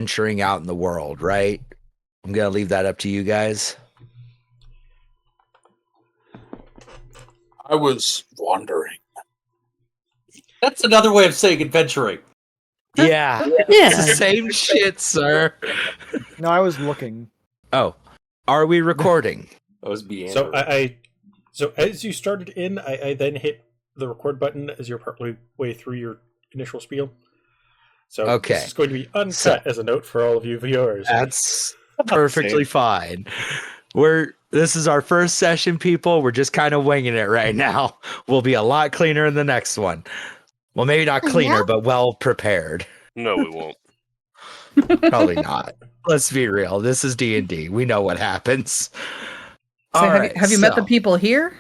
venturing out in the world, right? I'm going to leave that up to you guys. I was wandering. That's another way of saying adventuring. Yeah. It's the same shit, sir. No, I was looking. Oh, are we recording? I was being So so as you started in, I then hit the record button as you're partly way through your initial spiel. So Okay. this is going to be uncut as a note for all of you viewers. That's perfectly fine. This is our first session, people. We're just kind of winging it right now. We'll be a lot cleaner in the next one. Well, maybe not cleaner, but well prepared. No, we won't. Probably not. Let's be real. This is D&D. We know what happens. So have you met the people here?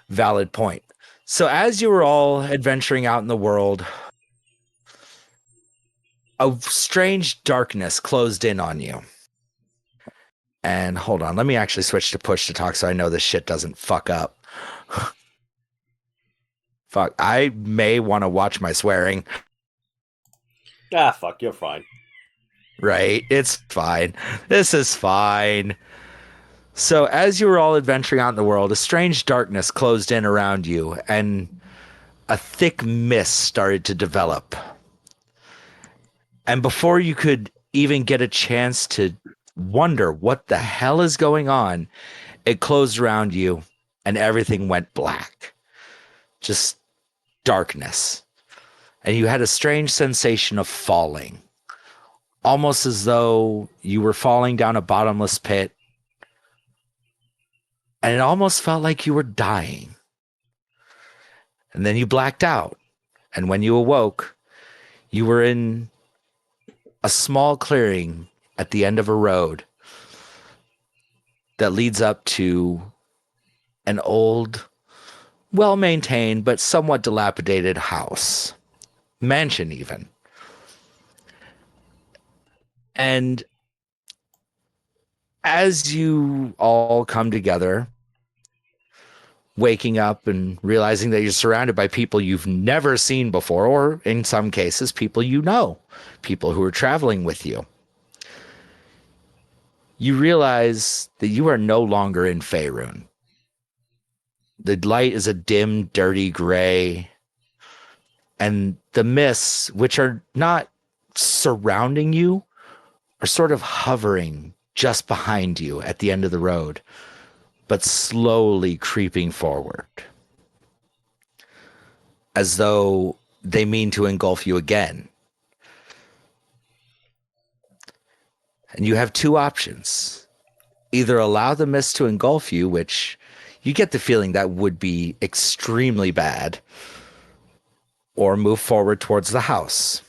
Valid point. So as you were all adventuring out in the world, a strange darkness closed in on you. And hold on, let me actually switch to push to talk so I know this shit doesn't fuck up. Fuck, I may want to watch my swearing. fuck, you're fine. Right, it's fine. This is fine. So as you were all adventuring out in the world, a strange darkness closed in around you, and a thick mist started to develop. And before you could even get a chance to wonder what the hell is going on, it closed around you and everything went black. Just darkness. And you had a strange sensation of falling. Almost as though you were falling down a bottomless pit. And it almost felt like you were dying. And then you blacked out. And when you awoke, you were in a small clearing at the end of a road that leads up to an old, well-maintained, but somewhat dilapidated house. Mansion, even. And as you all come together, waking up and realizing that you're surrounded by people you've never seen before, or in some cases, people you know, people who are traveling with you, you realize that you are no longer in Faerun. The light is a dim, dirty gray, and the mists, which are not surrounding you, are sort of hovering just behind you at the end of the road, but slowly creeping forward, as though they mean to engulf you again. And you have two options. Either allow the mist to engulf you, which you get the feeling that would be extremely bad, or move forward towards the house.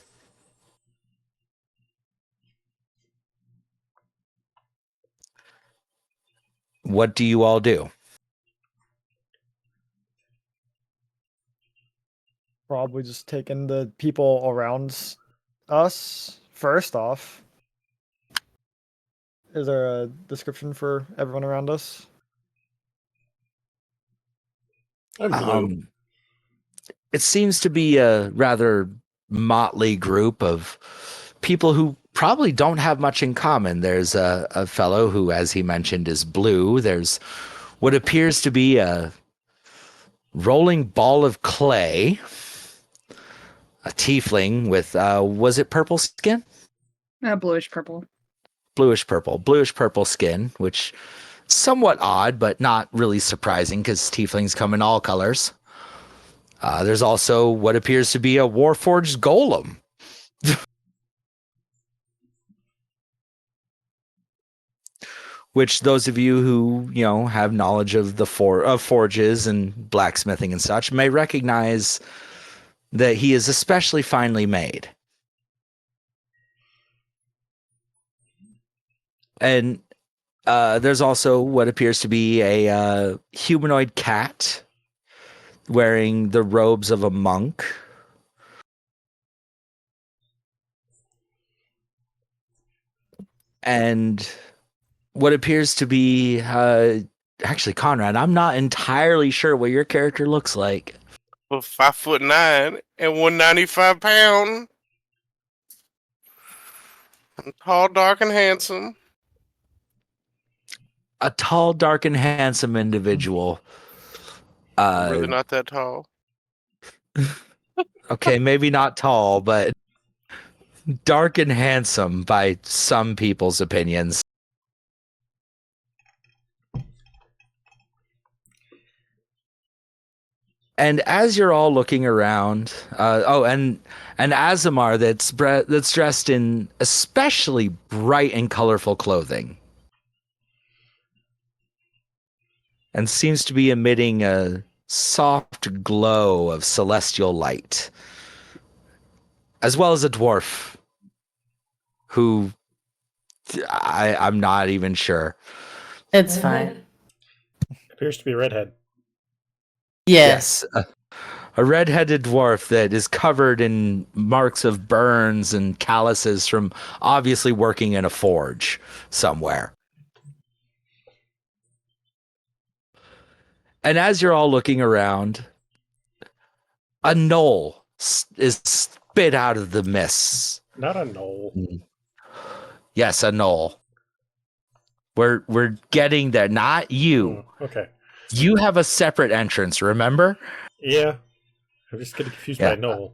What do you all do? Probably just taking the people around us first off. Is there a description for everyone around us? I'm blue. It seems to be a rather motley group of people who probably don't have much in common. There's a fellow who, as he mentioned, is blue. There's what appears to be a rolling ball of clay, a tiefling with, was it purple skin? Bluish purple. Bluish purple skin, which somewhat odd, but not really surprising because tieflings come in all colors. There's also what appears to be a warforged golem. Which those of you who, have knowledge of the forges and blacksmithing and such may recognize that he is especially finely made. And there's also what appears to be a humanoid cat wearing the robes of a monk. And what appears to be, actually, Conrad, I'm not entirely sure what your character looks like. Well, 5'9" and 195 pounds. Tall, dark, and handsome. A tall, dark, and handsome individual. I'm really not that tall. Okay, maybe not tall, but dark and handsome by some people's opinions. And as you're all looking around, and Azamar that's dressed in especially bright and colorful clothing, and seems to be emitting a soft glow of celestial light, as well as a dwarf who I'm not even sure. It's fine. Appears to be a redhead. Yes. A red-headed dwarf that is covered in marks of burns and calluses from obviously working in a forge somewhere. And as you're all looking around, a knoll is spit out of the mists. Not a knoll. Yes, a knoll. We're getting there. Not you. Okay. You have a separate entrance, remember? Yeah. I'm just getting confused by knoll.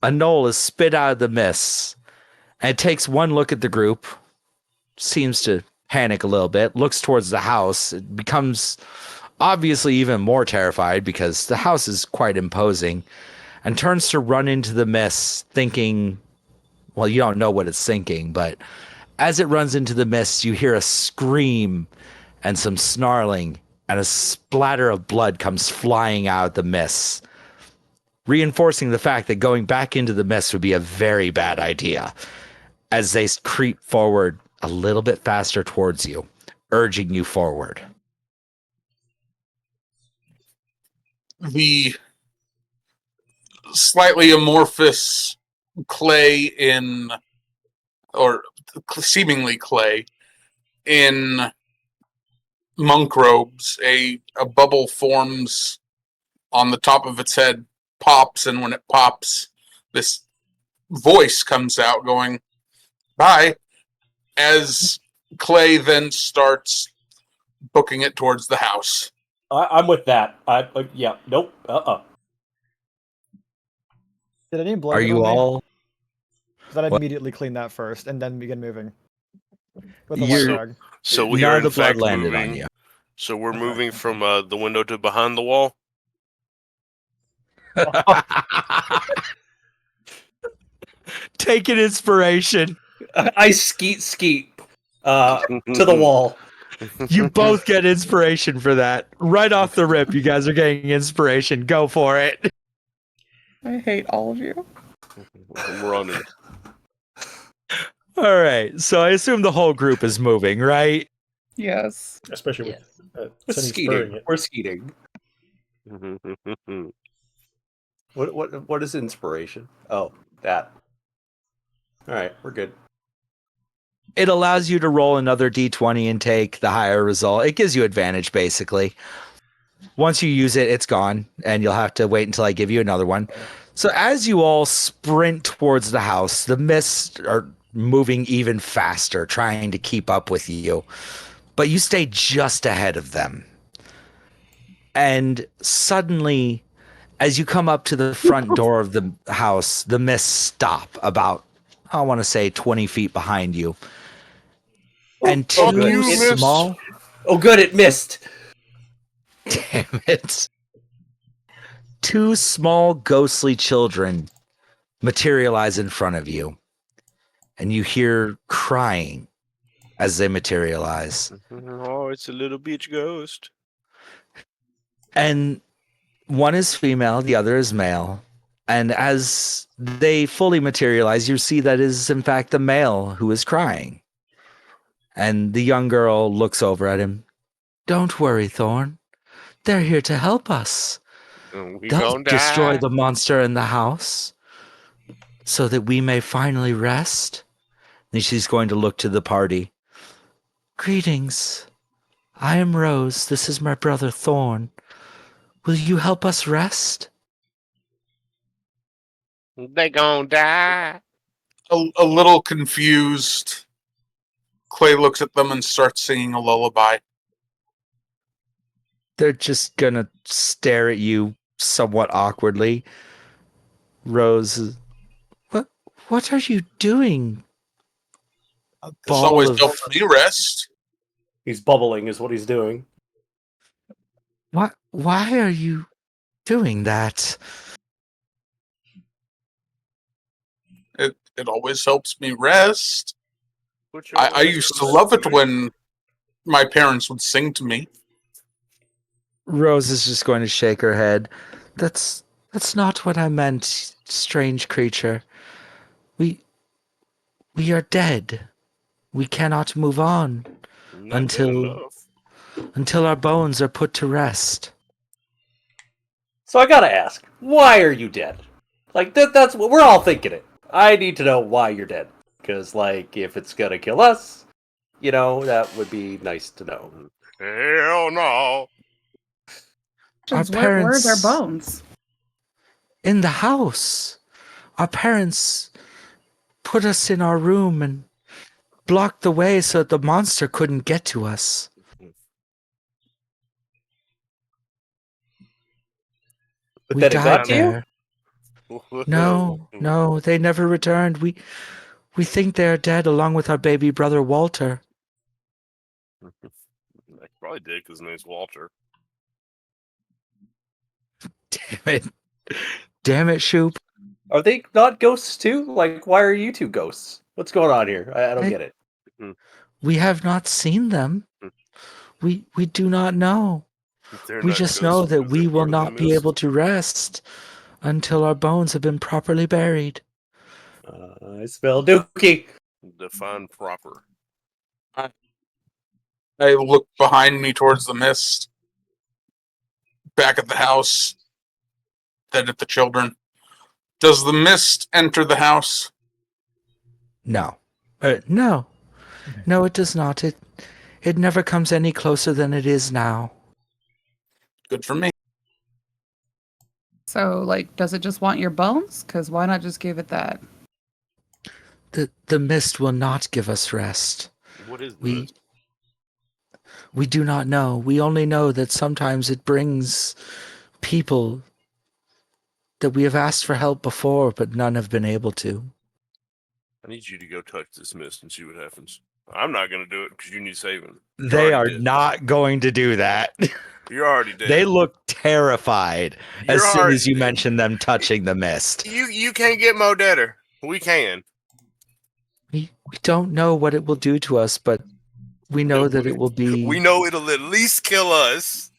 A knoll is spit out of the mists. And it takes one look at the group, seems to panic a little bit, looks towards the house. It becomes obviously even more terrified because the house is quite imposing, and turns to run into the mists, thinking, well, you don't know what it's thinking, but as it runs into the mist, you hear a scream and some snarling, and a splatter of blood comes flying out of the mists, reinforcing the fact that going back into the mist would be a very bad idea as they creep forward a little bit faster towards you, urging you forward. The slightly amorphous clay or seemingly clay, in monk robes, a bubble forms on the top of its head, pops, and when it pops, this voice comes out going, "Bye," as Clay then starts booking it towards the house. I'm with that. Yeah. Nope. Did any blood Are get you on me? all? Because I'd What? immediately clean that first and then begin moving with the You're- white rag. So we None are of in the blood fact landed moving. on you. So we're moving from the window to behind the wall. Take an inspiration. I skeet to the wall. You both get inspiration for that. Right off the rip, you guys are getting inspiration. Go for it. I hate all of you. I'm running. All right. So I assume the whole group is moving, right? Yes. Especially Yes. with We're Sunny spurring skeeting. it. We're skeeting. What is inspiration? Oh, that. All right, we're good. It allows you to roll another d20 and take the higher result. It gives you advantage, basically. Once you use it, it's gone, and you'll have to wait until I give you another one. So as you all sprint towards the house, the mists are moving even faster, trying to keep up with you. But you stay just ahead of them. And suddenly, as you come up to the front door of the house, the mists stop about, I want to say, 20 feet behind you. And Oh, two good. small... Oh, good, it missed. Damn it. Two small ghostly children materialize in front of you, and you hear crying as they materialize. Oh, it's a little beach ghost. And one is female, the other is male. And as they fully materialize, you see that it is in fact the male who is crying. And the young girl looks over at him. Don't worry, Thorn. They're here to help us. We They'll gonna destroy die. the monster in the house so that we may finally rest. And she's going to look to the party. Greetings. I am Rose. This is my brother Thorn. Will you help us rest? They gonna die. A little confused, Clay looks at them and starts singing a lullaby. They're just gonna stare at you somewhat awkwardly. Rose, what what are you doing? A This ball always of helps me rest. He's bubbling, is what he's doing. what? Why are you doing that? It always helps me rest. Put your I used to love it when my parents would sing to me. Rose is just going to shake her head. That's not what I meant, strange creature. We we are dead. We cannot move on Not dead until enough. our bones are put to rest. So I gotta ask, why are you dead? Like, that's what we're all thinking it. I need to know why you're dead. Because, like, if it's gonna kill us, that would be nice to know. Hell no. Our Where's parents our bones? in the house. Our parents put us in our room and blocked the way so that the monster couldn't get to us. But We then it died got to you? there. No, they never returned. We think they are dead along with our baby brother Walter. They probably did because his name's Walter. Damn it, Shoop. Are they not ghosts too? Like, why are you two ghosts? What's going on here? I don't get it. We have not seen them. We do not know. They're We not just ghosts know that because we they're will part of the not be mist. able to rest until our bones have been properly buried. I smell dookie. Define proper. I look behind me towards the mist, back at the house, then at the children. Does the mist enter the house? No. No. No, it does not. It never comes any closer than it is now. Good for me. So, like, does it just want your bones? Because why not just give it that? The mist will not give us rest. What is the We mist? we do not know. We only know that sometimes it brings people that we have asked for help before, but none have been able to. I need you to go touch this mist and see what happens. I'm not going to do it because you need saving. You're They already are dead. not going to do that. You're already dead. They look terrified You're as soon already as you dead. mention them touching the mist. You can't get Mo deader. We can. We don't know what it will do to us, but we know that it will be. We know it'll at least kill us.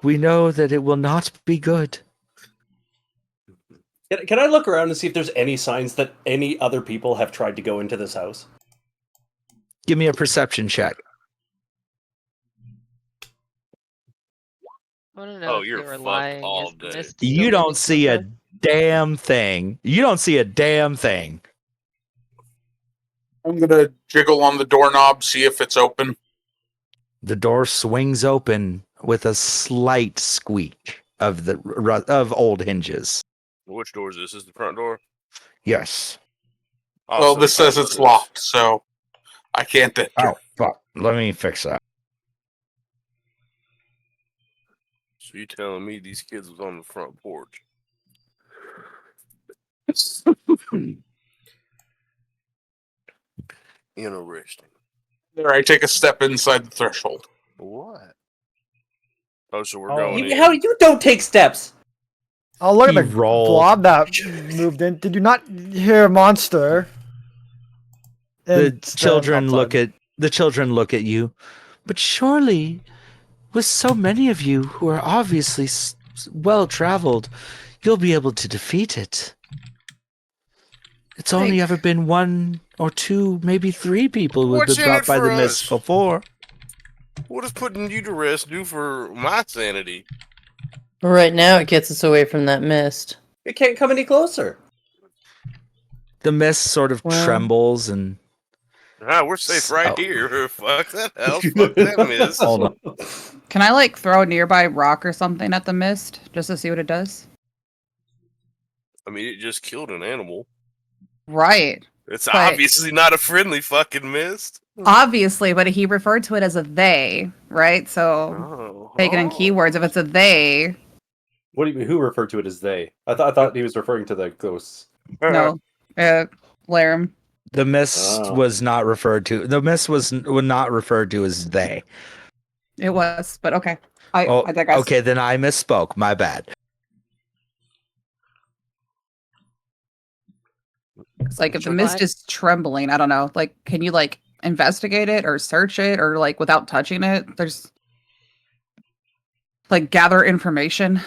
We know that it will not be good. Can I look around and see if there's any signs that any other people have tried to go into this house? Give me a perception check. I want to know if you're they were fucked lying. all Is the day. mist still You moving don't see a closer? damn thing. You don't see a damn thing. I'm gonna jiggle on the doorknob, see if it's open. The door swings open with a slight squeak of old hinges. Which door is this? Is the front door? Yes. Oh, Well, so this says probably it's this. locked, so I can't enter. Oh, fuck. Let me fix that. So you telling me these kids was on the front porch? Interesting. There, I take a step inside the threshold. What? Oh, so we're Oh. going in. How you don't take steps? Oh, look He at the rolled. blob that moved in. Did you not hear monster? The And stand children look outside. at you, but surely, with so many of you who are obviously well traveled, you'll be able to defeat it. It's only Like- ever been one or two, maybe three people who have What's been in brought it by the for mist us? before. What does putting you to rest do for my sanity? Right now, it gets us away from that mist. It can't come any closer. The mist sort of Well- trembles and Ah, we're safe right So- here. Fuck that house. Fuck that mist. Hold on. Can I, like, throw a nearby rock or something at the mist just to see what it does? I mean, it just killed an animal. Right. It's But- obviously not a friendly fucking mist. Obviously, but he referred to it as a they, right? So taking in keywords, if it's a they, What do you mean? Who referred to it as they? I thought he was referring to the ghosts. no, Laram. The mist Oh. was not referred to. The mist was not referred to as they. It was, but okay. Oh, I digress. okay, then I misspoke. My bad. It's like if the mist is trembling, I don't know. Like, can you like investigate it or search it or like without touching it? There's like gather information.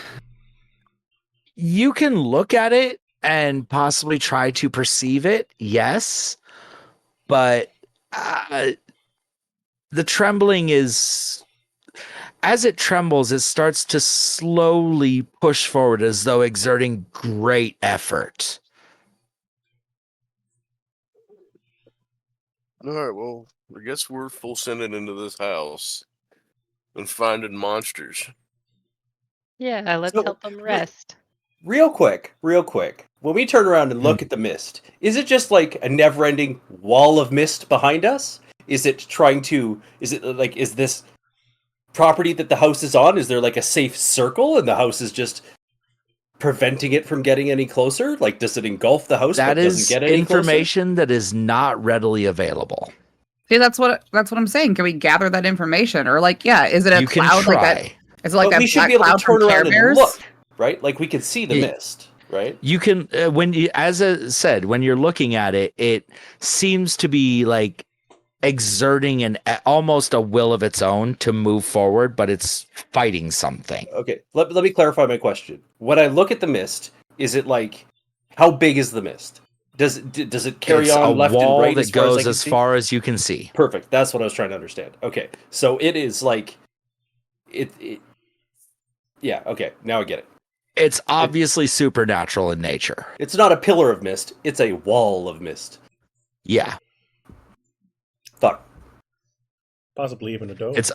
You can look at it and possibly try to perceive it, yes, but the trembling is, as it trembles, it starts to slowly push forward as though exerting great effort. All right, well, I guess we're full sending into this house and finding monsters. Yeah, let's So- help them rest. Real quick. When we turn around and look at the mist, is it just like a never-ending wall of mist behind us? Is it is this property that the house is on? Is there like a safe circle and the house is just preventing it from getting any closer? Like, does it engulf the house That but doesn't is get any closer? information that is not readily available. See, that's what I'm saying. Can we gather that information or like, yeah, is it a You can cloud like try. that? Is it like But that we should black be able to cloud from turn Care around and Bears? look, right? Like we can see the Yeah. mist, right? You can, when you, as I said, when you're looking at it, it seems to be like exerting almost a will of its own to move forward, but it's fighting something. Okay, let me clarify my question. When I look at the mist, is it like how big is the mist? Does it carry It's on a left wall and right that as far as I goes can as see? far as you can see. Perfect. That's what I was trying to understand. Okay, so it is like it yeah. Okay, now I get it. It's obviously supernatural in nature. It's not a pillar of mist. It's a wall of mist. Yeah, Fuck. Possibly even a dome. it's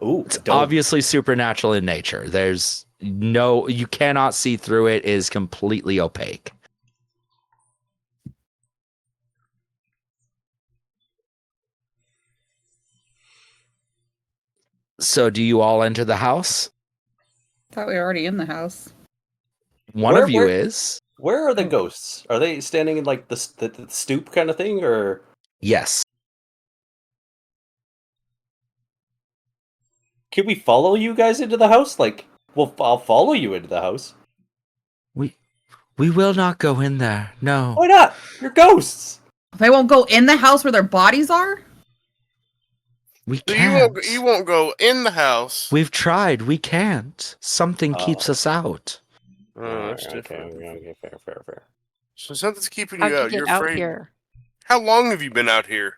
It's obviously supernatural in nature. There's no, you cannot see through it. It is completely opaque. So, do you all enter the house? Thought we were already in the house. One Where- of you where- is. Where are the ghosts? Are they standing in like the stoop kind of thing, or Yes. can we follow you guys into the house? Like, well, I'll follow you into the house. We will not go in there. No. Why not? You're ghosts. They won't go in the house where their bodies are? We So can't. you won't go in the house. We've tried. We can't. Something keeps Oh. us out. Oh, that's Okay, different. okay, fair. So something's keeping How'd you you out. get You're out afraid. here? How long have you been out here?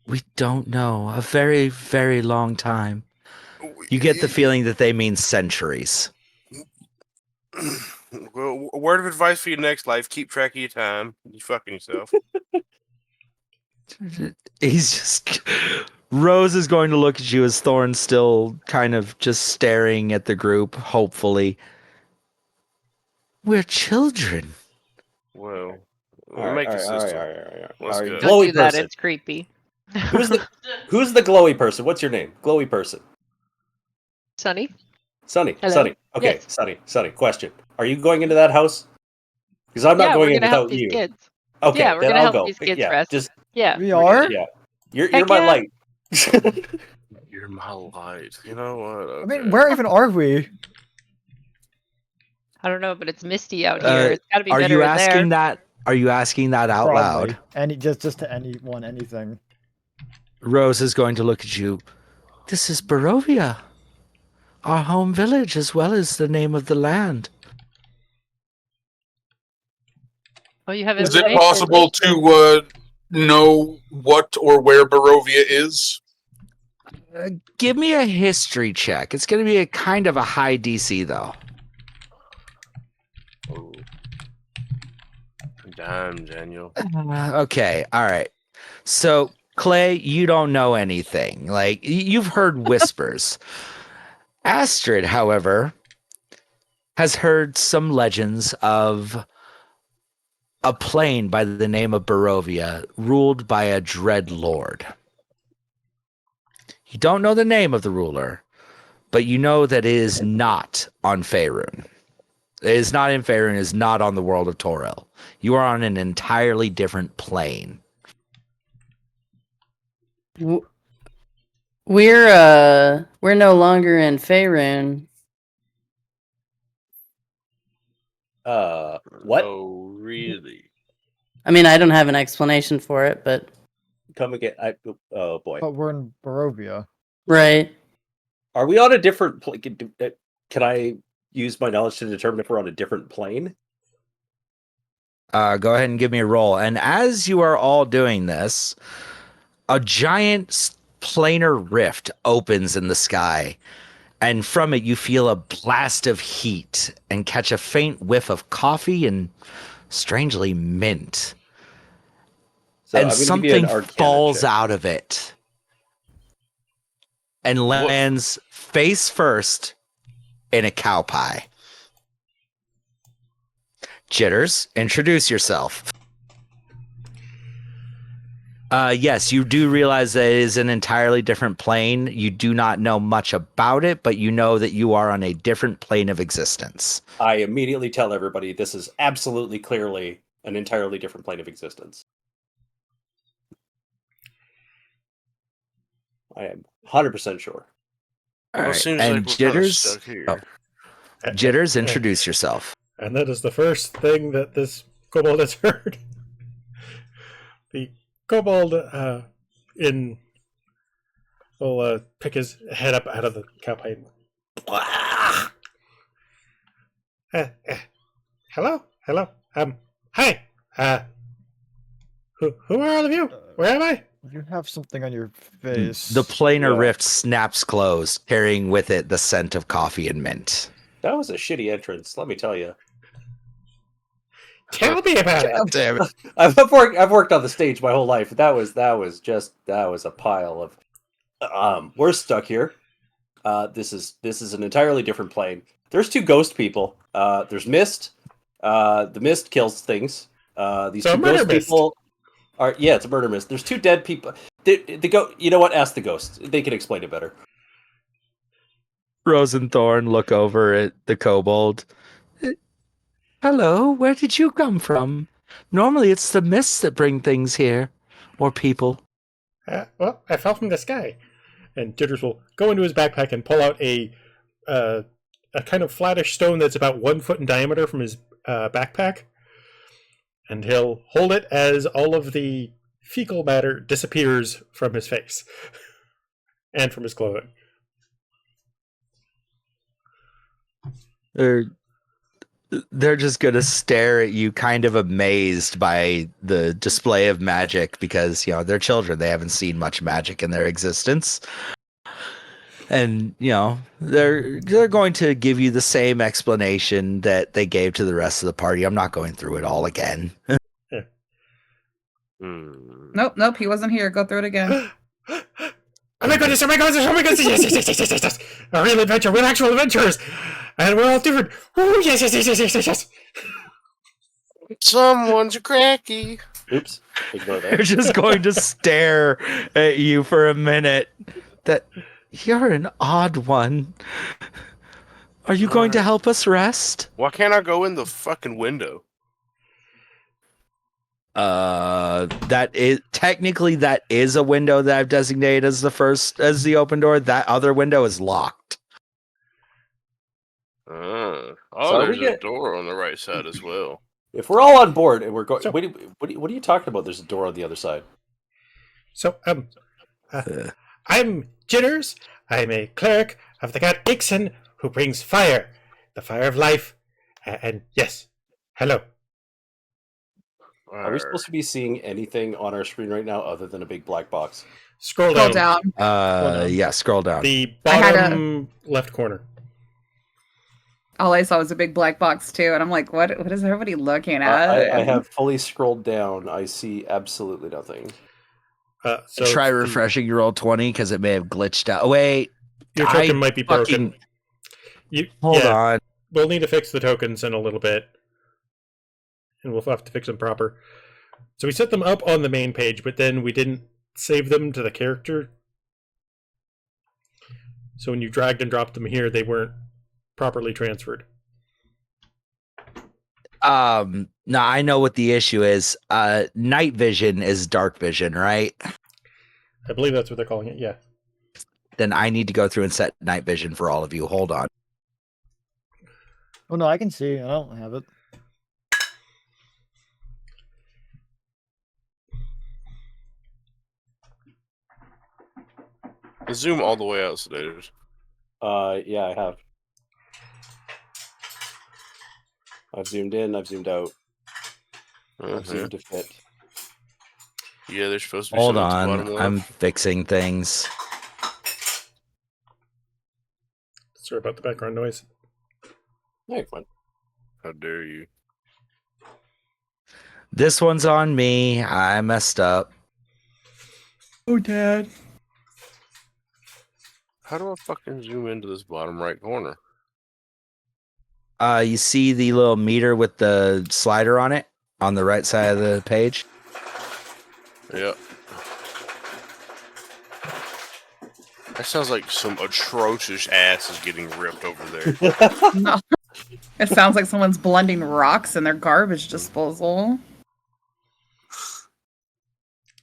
We don't know. A very, very long time. You get the feeling that they mean centuries. Well, a word of advice for your next life: keep track of your time. You fucking yourself. He's just. Rose is going to look at you as Thorn's still kind of just staring at the group, hopefully. We're children. Well, All right, make all a right, all system. right. Let's go. Don't Glowy do that. person. It's creepy. Who's the glowy person? What's your name? Glowy person. Sunny? Sunny. Hello? Sunny. Okay, Yes. Sunny. Question: are you going into that house? Because I'm not Yeah, going we're in gonna help without these you. kids. Okay, Yeah, we're then gonna I'll help go. these kids yeah, rest. just Yeah. We are? yeah. You're Heck my yeah. light. You're my light. You know what? I mean, Okay. where even are we? I don't know, but it's misty out here. It's gotta be Are better you in asking there. that? Are you asking that out Probably. loud? Any just to anyone, anything. Rose is going to look at you. This is Barovia, our home village, as well as the name of the land. Oh, you have Is it information. possible to know what or where Barovia is? Give me a history check. It's going to be a kind of a high DC, though. Oh. Damn, Daniel. Okay, all right. So, Clay, you don't know anything. Like, you've heard whispers. Astrid, however, has heard some legends of a plane by the name of Barovia, ruled by a dread lord. You don't know the name of the ruler, but you know that it is not on Faerun. It is not in Faerun, it is not on the world of Toril. You are on an entirely different plane. We're no longer in Faerun. What? Oh, really? I mean, I don't have an explanation for it, but Come again? Oh boy. But we're in Barovia. right. Are we on a different plane? Can I use my knowledge to determine if we're on a different plane? Go ahead and give me a roll. And as you are all doing this, a giant planar rift opens in the sky. And from it, you feel a blast of heat and catch a faint whiff of coffee and, strangely, mint. So And I'm going to give you an something Arcana falls check. out of it and lands face first in a cow pie. Jitters, introduce yourself. Yes, you do realize that it is an entirely different plane. You do not know much about it, but you know that you are on a different plane of existence. I immediately tell everybody this is absolutely clearly an entirely different plane of existence. I am 100% sure. All Well, it right. seems And like we're kind of Jitters, stuck here. Jitters, introduce yourself. And that is the first thing that this kobold has heard. The kobold will pick his head up out of the cow pipe. Hello? Hi! Who are all of you? Where am I? You have something on your face. The planar Yeah. rift snaps closed, carrying with it the scent of coffee and mint. That was a shitty entrance, let me tell you. Tell me about it. Damn it. I've worked on the stage my whole life. That was a pile of. We're stuck here. This is an entirely different plane. There's two ghost people. There's Mist. The Mist kills things. These So two murder ghost mist. people are it's a murder mist. There's two dead people. You know what? Ask the ghosts. They can explain it better. Rose and Thorn look over at the kobold. Hello, where did you come from? Normally it's the mists that bring things here. Or people. Well, I fell from the sky. And Jitters will go into his backpack and pull out a kind of flattish stone that's about 1 foot in diameter from his backpack. And he'll hold it as all of the fecal matter disappears from his face and from his clothing. They're just gonna stare at you, kind of amazed by the display of magic, because they're children. They haven't seen much magic in their existence, and they're going to give you the same explanation that they gave to the rest of the party. I'm not going through it all again. Nope, he wasn't here. Go through it again. Oh my goodness, yes. A real adventure with actual adventures. And we're all different. Oh, yes. Someone's a cracky. Oops. Ignore They're that. just going to stare at you for a minute. That you're an odd one. Are you going to help us rest? Why can't I go in the fucking window? That is a window that I've designated as the open door. That other window is locked. So are There's we a door on the right side as well. If we're all on board and we're going, So- what are you talking about? There's a door on the other side. So, I'm Jitters. I'm a cleric of the god Ixon who brings fire, the fire of life. And yes, hello. Are we supposed to be seeing anything on our screen right now other than a big black box? Scroll Scroll down. down. Yeah, scroll down. The I had bottom left corner. All I saw was a big black box too, and I'm like, what is everybody looking at? I have fully scrolled down. I see absolutely nothing. So Try the- refreshing your roll 20 because it may have glitched out. Wait, Your token I might be broken. Hold Yeah, on. We'll need to fix the tokens in a little bit. and we'll have to fix them proper. So we set them up on the main page, but then we didn't save them to the character. So when you dragged and dropped them here, they weren't properly transferred. No, I know what the issue is. Night vision is dark vision, right? I believe that's what they're calling it, yeah. Then I need to go through and set night vision for all of you. Hold on. Oh no, I can see. I don't have it. Zoom all the way out, Sedators. Yeah, I have. I've zoomed in, I've zoomed out, I've zoomed to fit. Yeah, there's supposed to be Hold some at the on. bottom left. I'm fixing things. Sorry about the background noise. No, you're fine. How dare you? This one's on me. I messed up. Oh, Dad. How do I fucking zoom into this bottom right corner? You see the little meter with the slider on it on the right side of the page? Yeah. That sounds like some atrocious ass is getting ripped over there. No. It sounds like someone's blending rocks in their garbage disposal.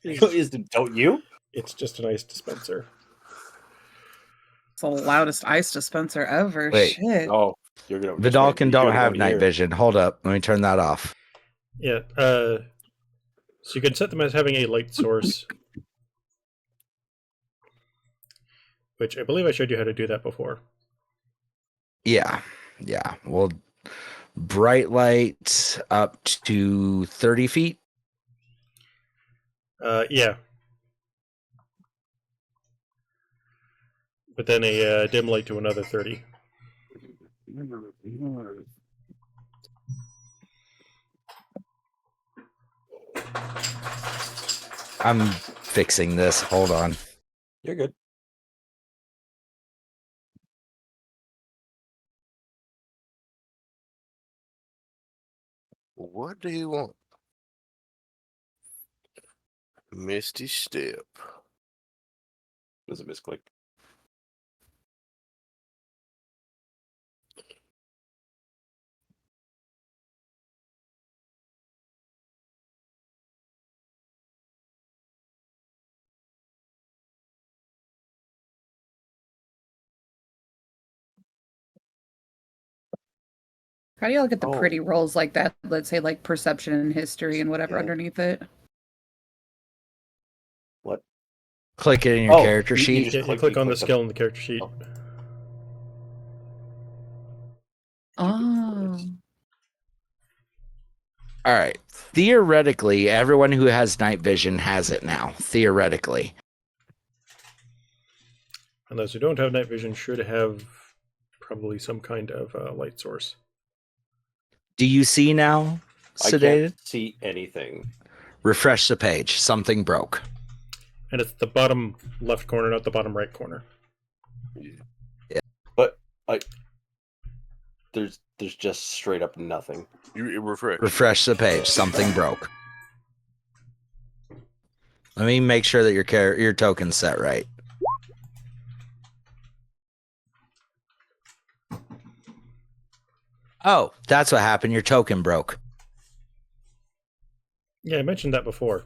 Don't you? It's just an ice dispenser. It's the loudest ice dispenser ever. Wait. Shit. Oh, you're gonna. Vidalcan don't have night vision. Hold up. Let me turn that off. Yeah, so you can set them as having a light source. Which I believe I showed you how to do that before. Yeah. Well, bright light up to 30 feet. Yeah. But then a dim light to another 30. I'm fixing this. Hold on. You're good. What do you want? Misty Step. Was a misclick. How do y'all get the Oh. pretty rolls like that? Let's say like perception and history and whatever Yeah. underneath it. What? Click it in your character you sheet. just Yeah, you click on the skill in the character sheet. Oh. All right. Theoretically, everyone who has night vision has it now. Theoretically. And those who don't have night vision should have probably some kind of light source. Do you see now? I Sedated? can't see anything. Refresh the page. Something broke. And it's the bottom left corner, not the bottom right corner. But there's just straight up nothing. You refresh. Refresh the page. Something broke. Let me make sure that your token's set right. Oh, that's what happened. Your token broke. Yeah, I mentioned that before.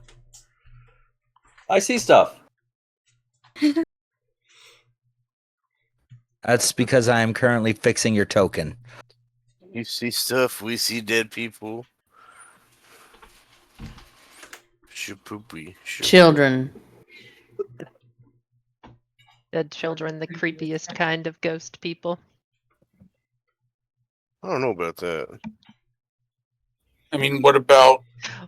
I see stuff. That's because I am currently fixing your token. You see stuff, we see dead people. Shapoopy. Children. Dead children, the creepiest kind of ghost people. I don't know about that. I mean, what about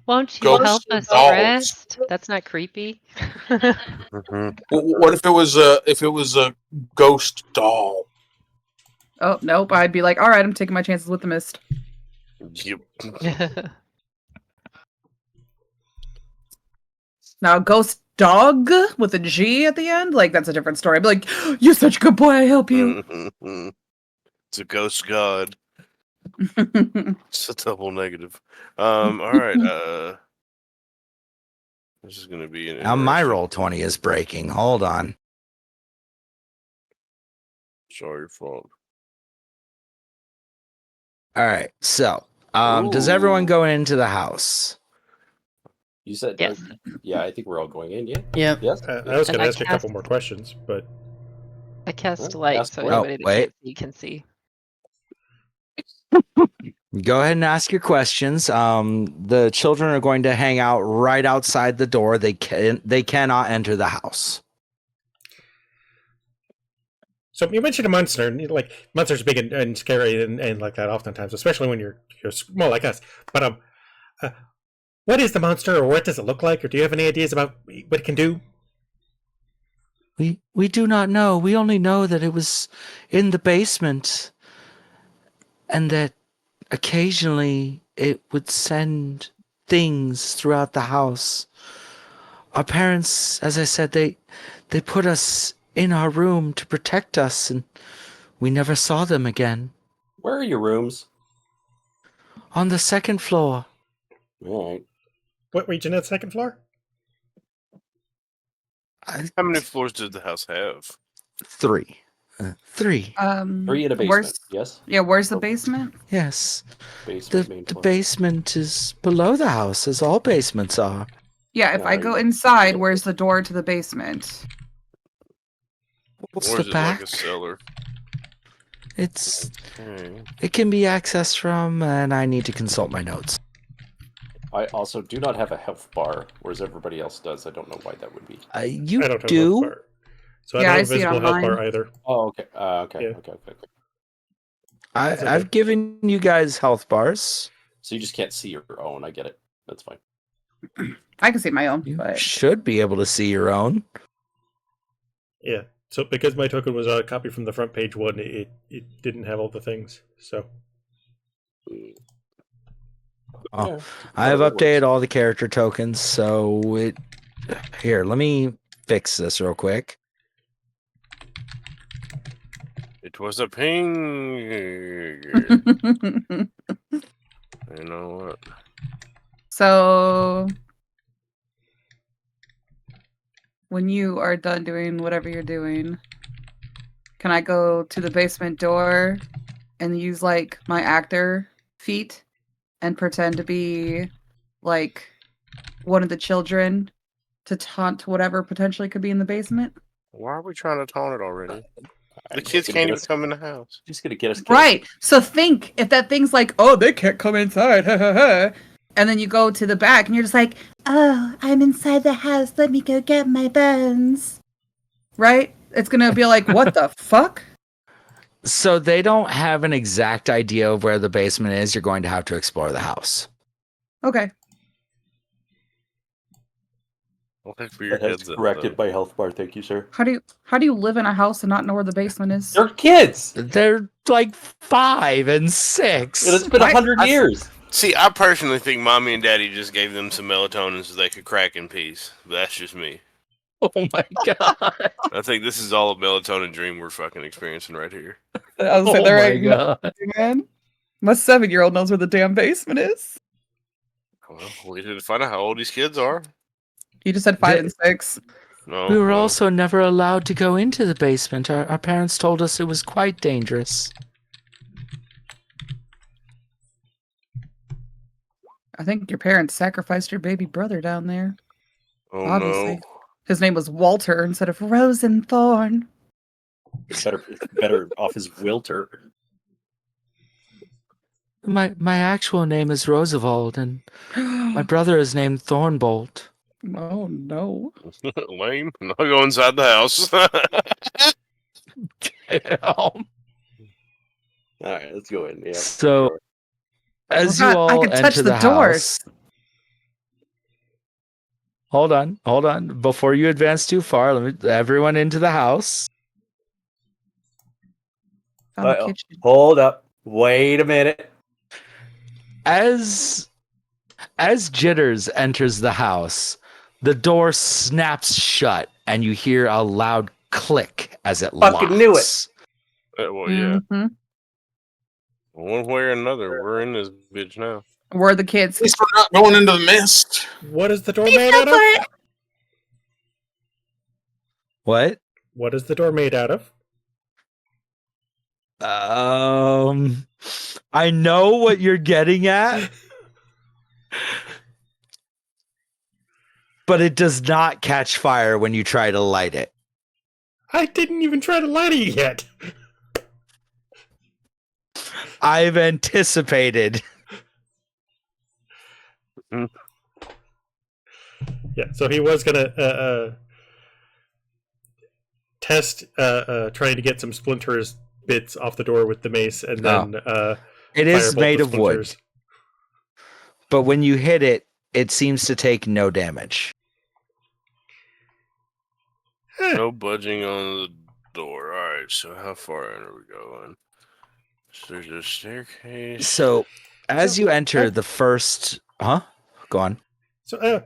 Won't you Ghosts help and us dolls. rest? That's not creepy. what if it was a ghost doll? Oh, nope. I'd be like, all right, I'm taking my chances with the mist. Yep. Now, ghost dog with a G at the end? Like, that's a different story. I'd be like, you're such a good boy. I help you. It's a ghost god. It's a double negative. All right. This is going to be an Now my interesting. roll 20 is breaking. Hold on. It's all your fault. All right. So, does everyone Ooh. go into the house? You said, Yes. yeah, I think we're all going in. Yeah. Yep. Yes. I was going And to I ask a couple cast- more questions, but I cast Well, light, ask so away. anybody that wait. can't see can see. Go ahead and ask your questions. The children are going to hang out right outside the door. They cannot enter the house. so you mentioned a monster, and like monsters are big and scary and like that oftentimes, especially when you're small like us. But what is the monster, or what does it look like, or do you have any ideas about what it can do? We do not know. We only know that it was in the basement, and that occasionally it would send things throughout the house. Our parents, as I said, they put us in our room to protect us, and we never saw them again. Where are your rooms? On the second floor. All right. What region of the second floor? How many floors did the house have? Three. Three. 3 in a basement. Where's Yes. where's the basement? Yes. Basement, main The floor. basement is below the house, as all basements are. Yeah, if I No, go you- inside, where's the door to the basement? What's Or the is it back? like a cellar? Okay. It can be accessed from, and I need to consult my notes. I also do not have a health bar, whereas everybody else does. I don't know why that would be. You I don't have a health do? bar. So Yeah, I I don't have a see it visible on health bar mine. either. Oh, okay. Okay. Yeah. Okay. That's okay. I've given you guys health bars. So you just can't see your own. I get it. That's fine. I can see my own, You but should be able to see your own. Yeah. So because my token was a copy from the front page one, it didn't have all the things. So Oh, Yeah, I have whatever updated works. all the character tokens, so it. Here, let me fix this real quick. It was a ping. You know what? so when you are done doing whatever you're doing, can I go to the basement door and use like my actor feat and pretend to be like one of the children to taunt whatever potentially could be in the basement? Why are we trying to taunt it already? The I'm kids just can't gonna even come in the house. Just gonna get us killed. Right. So think if that thing's like, oh, they can't come inside, and then you go to the back and you're just like, oh, I'm inside the house. Let me go get my bones. Right? It's gonna be like, what the fuck? So they don't have an exact idea of where the basement is. You're going to have to explore the house. Okay. I'll take for your That has heads up. corrected though. my health bar. Thank you, sir. How do you live in a house and not know where the basement is? They're kids. They're like 5 and 6. And it's been 100 years. See, I personally think mommy and daddy just gave them some melatonin so they could crack in peace. But that's just me. Oh my god. I think this is all a melatonin dream we're fucking experiencing right here. I was Oh there my ain't no god. man. My 7-year-old knows where the damn basement is. Well, we need to find out how old these kids are. You just said 5 and 6. No, We were well, also never allowed to go into the basement. Our parents told us it was quite dangerous. I think your parents sacrificed your baby brother down there. oh Obviously. no. His name was Walter instead of Rosenthorn. Better off his Wilter. My actual name is Roosevelt, and my brother is named Thornbolt. Oh no. Lame. I'll go inside the house. Damn. All right, let's go in. Yeah. So, as Oh, you God, all I could touch enter the the doors. house, hold on. Before you advance too far, let me everyone into the house. Found the kitchen. Hold up. Wait a minute. As Jitters enters the house, the door snaps shut, and you hear a loud click as it locks. Fucking knew it. Well, yeah. Mhm. One way or another, we're in this bitch now. We're the kids. At least we're not going into the mist. What is the door made out of? What? What is the door made out of? I know what you're getting at, but it does not catch fire when you try to light it. I didn't even try to light it yet. I've anticipated. Yeah, so he was gonna test trying to get some splinters bits off the door with the mace, and then It is firebolt made the of wood, splinters. but when you hit it, it seems to take no damage. No budging on the door. Alright, so how far in are we going? So there's a staircase. So, as So, you enter the first... Huh? Go on. So,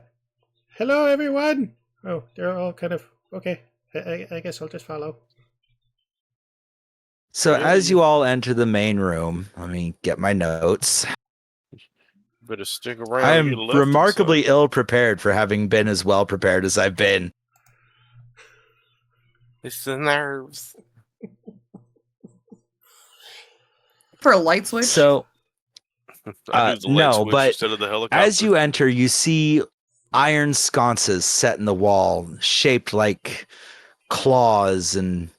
hello everyone. Oh, they're all kind of okay. I guess I'll just follow. So, Yeah, as you all enter the main room, let me get my notes. Better stick around. I to am get left remarkably inside. ill prepared for having been as well prepared as I've been. It's the nerves. For a light switch? So, I do the light no, switch but instead of the helicopter. as you enter, you see iron sconces set in the wall, shaped like claws and,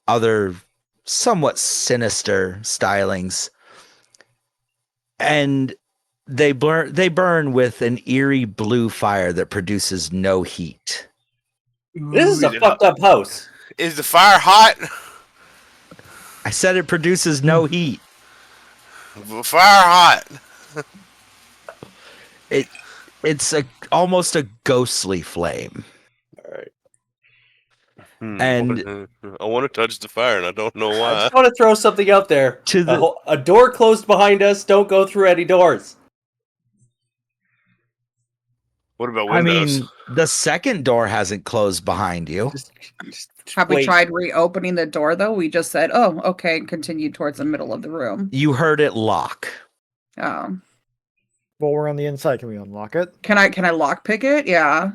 other somewhat sinister stylings. And they burn with an eerie blue fire that produces no heat. This is a fucked up house. Is the fire hot? I said it produces no heat. Fire hot. It's almost a ghostly flame. All right. And I want to touch the fire, and I don't know I why. just want to throw something out there. A door closed behind us. Don't go through any doors. What about I windows? mean, the second door hasn't closed behind you. Just Have we wait. tried reopening the door though? We just said, "Oh, okay," and continued towards the middle of the room. You heard it lock. Oh, Well, we're on the inside. Can we unlock it? can I lockpick it? Yeah.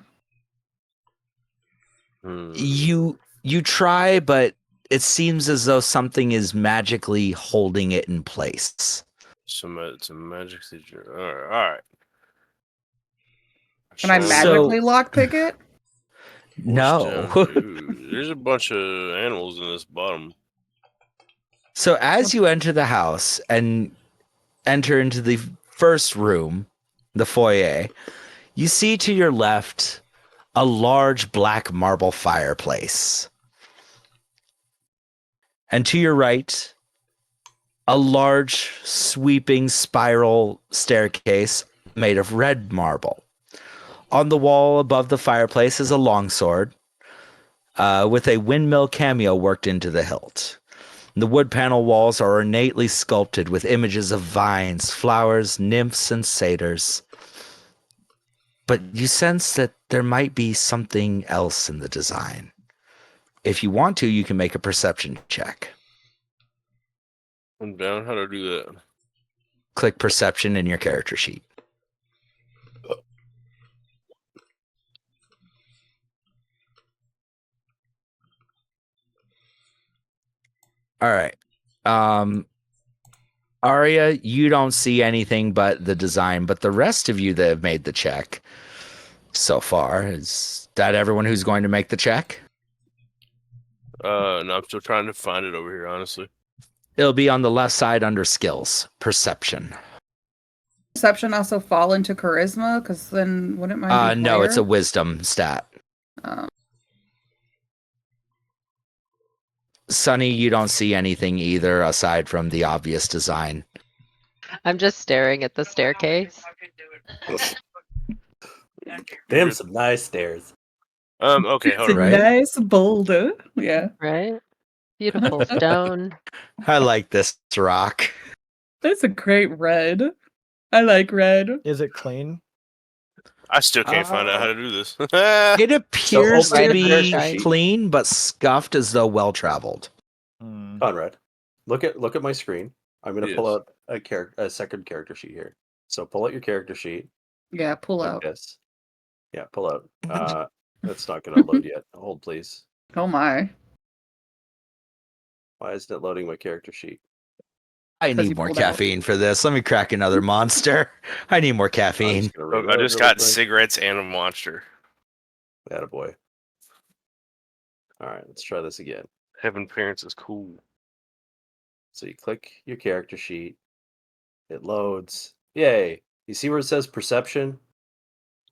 You try, but it seems as though something is magically holding it in place. It's a magic feature. All right. Can I magically lockpick it? No. Ooh, there's a bunch of animals in this bottom. So as you enter the house and enter into the first room, the foyer, you see to your left a large black marble fireplace. And to your right, a large sweeping spiral staircase made of red marble. On the wall above the fireplace is a longsword with a windmill cameo worked into the hilt. The wood panel walls are ornately sculpted with images of vines, flowers, nymphs, and satyrs. But you sense that there might be something else in the design. If you want to, you can make a perception check. I'm down. How do I do that? Click perception in your character sheet. All right. Arya, you don't see anything but the design, but the rest of you that have made the check so far, is that everyone who's going to make the check? No, I'm still trying to find it over here, honestly. It'll be on the left side under skills, perception. Perception also fall into charisma? Because then wouldn't mine be No, it's a higher? wisdom stat. Oh. Sunny, you don't see anything either aside from the obvious design. I'm just staring at the staircase. Damn, some nice stairs. Okay, hold It's on. a Right? nice boulder. Yeah. Right? Beautiful stone. I like this rock. That's a great red. I like red. Is it clean? I still can't find out how to do this. It appears open to the be character sheet. clean, but scuffed as though well-traveled. Hmm. Conrad, Look at my screen. I'm gonna pull Yes. out a second character sheet here. So pull out your character sheet Yeah, pull like out. this. Yeah, pull out. That's not gonna load yet. Hold please. Oh my. Why isn't it loading my character sheet? I 'Cause you need more pulled out. caffeine for this. Let me crack another monster. I need more I'm caffeine. just gonna Look, I reload just really got quick. cigarettes and a monster. Attaboy. Alright, let's try this again. Heaven Parents is cool. So you click your character sheet, it loads. Yay! You see where it says perception?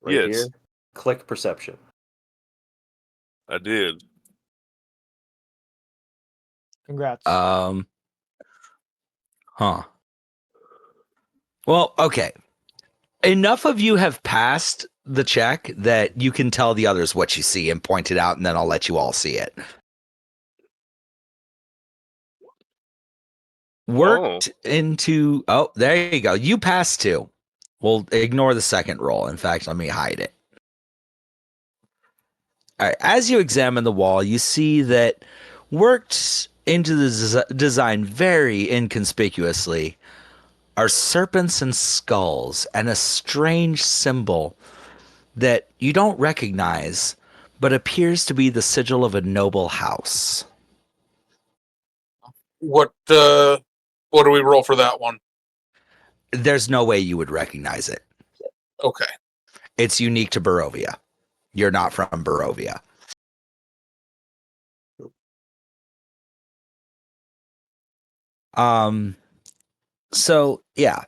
Right Yes. here? Click perception. I did. Congrats. Huh. Well, okay. Enough of you have passed the check that you can tell the others what you see and point it out, and then I'll let you all see it. Worked into... Oh, there you go. You passed 2. We'll ignore the second roll. In fact, let me hide it. All right. As you examine the wall, you see that worked into the design very inconspicuously are serpents and skulls and a strange symbol that you don't recognize, but appears to be the sigil of a noble house. What do we roll for that one? There's no way you would recognize it. Okay. It's unique to Barovia. You're not from Barovia. So yeah.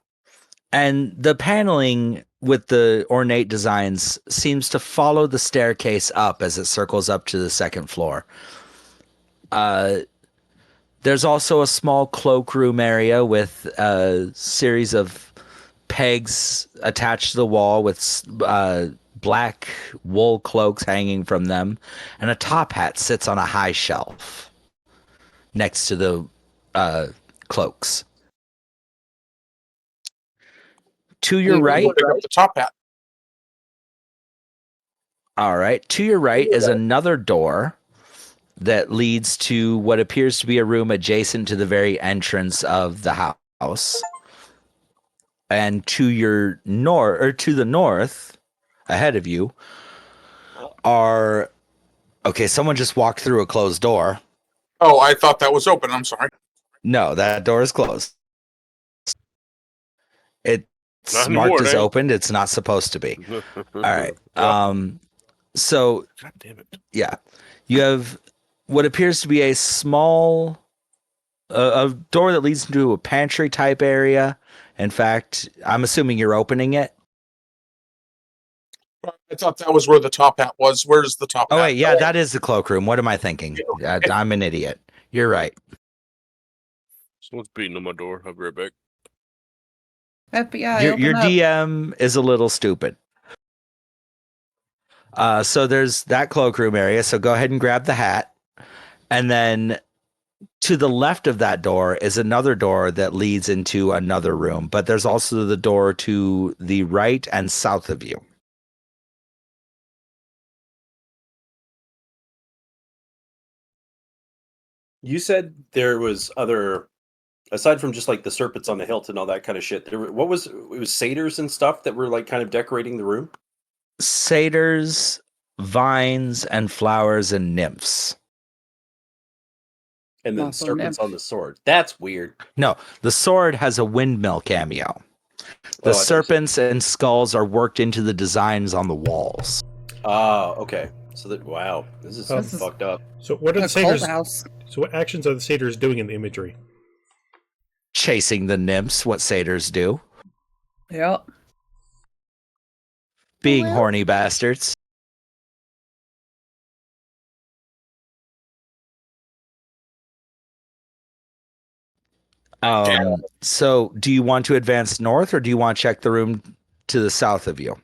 And the paneling with the ornate designs seems to follow the staircase up as it circles up to the second floor. There's also a small cloakroom area with a series of pegs attached to the wall with black wool cloaks hanging from them, and a top hat sits on a high shelf next to the cloaks. To your right, Pick up the top hat. all right, to your right is another door that leads to what appears to be a room adjacent to the very entrance of the house. And to your north, or to the north, ahead of you, are... Okay, someone just walked through a closed door. Oh, I thought that was open. I'm sorry. No, that door is closed. It's Not in the marked as morning. opened. It's not supposed to be. All All right. So, God damn it. yeah, you have what appears to be a small a door that leads into a pantry type area. In fact, I'm assuming you're opening it. I thought that was where the top hat was. Where's the top Oh, hat? wait, yeah, that is the cloakroom. What am I thinking? I'm an idiot. You're right. Someone's beating on my door. I'll be right back. FBI, Your open up. DM is a little stupid. So there's that cloakroom area. So go ahead and grab the hat. And then to the left of that door is another door that leads into another room. But there's also the door to the right and south of you. You said there was other, aside from just like the serpents on the hilt and all that kind of shit. It was satyrs and stuff that were like kind of decorating the room. Satyrs, vines, and flowers and nymphs. And then Also serpents nymph. on the sword. That's weird. No, the sword has a windmill cameo. The Oh, I thought you said- serpents and skulls are worked into the designs on the walls. Ah, okay. So that wow, this is This is- fucked up. So what are A the satyrs? cult house. So what actions are the satyrs doing in the imagery? Chasing the nymphs, what satyrs do. Yep. Being Well. horny bastards. So do you want to advance north or do you want to check the room to the south of you?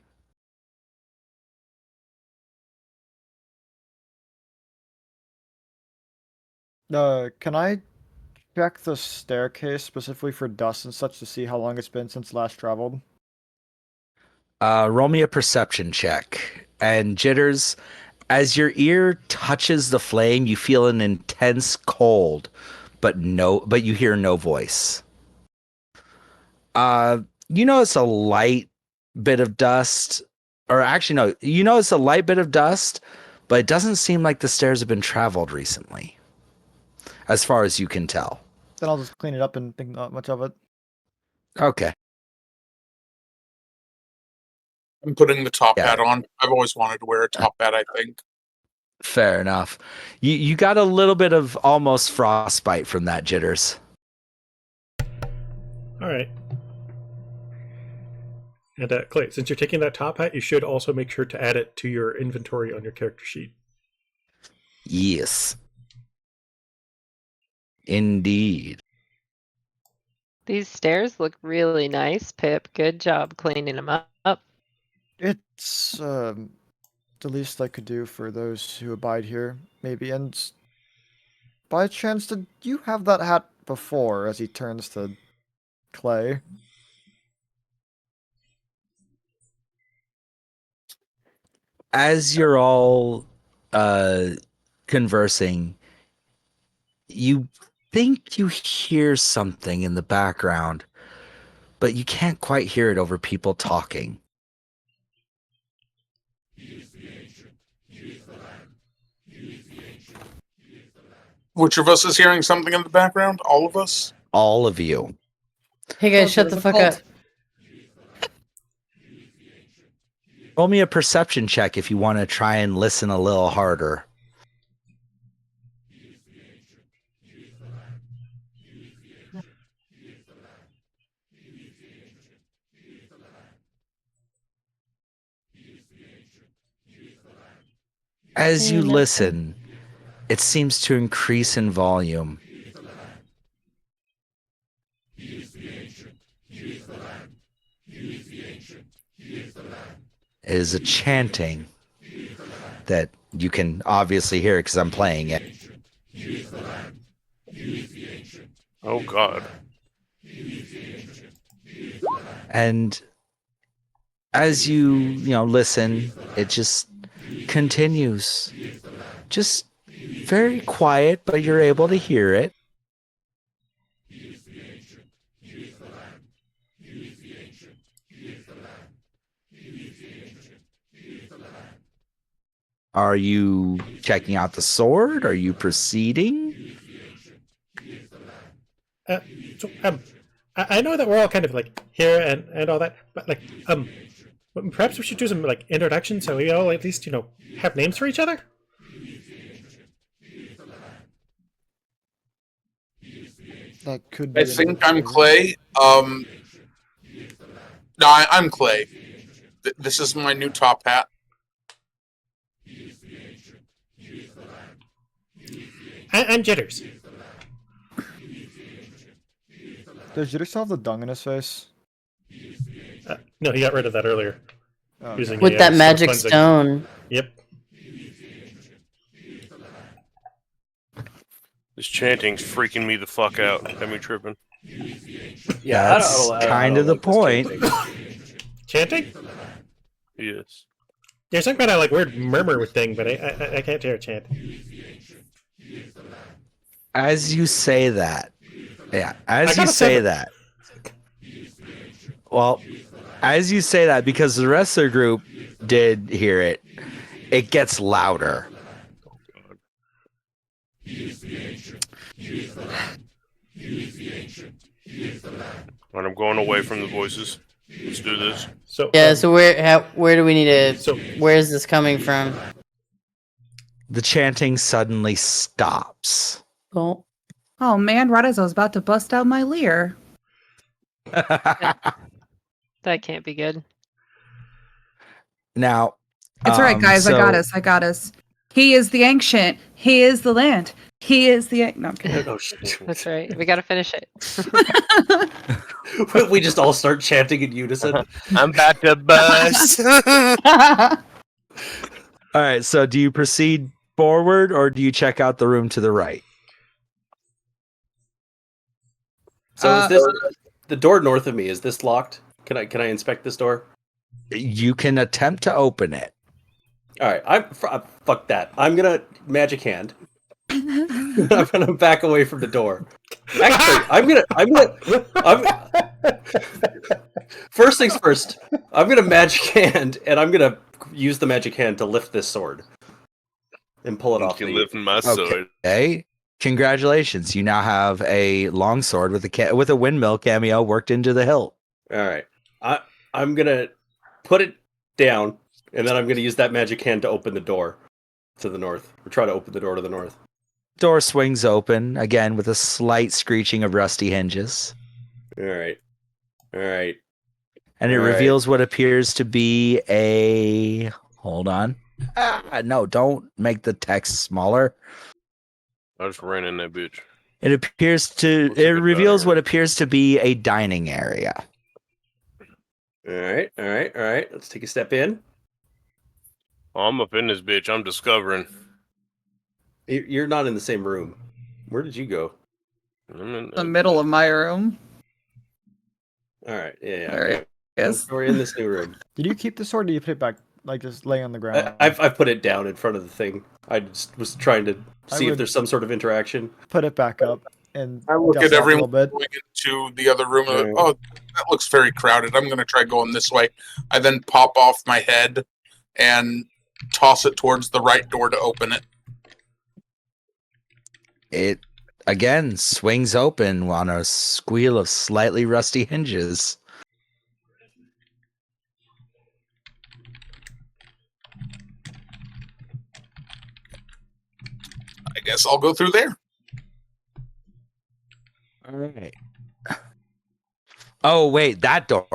Can I check the staircase specifically for dust and such to see how long it's been since last traveled? Roll me a perception check. And Jitters, as your ear touches the flame, you feel an intense cold, but you hear no voice. You notice a light bit of dust, or actually no, you notice a light bit of dust, but it doesn't seem like the stairs have been traveled recently, as far as you can tell. Then I'll just clean it up and think not much of it. Okay. I'm putting the top Yeah. hat on. I've always wanted to wear a top hat, I think. Fair enough. You got a little bit of almost frostbite from that, Jitters. All right. And Clay, since you're taking that top hat, you should also make sure to add it to your inventory on your character sheet. Yes. Indeed. These stairs look really nice, Pip. Good job cleaning them up. It's the least I could do for those who abide here, maybe. And by chance, did you have that hat before? As he turns to Clay. As you're all conversing, you think you hear something in the background, but you can't quite hear it over people talking. Which of us is hearing something in the background? All of us? All of you. Hey guys, shut the fuck up. Roll me a perception check if you want to try and listen a little harder. As you listen, it seems to increase in volume. It is a chanting that you can obviously hear because I'm playing it. Oh God. And as you listen, it just continues. Just very quiet, but you're able to hear it. Are you checking out the sword? Are you proceeding? I know that we're all kind of like here and all that, but like perhaps we should do some like introductions so we all at least have names for each other. That could be I think I'm Clay. No, I'm Clay. This is my new top hat. I'm Jitters. Does Jitter still have the dung in his face? No, he got rid of that earlier. Oh, Using With that soap magic cleansing. stone. Yep. This chanting's freaking me the fuck out. Got me tripping. Yeah, That's I kind don't of the like this point. chanting. Chanting? Yes. There's some kind of like weird murmur thing, but I can't hear a chant. As you say that, well, as you say that, because the rest of the group did hear it, it gets louder. Alright, I'm going away from the voices. Let's do this. So Yeah, so where do we need to... So where is this coming from? The chanting suddenly stops. Oh. Oh man, right as I was about to bust out my leer. That can't be good. Now, It's all right, guys. I got us. He is the ancient. He is the land. He is the... No, I'm kidding. Oh shit! That's right. We got to finish it. We just all start chanting in unison. I'm about to bust. All right, so do you proceed forward or do you check out the room to the right? So is this the door north of me? Is this locked? Can I inspect this door? You can attempt to open it. All right, fuck that. I'm gonna magic hand. I'm gonna back away from the door. Actually, first things first. I'm gonna magic hand, and I'm gonna use the magic hand to lift this sword and pull it You off can the. lift my sword. Okay. Congratulations. You now have a longsword with a windmill cameo worked into the hilt. All right, I'm gonna put it down, and then I'm gonna use that magic hand to open the door to the north, or try to open the door to the north. Door swings open, again with a slight screeching of rusty hinges. All right, all right. And it All right. reveals what appears to be a... Hold on. No, don't make the text smaller. I just ran in that bitch. It appears to... Looks like It a reveals dining what room. appears to be a dining area. All right, all right, all right. Let's take a step in. Oh, I'm up in this bitch. I'm discovering. You're not in the same room. Where did you go? I'm in The middle of my room. All right, yeah. There Okay. it is. We're in this new room. Did you keep the sword or did you put it back, like just lay on the ground? I've put it down in front of the thing. I just was trying to I see if would- there's some sort of interaction. Put it back up and I look dust at it off a everyone little bit. going into the other room. Alright. Oh, that looks very crowded. I'm going to try going this way. I then pop off my head and toss it towards the right door to open it. It, again, swings open on a squeal of slightly rusty hinges. I guess I'll go through there. All right. Oh, wait, that door,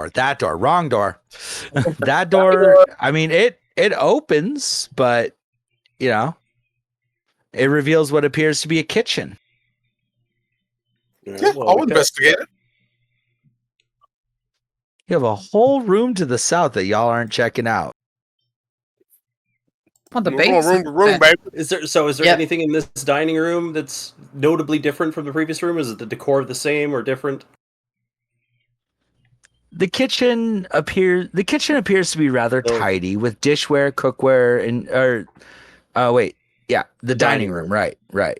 wrong door. That door, I mean, it opens, but, you know, it reveals what appears to be a kitchen. Yeah, I'll investigate it. You have a whole room to the south that y'all aren't checking out. On the We're going room base. to room, baby. Is there Yep. anything in this dining room that's notably different from the previous room? Is it the decor the same or different? The kitchen appears to be rather Oh. tidy with dishware, cookware, and the dining room. Right.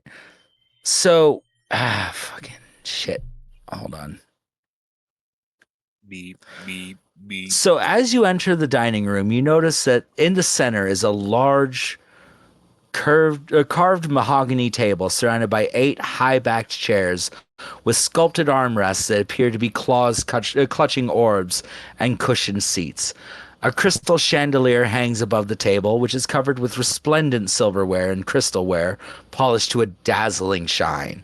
So, fucking shit. Hold on. Beep, beep, beep. So as you enter the dining room, you notice that in the center is a large carved mahogany table surrounded by 8 high-backed chairs with sculpted armrests that appear to be claws clutching orbs and cushioned seats. A crystal chandelier hangs above the table, which is covered with resplendent silverware and crystalware, polished to a dazzling shine.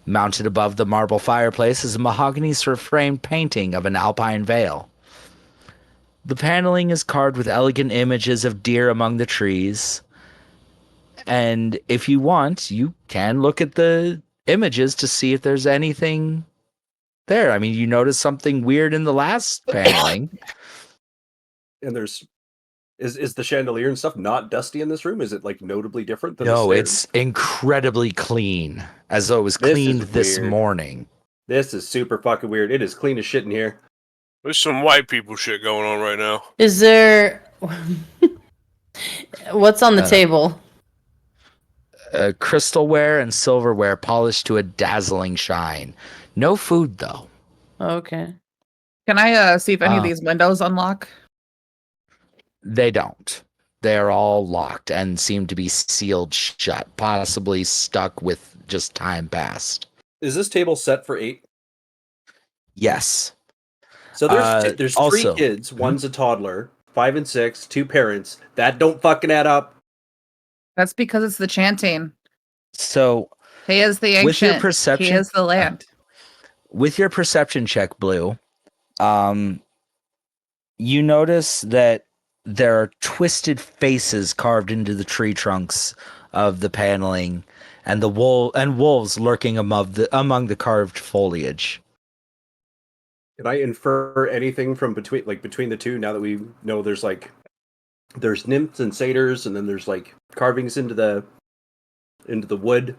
Mounted above the marble fireplace is a mahogany framed painting of an alpine vale. The paneling is carved with elegant images of deer among the trees. And if you want, you can look at the images to see if there's anything there. I mean, you notice something weird in the last paneling. And is the chandelier and stuff not dusty in this room? Is it like notably different than No, the it's stairs? incredibly clean, as though it was This is cleaned this weird. morning. This is super fucking weird. It is clean as shit in here. There's some white people shit going on right now. Is there? What's on the table? Crystalware and silverware polished to a dazzling shine. No food, though. Okay. Can I see if any of Ah. these windows unlock? They don't. They're all locked and seem to be sealed shut, possibly stuck with just time past. Is this table set for 8? Yes. So there's also- 3 kids. One's a toddler. 5 and 6. 2 parents. That don't fucking add up. That's because it's the chanting. So, He is the ancient. With your perception- He is the land. with your perception check, Blue, you notice that there are twisted faces carved into the tree trunks of the paneling, and wolves lurking among the carved foliage. Can I infer anything from between the two now that we know there's nymphs and satyrs and then there's like carvings into the wood?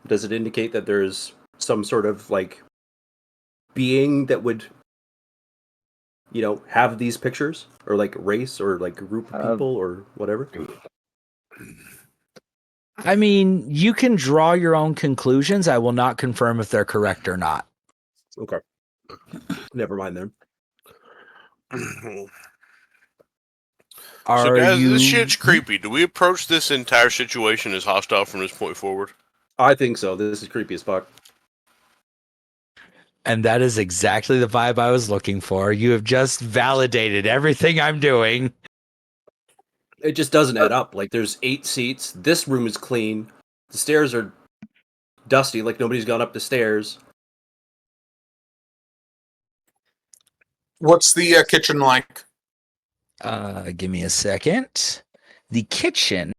Does it indicate that there's some sort of like being that would have these pictures, or like race or like group of people or whatever? I mean, you can draw your own conclusions. I will not confirm if they're correct or not. Okay. Never mind then. So, Are guys, you? this shit's creepy. Do we approach this entire situation as hostile from this point forward? I think so. This is creepy as fuck. And that is exactly the vibe I was looking for. You have just validated everything I'm doing. It just doesn't add up. Like, there's 8 seats. This room is clean. The stairs are dusty, like nobody's gone up the stairs. What's the kitchen like? Give me a second. The kitchen.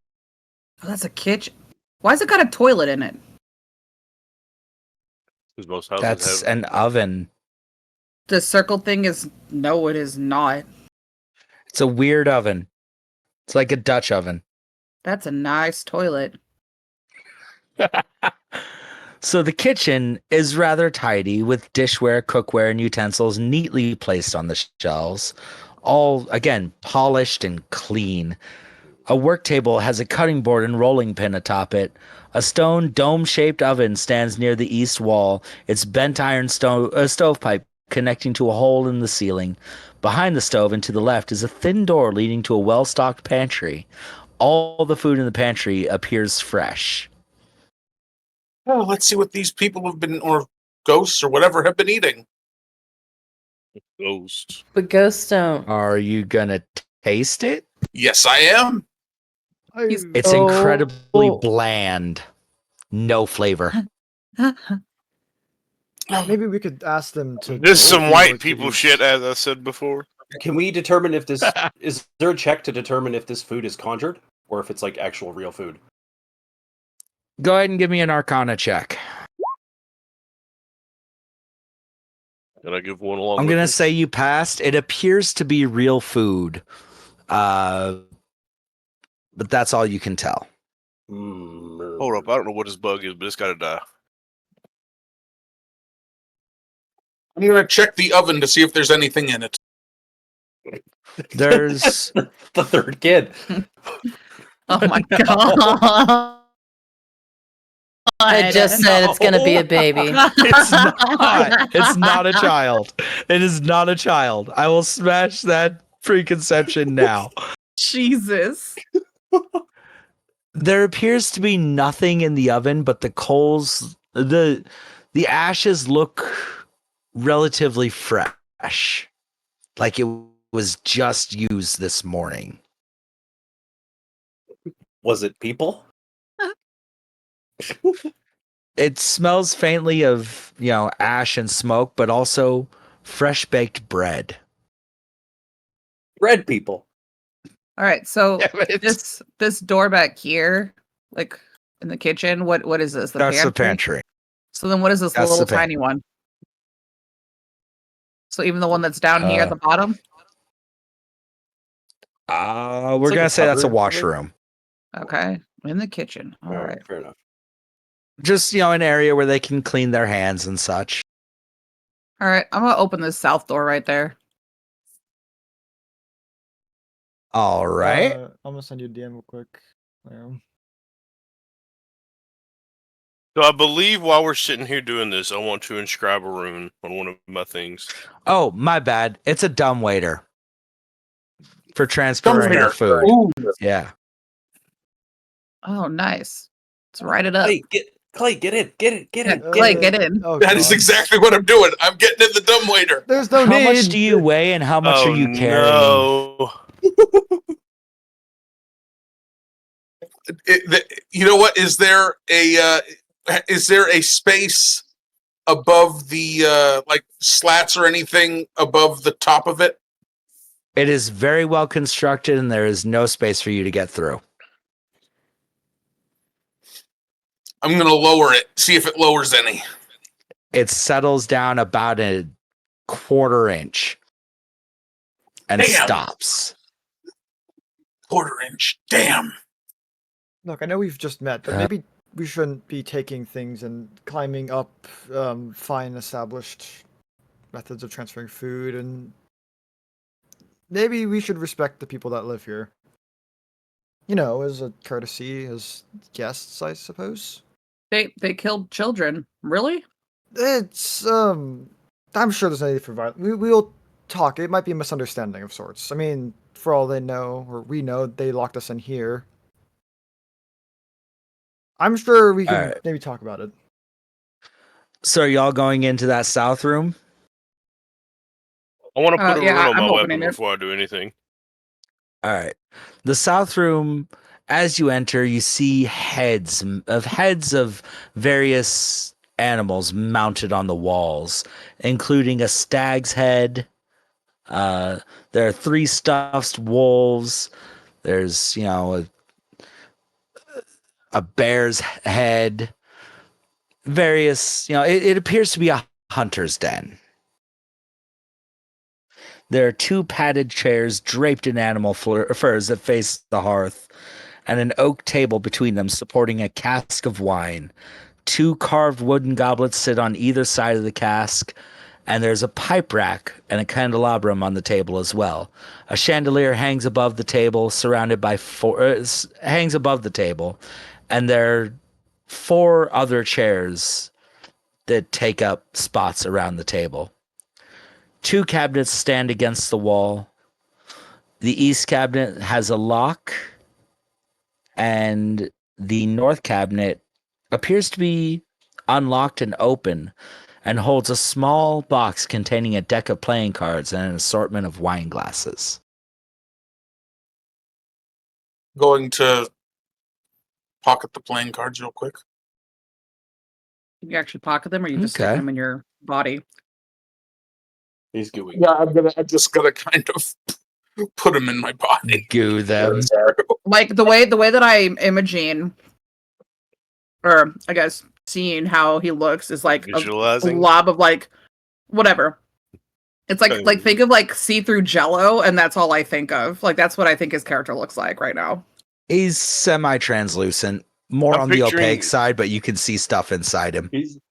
Oh, that's a kitchen. Why's it got a toilet in it? Because most houses That's have. an oven. The circle thing is no, it is not. It's a weird oven. It's like a Dutch oven. That's a nice toilet. So the kitchen is rather tidy with dishware, cookware, and utensils neatly placed on the shelves. All, again, polished and clean. A work table has a cutting board and rolling pin atop it. A stone dome-shaped oven stands near the east wall, its bent iron stovepipe connecting to a hole in the ceiling. Behind the stove and to the left is a thin door leading to a well-stocked pantry. All the food in the pantry appears fresh. Oh, let's see what these people have been, or ghosts, or whatever, have been eating. Ghosts. But ghosts don't. Are you gonna taste it? Yes, I am. He's- It's Oh. incredibly bland. No flavor. Maybe we could ask them to. This is some give white you- people shit, as I said before. Can we determine if this is there a check to determine if this food is conjured or if it's like actual real food? Go ahead and give me an Arcana check. Can I give one along I'm with gonna this? say you passed. It appears to be real food, but that's all you can tell. Hold up, I don't know what this bug is, but it's gotta die. I'm going to check the oven to see if there's anything in it. There's The third kid. Oh my god. I just said it's gonna be a baby. It's not. It's not a child. It is not a child. I will smash that preconception now. Jesus. There appears to be nothing in the oven, but the coals, the ashes look relatively fresh, like it was just used this morning. Was it people? It smells faintly of, ash and smoke, but also fresh baked bread. Red people. All right, so Yeah, but this door back here, like in the kitchen, what is this? That's the pantry. So then what is this That's little the pantry. tiny one? So even the one that's down here at the bottom? We're like gonna a say that's a cupboard, washroom. Okay. In the kitchen. All right. Fair enough. Just, an area where they can clean their hands and such. All right. I'm gonna open this south door right there. All right. I'm gonna send you a DM real quick. So I believe while we're sitting here doing this, I want to inscribe a rune on one of my things. Oh, my bad. It's a dumbwaiter for transferring your food. Ooh. Yeah. Oh, nice. Let's write it up. Clay, get in. Yeah, Clay, get in. Oh, That is God. exactly what I'm doing. I'm getting in the dumbwaiter. There's no How need. much do you weigh and how much are you carrying? No. You know what? Is there a space above the like slats or anything above the top of it? It is very well constructed and there is no space for you to get through. I'm gonna lower it. See if it lowers any. It settles down about a quarter inch and Damn. stops. Quarter-inch. Damn. Look, I know we've just met, but maybe we shouldn't be taking things and climbing up fine established methods of transferring food, and maybe we should respect the people that live here. as a courtesy, as guests, I suppose. They killed children. Really? It's I'm sure there's no need for violence. We'll talk. It might be a misunderstanding of sorts. I mean, for all they know, or we know, they locked us in here. I'm sure we All can right. maybe talk about it. So are y'all going into that south room? I want to put a Yeah, rune on I'm my opening weapon it. before I do anything. All right. The south room, as you enter, you see heads of various animals mounted on the walls, including a stag's head. There are 3 stuffed wolves. There's, a bear's head. Various, it appears to be a hunter's den. There are 2 padded chairs draped in animal furs that face the hearth, and an oak table between them supporting a cask of wine. 2 carved wooden goblets sit on either side of the cask, and there's a pipe rack and a candelabrum on the table as well. A chandelier hangs above the table, surrounded by hangs above the table, and there are 4 other chairs that take up spots around the table. 2 cabinets stand against the wall. The east cabinet has a lock, and the north cabinet appears to be unlocked and open and holds a small box containing a deck of playing cards and an assortment of wine glasses. Going to pocket the playing cards real quick. You actually pocket them, or you just stick Okay. them in your body? He's gooey. Yeah, I'm just gonna kind of put them in my body. Goo them. Like the way that I'm imaging, or I guess seeing how he looks is like a Visualizing. blob of like whatever. It's like think of like see-through Jello, and that's all I think of. Like that's what I think his character looks like right now. He's semi-translucent, more I'm on the opaque picturing- side, but you can see stuff inside him.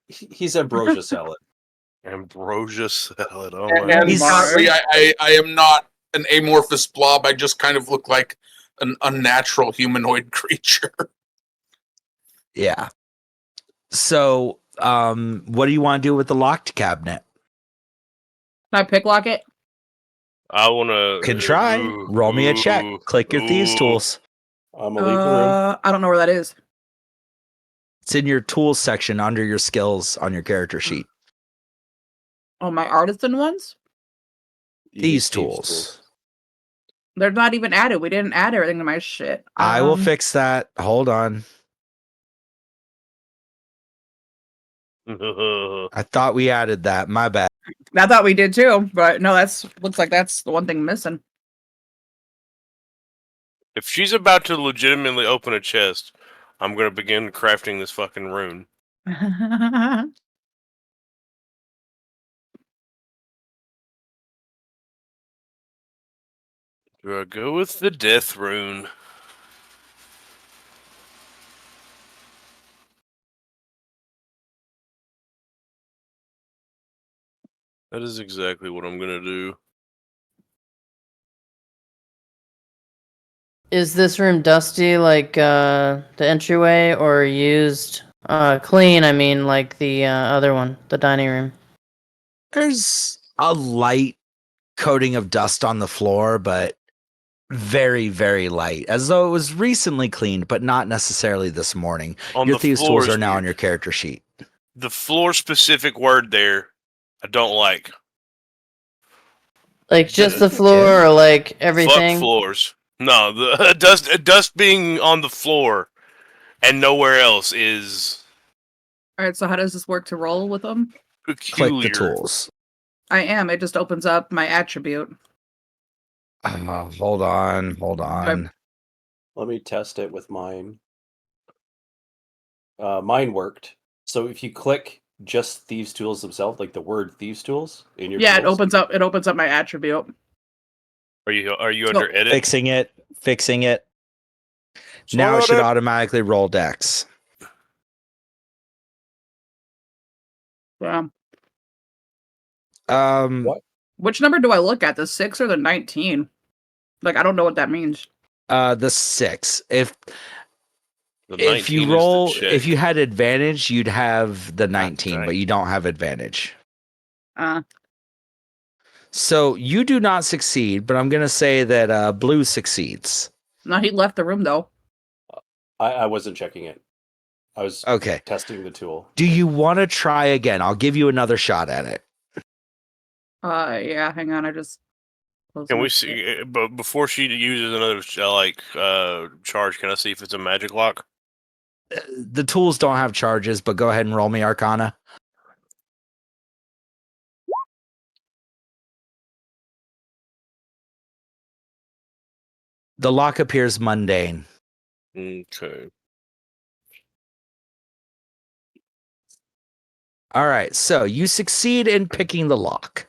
He's ambrosia salad. Ambrosia salad. Oh And my. He's- currently, I am not an amorphous blob. I just kind of look like an unnatural humanoid creature. Yeah. So, what do you want to do with the locked cabinet? Can I picklock it? I want to. Can try. Roll me a check. Click your thieves tools. I'm gonna leave the room. I don't know where that is. It's in your tools section under your skills on your character sheet. Oh, my artisan ones? You These need tools. They're not even added. We didn't add everything to my shit. I will fix that. Hold on. I thought we added that. My bad. I thought we did too, but no, looks like that's the one thing missing. If she's about to legitimately open a chest, I'm gonna begin crafting this fucking rune. Do I go with the death rune? That is exactly what I'm gonna do. Is this room dusty like the entryway, or used clean? I mean, like the other one, the dining room. There's a light coating of dust on the floor, but very, very light, as though it was recently cleaned, but not necessarily this morning. On Your the thieves floor tools is are now on weird. your character sheet. The floor specific word there, I don't like. Like just the floor, or like everything? Fuck floors. No, the dust being on the floor and nowhere else is All right, so how does this work to roll with them? peculiar. Click the tools. I am. It just opens up my attribute. Hold on. Let me test it with mine. Mine worked. So if you click just thieves tools themselves, like the word thieves tools in your Yeah, tools, it opens up my attribute. Are you So- under edit? Fixing it. Now it should automatically roll dex. Yeah. What? Which number do I look at? The 6 or the 19? Like I don't know what that means. The 6. If The if you 19 roll, is the check. if you had advantage, you'd have the 19, dang. but you don't have advantage. Uh, So you do not succeed, but I'm gonna say that blue succeeds. no, he left the room though. I wasn't checking it. I was Okay. testing the tool. Do you want to try again? I'll give you another shot at it. Yeah, hang on, I just closed Can my we shit. see? But before she uses another charge, can I see if it's a magic lock? The tools don't have charges, but go ahead and roll me Arcana. The lock appears mundane. Okay. All right, so you succeed in picking the lock.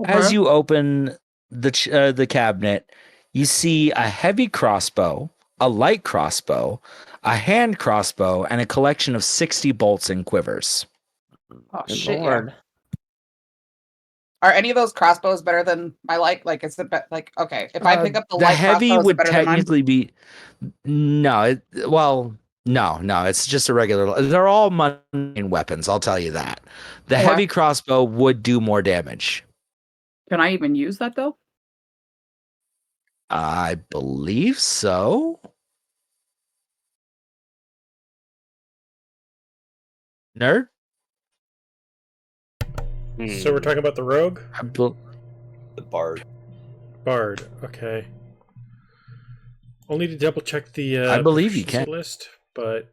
As you open the cabinet, you see a heavy crossbow, a light crossbow, a hand crossbow, and a collection of 60 bolts and quivers. Oh Good shit! lord. Yeah. Are any of those crossbows better than my light? Like, is it like okay? If I pick up the The light heavy crossbow, is it would better than mine? technically be no. No. It's just a regular. They're all mundane weapons. I'll tell you that. The Okay. heavy crossbow would do more damage. Can I even use that though? I believe so. Nerd. So we're talking about the rogue? The bard. Bard, okay. I'll need to double check the I believe you proficiency can. list, but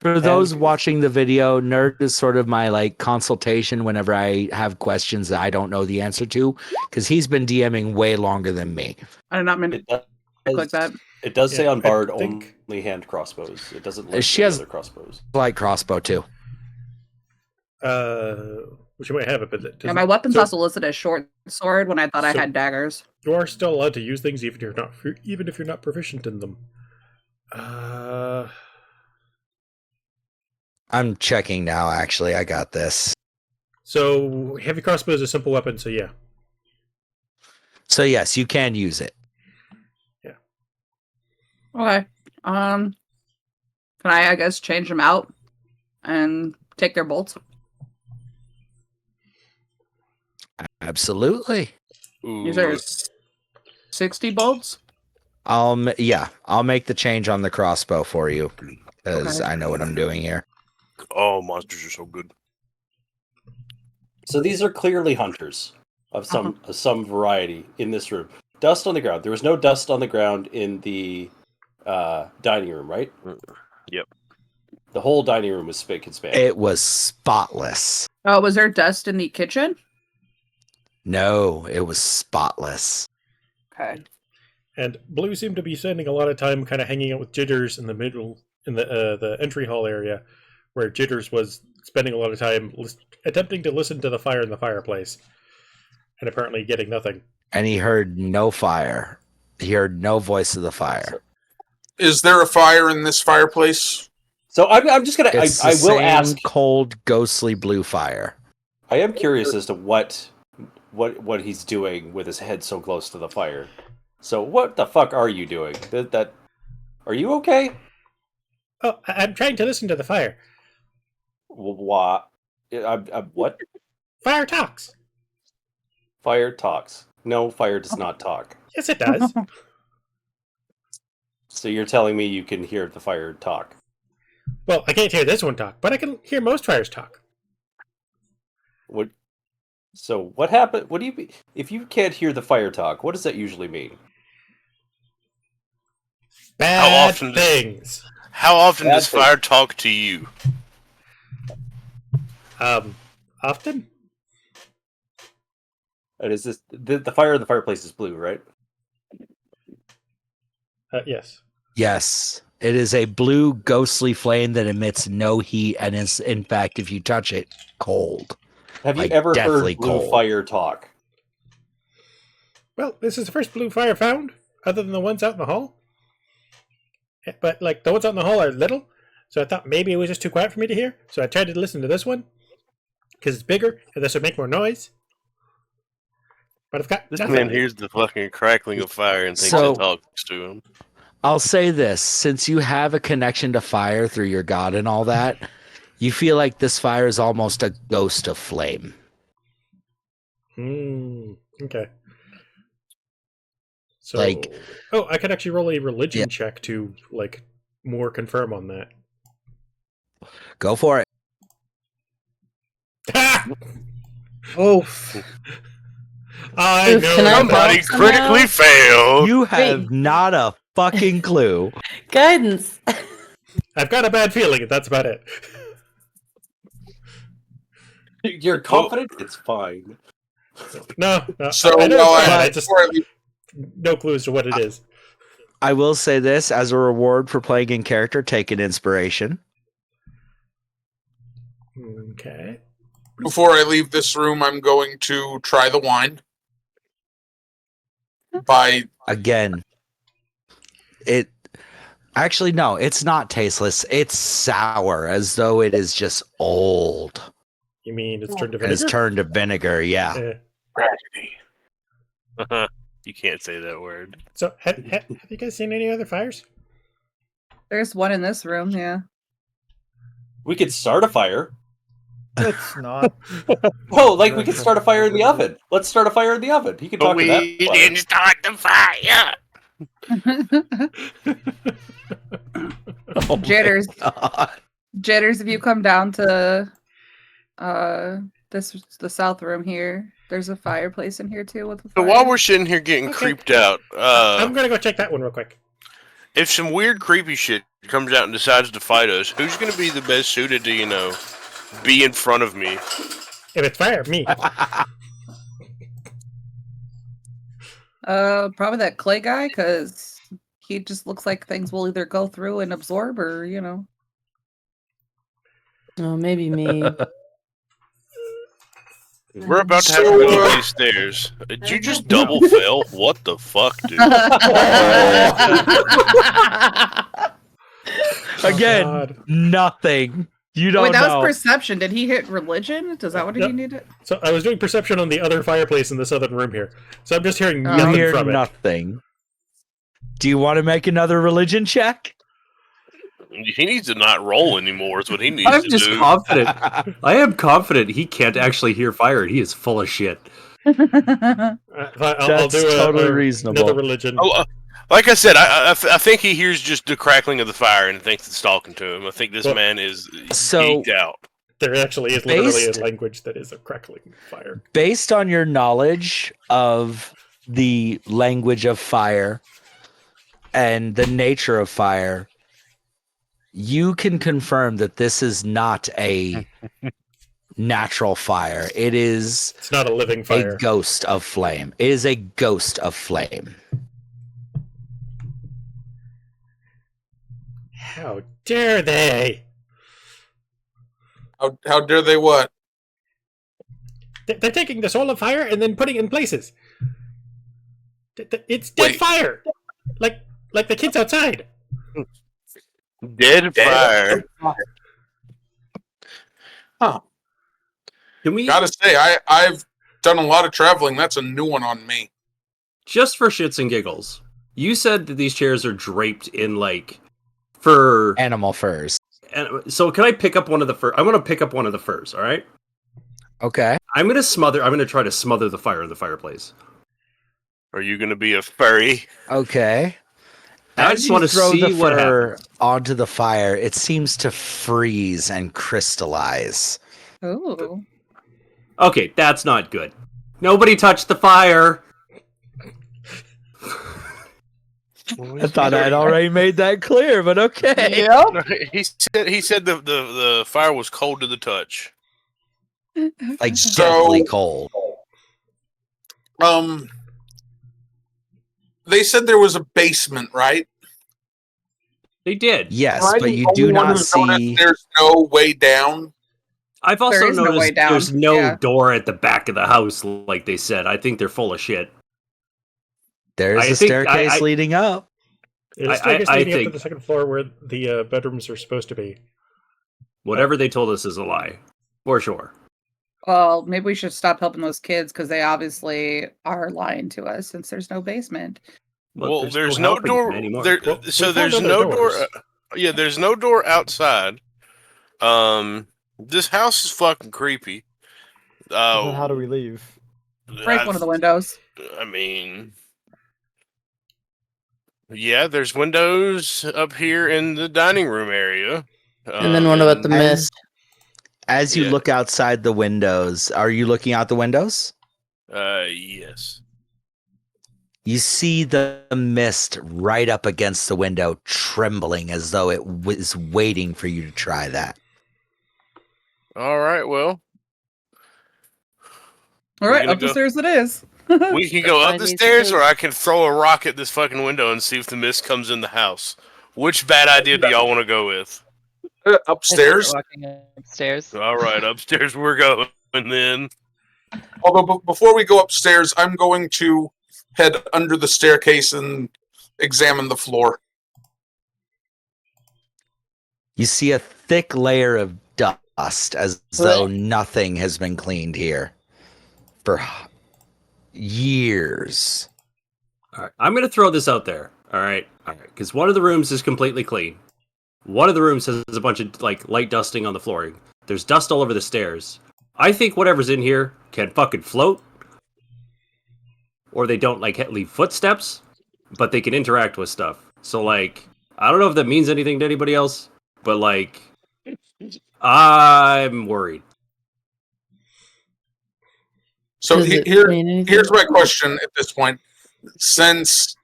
For those watching the video, Nerd is sort of my like consultation whenever I have questions that I don't know the answer to, because he's been DMing way longer than me. I did not mean It to click that. It does say Yeah, on I Bard think- only hand crossbows. It doesn't list She any has- other crossbows. Light crossbow too. which you might have it, but Yeah, my weapons also listed as short sword when I thought I So- had daggers. you are still allowed to use things even if you're not proficient in them. I'm checking now. Actually, I got this. So heavy crossbow is a simple weapon, so yeah. So yes, you can use it. Okay. Can I guess, change them out and take their bolts? Absolutely. These are 60 bolts. I'll make the change on the crossbow for you because Okay. I know what I'm doing here. Oh, monsters are so good. So these are clearly hunters of some variety in this room. Dust on the ground. There was no dust on the ground in the dining room, right? Yep. The whole dining room was spick and span. It was spotless. Oh, was there dust in the kitchen? No, it was spotless. Okay. And Blue seemed to be spending a lot of time kind of hanging out with Jitters in the middle, in the entry hall area, where Jitters was spending a lot of time attempting to listen to the fire in the fireplace, and apparently getting nothing. And he heard no fire. He heard no voice of the fire. Is there a fire in this fireplace? So I'm just gonna. It's I the will same ask. cold, ghostly blue fire. I am curious as to what he's doing with his head so close to the fire. So what the fuck are you doing? That are you okay? Oh, I'm trying to listen to the fire. What? What? Fire talks. Fire talks. No, fire does not talk. Yes, it does. So you're telling me you can hear the fire talk? Well, I can't hear this one talk, but I can hear most fires talk. What? So what happened? What do you? If you can't hear the fire talk, what does that usually mean? Bad often things. How often Bad does thing. fire talk to you? Often? And is this the fire in the fireplace is blue, right? Yes. Yes, it is a blue, ghostly flame that emits no heat and is, in fact, if you touch it, cold. Have you Like, ever deathly heard blue cold. fire talk? Well, this is the first blue fire found, other than the ones out in the hall. But, like, the ones out in the hall are little, so I thought maybe it was just too quiet for me to hear, so I tried to listen to this one. because it's bigger and this would make more noise. But I've got This nothing. man hears the fucking crackling of fire and thinks So- it talks to him. I'll say this, since you have a connection to fire through your god and all that, you feel like this fire is almost a ghost of flame. Okay. So, Like- I could actually roll a religion check to like more confirm on that. Go for it. Oh, I Oof, know. can I that- Somebody help somehow? critically failed. You have not a fucking clue. Guidance. I've got a bad feeling. That's about it. you're confident? It's fine. No. So I know while it's bad. I, I just before I leave, no clue as to what it is. I will say this, as a reward for playing in character, take an inspiration. Okay. before I leave this room, I'm going to try the wine. By Again, it actually, no, it's not tasteless. It's sour, as though it is just old. You mean it's turned to And it's vinegar? turned to vinegar, yeah. tragedy. You can't say that word. So, have you guys seen any other fires? There's one in this room, yeah. We could start a fire. It's not. Oh, like we could start a fire in the oven. Let's start a fire in the oven. He can talk But to that. we fire. didn't start the fire. Oh my Jitters. God. Jitters, if you come down to the south room here, there's a fireplace in here too with a So fire. while we're sitting here getting Okay. creeped out, I'm gonna go check that one real quick. if some weird creepy shit comes out and decides to fight us, who's gonna be the best suited to, be in front of me? If it's fire, me. Probably that clay guy, because he just looks like things will either go through and absorb or, Oh, maybe me. We're about to have to go up these stairs. Did you just double fail? What the fuck, dude? Again, God. nothing. You don't Wait, that know. was perception. Did he hit religion? Is that what No. he needed? So I was doing perception on the other fireplace in this other room here. So I'm just hearing Oh. You nothing hear from it. nothing. Do you want to make another religion check? He needs to not roll anymore. Is what he needs I'm to just do. confident. I am confident he can't actually hear fire. He is full of shit. I'll That's do totally reasonable. another religion. Oh, like I said, I think he hears just the crackling of the fire and thinks it's talking to him. I think this Well, man is so- geeked out. There actually is literally Based- a language that is a crackling fire. Based on your knowledge of the language of fire and the nature of fire, you can confirm that this is not a natural fire. It is It's not a living fire. a ghost of flame. It is a ghost of flame. How dare they? How dare they what? They're taking the soul of fire and then putting it in places. It's dead Wait. fire, like the kids outside. Dead fire. Huh. Can we Gotta say, I've done a lot of traveling. That's a new one on me. just for shits and giggles? You said that these chairs are draped in like fur. Animal furs. And so can I pick up one of the fur? I want to pick up one of the furs. All right. Okay. I'm gonna try to smother the fire in the fireplace. Are you going to be a furry? Okay. I As just you wanna throw see the what fur happens. onto the fire, it seems to freeze and crystallize. Ooh. Okay, that's not good. Nobody touched the fire. I thought I'd already made that clear, but okay. No, he said the fire was cold to the touch. Like So- deadly cold. They said there was a basement, right? They did. Yes, Am I but the you only do one not who's noticed see. There's no way down. I've also There is no way noticed down. there's no Yeah. door at the back of the house, like they said. I think they're full of shit. There's I a think- staircase I- leading up. It is I staircase leading up to think- the second floor where the bedrooms are supposed to be. Whatever they told us is a lie, for sure. Well, maybe we should stop helping those kids because they obviously are lying to us since there's no basement. Well, there's no helping them door. anymore. There, Well, so we found there's other no doors. door. Yeah, there's no door outside. This house is fucking creepy. So then how do we leave? Break one of the windows. I mean, yeah, there's windows up here in the dining room area. And then what about the and- mist? As you Yeah. look outside the windows, are you looking out the windows? Yes. You see the mist right up against the window, trembling as though it was waiting for you to try that. All right. Well, All We're right, gonna up the go- stairs it is. we can go up find the these stairs, or kids. I can throw a rock at this fucking window and see if the mist comes in the house. Which bad idea do y'all want to go with? Upstairs. Walking upstairs. All right, upstairs we're going then. Although before we go upstairs, I'm going to head under the staircase and examine the floor. You see a thick layer of dust as though nothing has been cleaned here for years. All right, I'm gonna throw this out there. All right, because one of the rooms is completely clean. One of the rooms has a bunch of like light dusting on the flooring. There's dust all over the stairs. I think whatever's in here can fucking float, or they don't like leave footsteps, but they can interact with stuff. So like, I don't know if that means anything to anybody else, but like, I'm worried. So Does it mean anything? here's my question at this point. Since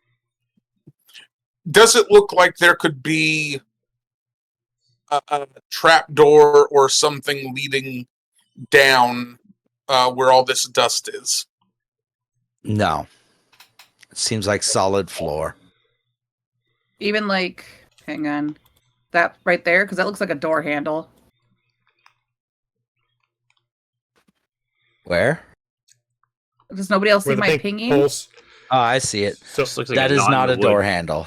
does it look like there could be a trap door or something leading down where all this dust is? No. It seems like solid floor. Even like, hang on, that right there, because that looks like a door handle. Where? Does nobody else Where see the my pink pinging? holes. Oh, I see it. So This looks like That a is knot not in a the door wood. handle.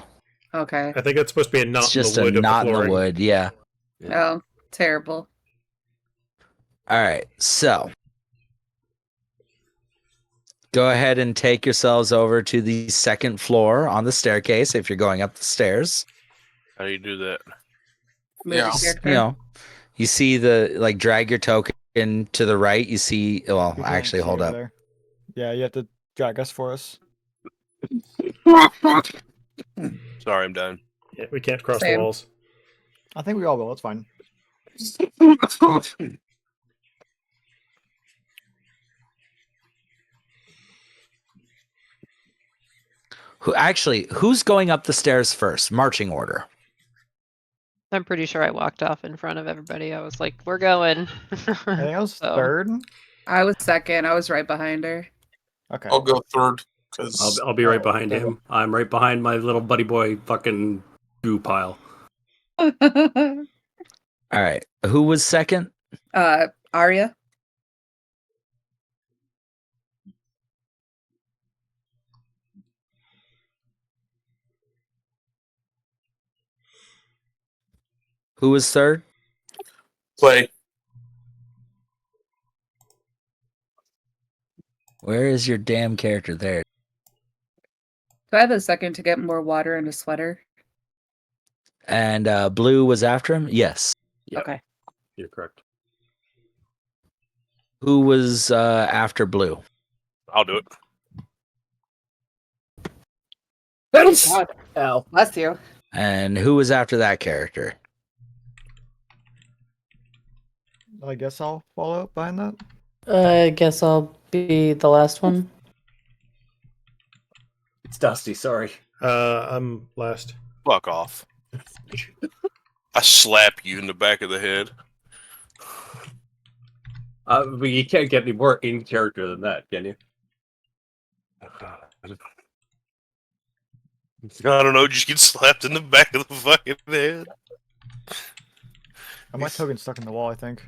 Okay. I think it's supposed to be a knot It's just in the a wood knot of in the the flooring. wood. Yeah. Oh, terrible. All right. So go ahead and take yourselves over to the second floor on the staircase if you're going up the stairs. How do you do that? Move Yeah. the character. You know, you see drag your token to the right. You see, well, We can't actually, see hold over up. there. Yeah, you have to drag us for us. Sorry, I'm done. Yeah, we can't cross Same. the walls. I think we all will. It's fine. Who's going up the stairs first? Marching order. I'm pretty sure I walked off in front of everybody. I was like, "We're going." I think I was So- third. I was second. I was right behind her. Okay. I'll go third because I'll be right Oh, behind okay. him. I'm right behind my little buddy boy fucking goo pile. All right. Who was second? Arya. Who was third? play. Where is your damn character there? Do I have a second to get more water in a sweater? And Blue was after him? Yes. Yep. Okay. You're correct. Who was after Blue? I'll do it. God. Oh, bless you. And who was after that character? I guess I'll follow up behind that. I guess I'll be the last one. It's Dusty, sorry. I'm last. Fuck off. I slap you in the back of the head. But you can't get any more in character than that, can you? I don't know, just get slapped in the back of the fucking head. My token's stuck in the wall, I think.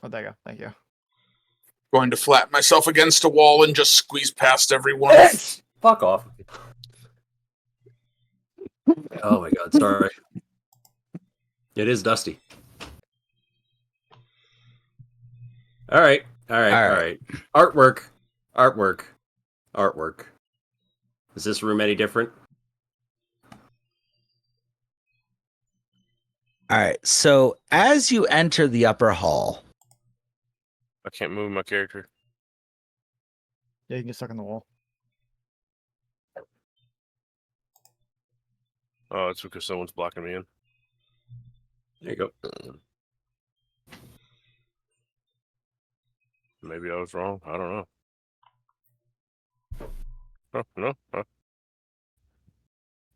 Oh, there you go. Thank you. Going to flat myself against a wall and just squeeze past everyone. Fuck off. Oh my god, sorry. It is dusty. All right. All right. Artwork. Is this room any different? All right. So as you enter the upper hall, I can't move my character. Yeah, you can get stuck on the wall. Oh, it's because someone's blocking me in. There you go. Maybe I was wrong. I don't know. Oh, no.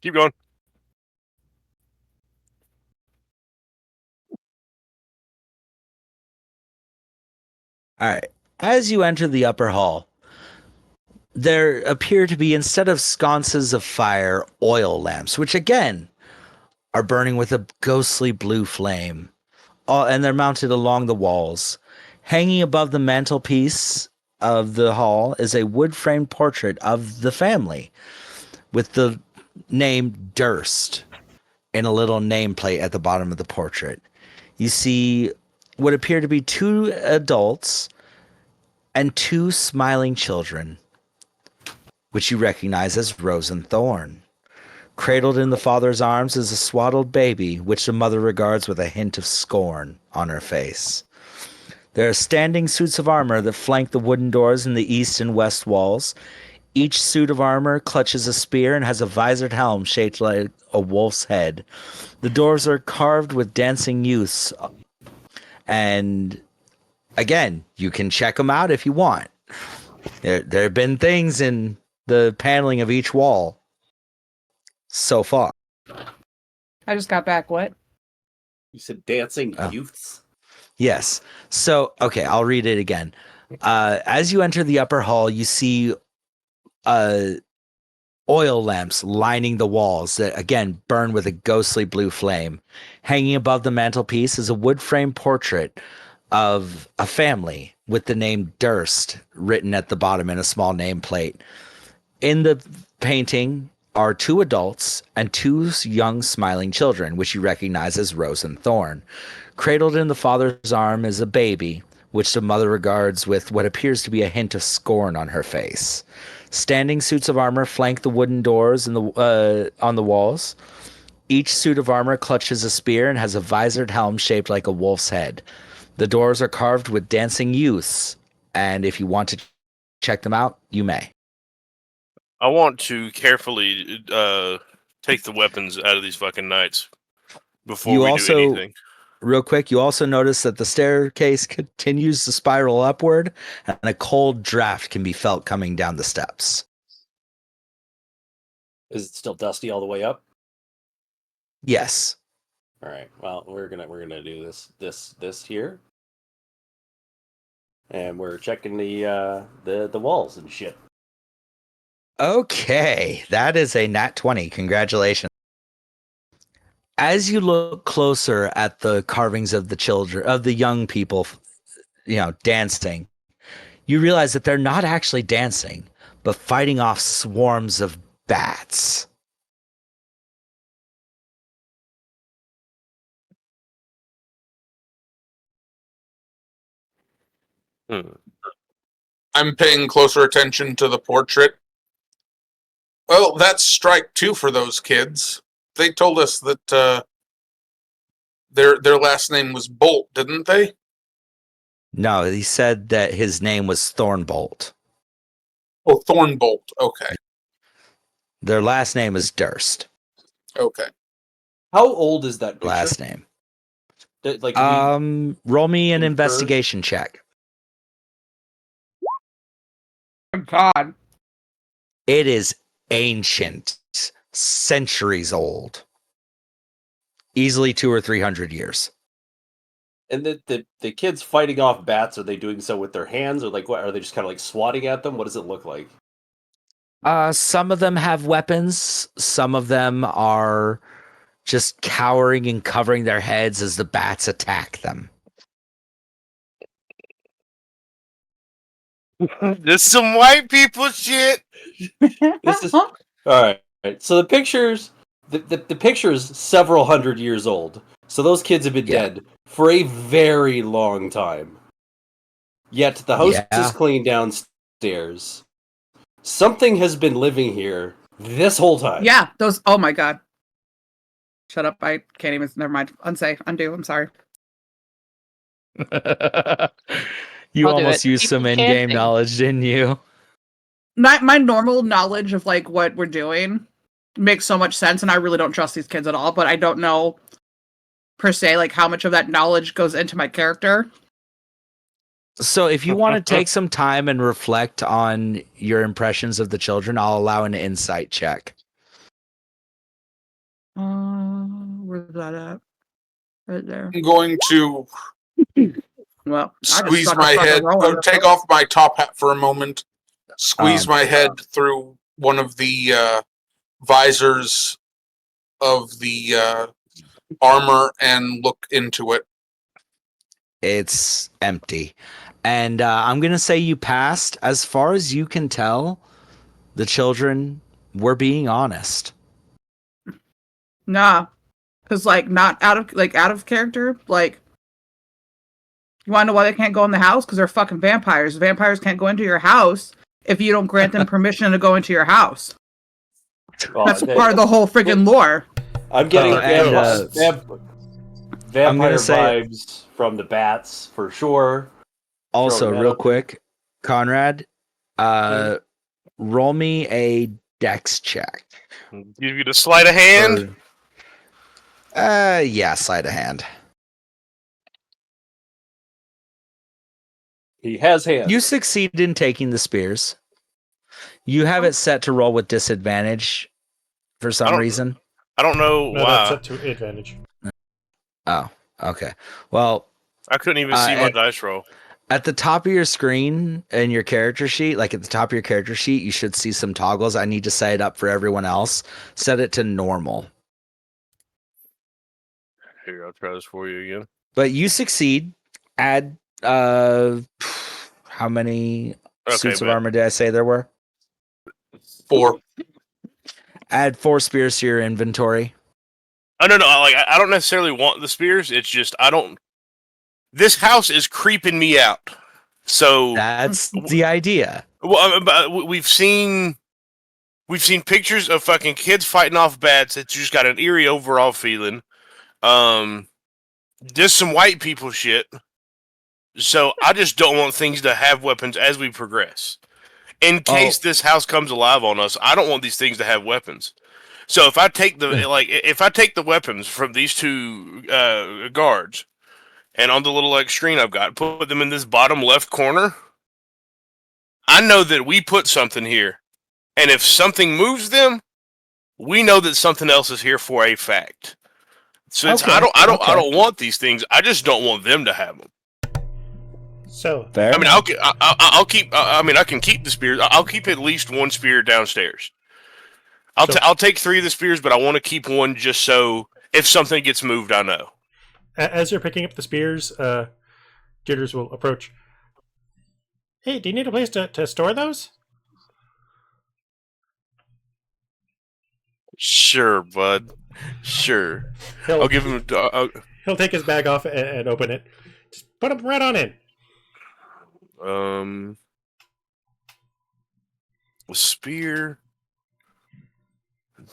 Keep going. all right. As you enter the upper hall, there appear to be, instead of sconces of fire, oil lamps, which again are burning with a ghostly blue flame. And they're mounted along the walls. Hanging above the mantelpiece of the hall is a wood-framed portrait of the family with the name Durst in a little nameplate at the bottom of the portrait. You see what appear to be 2 adults and 2 smiling children, which you recognize as Rose and Thorn. Cradled in the father's arms is a swaddled baby, which the mother regards with a hint of scorn on her face. There are standing suits of armor that flank the wooden doors in the east and west walls. Each suit of armor clutches a spear and has a visored helm shaped like a wolf's head. The doors are carved with dancing youths. And again, you can check them out if you want. There have been things in the paneling of each wall so far. I just got back. What? You said dancing Oh. youths. Yes. So, okay, I'll read it again. As you enter the upper hall, you see oil lamps lining the walls that, again, burn with a ghostly blue flame. Hanging above the mantelpiece is a wood-framed portrait of a family with the name Durst written at the bottom in a small nameplate. In the painting are 2 adults and 2 young smiling children, which you recognize as Rose and Thorn. Cradled in the father's arm is a baby, which the mother regards with what appears to be a hint of scorn on her face. Standing suits of armor flank the wooden doors on the walls. Each suit of armor clutches a spear and has a visored helm shaped like a wolf's head. The doors are carved with dancing youths, and if you want to check them out, you may. I want to carefully take the weapons out of these fucking knights before You we also, do anything. real quick, you also notice that the staircase continues to spiral upward, and a cold draft can be felt coming down the steps. Is it still dusty all the way up? Yes. All right. Well, we're gonna do this here, and we're checking the walls and shit. Okay, that is a nat 20. Congratulations. As you look closer at the carvings of the children, of the young people, dancing, you realize that they're not actually dancing, but fighting off swarms of bats. I'm paying closer attention to the portrait. Well, that's strike 2 for those kids. They told us that their last name was Bolt, didn't they? No, he said that his name was Thornbolt. Oh, Thornbolt. Okay. Their last name is Durst. Okay. How old is that picture? Last name. Like, roll me an infer- investigation check. God. It is ancient, centuries old. Easily 200 or 300 years. And the kids fighting off bats, are they doing so with their hands, or like what? Are they just kind of like swatting at them? What does it look like? Some of them have weapons. Some of them are just cowering and covering their heads as the bats attack them. This is some white people shit. This is all right. So the picture is several hundred years old. So those kids have been dead for a very long time. Yet the house is clean downstairs. Something has been living here this whole time. Yeah, those. Oh my god. Shut up! I can't even. Never mind. Unsafe. Undo. I'm sorry. You I'll do almost it. used some People in-game camping. knowledge, didn't you? My normal knowledge of like what we're doing makes so much sense, and I really don't trust these kids at all. But I don't know per se like how much of that knowledge goes into my character. So if you want to take some time and reflect on your impressions of the children, I'll allow an insight check. Where's that at? Right there. I'm going to Well, squeeze my head, or take off my top hat for a moment, squeeze my head through one of the visors of the armor and look into it. It's empty. And I'm going to say you passed. As far as you can tell, the children were being honest. Nah, because like not out of character. Like, you want to know why they can't go in the house? Because they're fucking vampires. Vampires can't go into your house if you don't grant them permission to go into your house. That's part of the whole freaking lore. I'm getting vampire say, vibes from the bats for sure. Also, real quick, Conrad, roll me a dex check. Give you the sleight of hand? Yeah, sleight of hand. He has hands. You succeed in taking the spears. You have it set to roll with disadvantage for some reason. I don't know No, why. that's set to advantage. Oh, okay. Well, I couldn't even see my dice roll. At the top of your screen in your character sheet, like at the top of your character sheet, you should see some toggles. I need to set it up for everyone else. Set it to normal. Here, I'll try this for you again. But you succeed. Add how many suits of armor did I say there were? 4. Add 4 spears to your inventory. Oh, no. Like, I don't necessarily want the spears. It's just I don't. This house is creeping me out. So that's the idea. Well, we've seen pictures of fucking kids fighting off bats. It's just got an eerie overall feeling. Just some white people shit. So I just don't want things to have weapons as we progress. In case this house comes alive on us, I don't want these things to have weapons. So if I take the weapons from these two guards, and on the little screen I've got, put them in this bottom left corner, I know that we put something here, and if something moves them, we know that something else is here for a fact. So I don't want these things. I just don't want them to have them. So fair. I mean, I'll keep. I mean, I can keep the spears. I'll keep at least one spear downstairs. I'll take 3 of the spears, but I want to keep one just so if something gets moved, I know. As you're picking up the spears, Jitters will approach. Hey, do you need a place to store those? Sure, bud. Sure. I'll give him. He'll take his bag off and open it. Just put them right on in. A spear.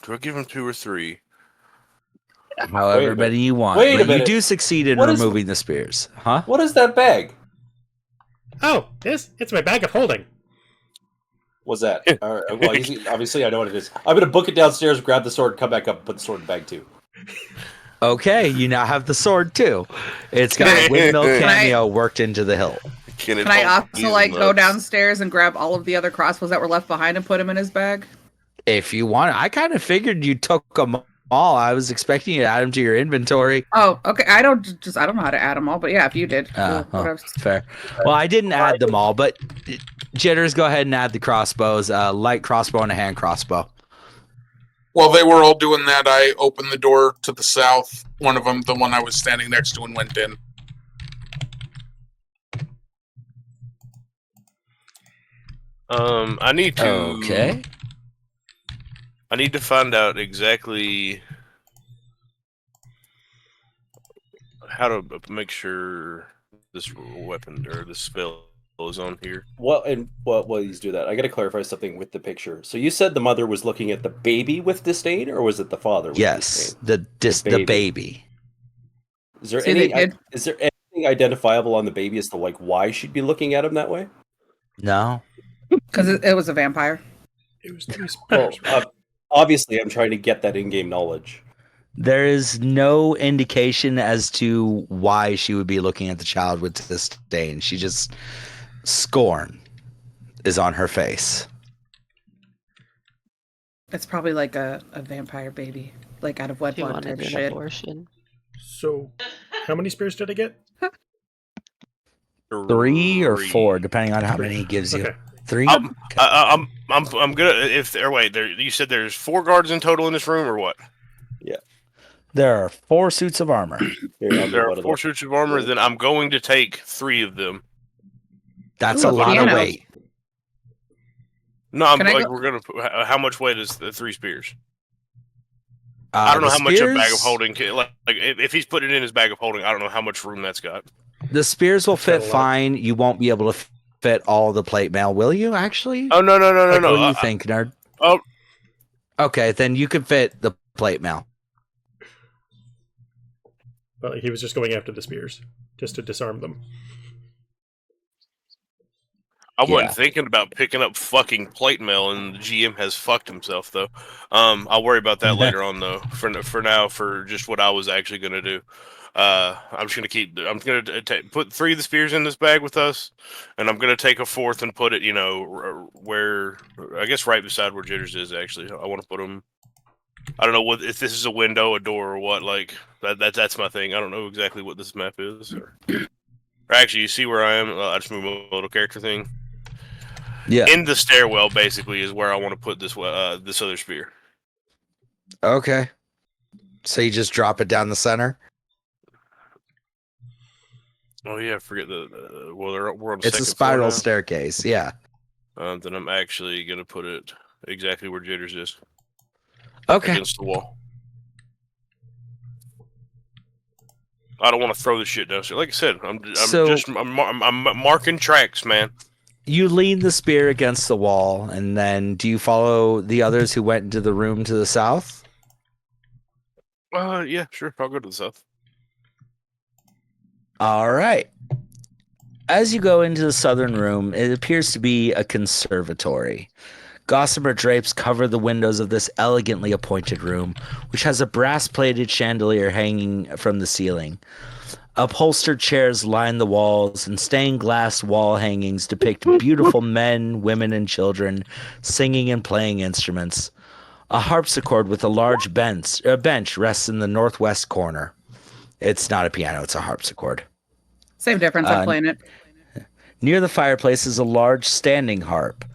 Do I give him 2 or 3? However many you want. Wait a but minute. You do succeed in removing the spears. Huh? What is that bag? Oh, it's my bag of holding. What's that? Well, obviously I know what it is. I'm going to book it downstairs, grab the sword, come back up, and put the sword in the bag too. Okay, you now have the sword too. It's got a windmill cameo worked into the hilt. Can I also go downstairs and grab all of the other crossbows that were left behind and put them in his bag? If you want, I kind of figured you took them all. I was expecting you to add them to your inventory. Oh, okay. I don't know how to add them all, but yeah, if you did, fair. Well, I didn't add them all, but Jitters, go ahead and add the crossbows. Light crossbow and a hand crossbow. While they were all doing that, I opened the door to the south. One of them, the one I was standing next to, and went in. I need to. Okay. I need to find out exactly how to make sure this weapon or this spell is on here. Well, and while you do that, I got to clarify something with the picture. So you said the mother was looking at the baby with disdain, or was it the father with Yes, disdain? the baby. Is there See, they any? did. Is there anything identifiable on the baby as to like why she'd be looking at him that way? No. Because it was a vampire. It was 3 Well, spears. obviously, I'm trying to get that in-game knowledge. There is no indication as to why she would be looking at the child with disdain. She just scorn is on her face. It's probably like a vampire baby, like out of She wedlock wanted type an shit. abortion. So, how many spears did I get? 3 or 4, depending on how 3. many he gives you. Okay. 3. I'm gonna if there. Wait, there. You said there's 4 guards in total in this room, or what? There are 4 suits of armor. Here, I'll There get are one of 4 those. suits of armor. Then I'm going to take 3 of them. That's Ooh, a lot of piano. weight. No, I'm Can I like go- we're gonna. How much weight is the 3 spears? Uh, I don't know the how much a bag of spears- holding. Like if he's putting it in his bag of holding, I don't know how much room that's got. The spears will That's got fit a lot. fine. You won't be able to fit all the plate mail, will you? Actually? Oh no. What do I- you think, nerd? oh. Okay, then you can fit the plate mail. But he was just going after the spears, just to disarm them. I Yeah. wasn't thinking about picking up fucking plate mail, and the GM has fucked himself though. I'll worry about that later on though. For now, for just what I was actually gonna do, I'm just gonna keep. I'm gonna put 3 of the spears in this bag with us, and I'm gonna take a 4th and put it, where I guess right beside where Jitters is. Actually, I want to put them. I don't know if this is a window, a door, or what. Like that's my thing. I don't know exactly what this map is. Or actually, you see where I am? I just moved my little character thing. Yeah. In the stairwell, basically, is where I want to put this this other spear. Okay. So you just drop it down the center? Oh yeah, I forget well, we're on the It's a second floor spiral now. staircase, yeah. Then I'm actually gonna put it exactly where Jitters is, Okay. against the wall. I don't want to throw this shit down. So, like I said, I'm marking tracks, man. You lean the spear against the wall, and then do you follow the others who went into the room to the south? Yeah, sure. I'll go to the south. All right. As you go into the southern room, it appears to be a conservatory. Gossamer drapes cover the windows of this elegantly appointed room, which has a brass-plated chandelier hanging from the ceiling. Upholstered chairs line the walls, and stained glass wall hangings depict beautiful men, women, and children singing and playing instruments. A harpsichord with a large bench rests in the northwest corner. It's not a piano, it's a harpsichord. Same difference. I'm playing it. Near the fireplace is a large standing harp.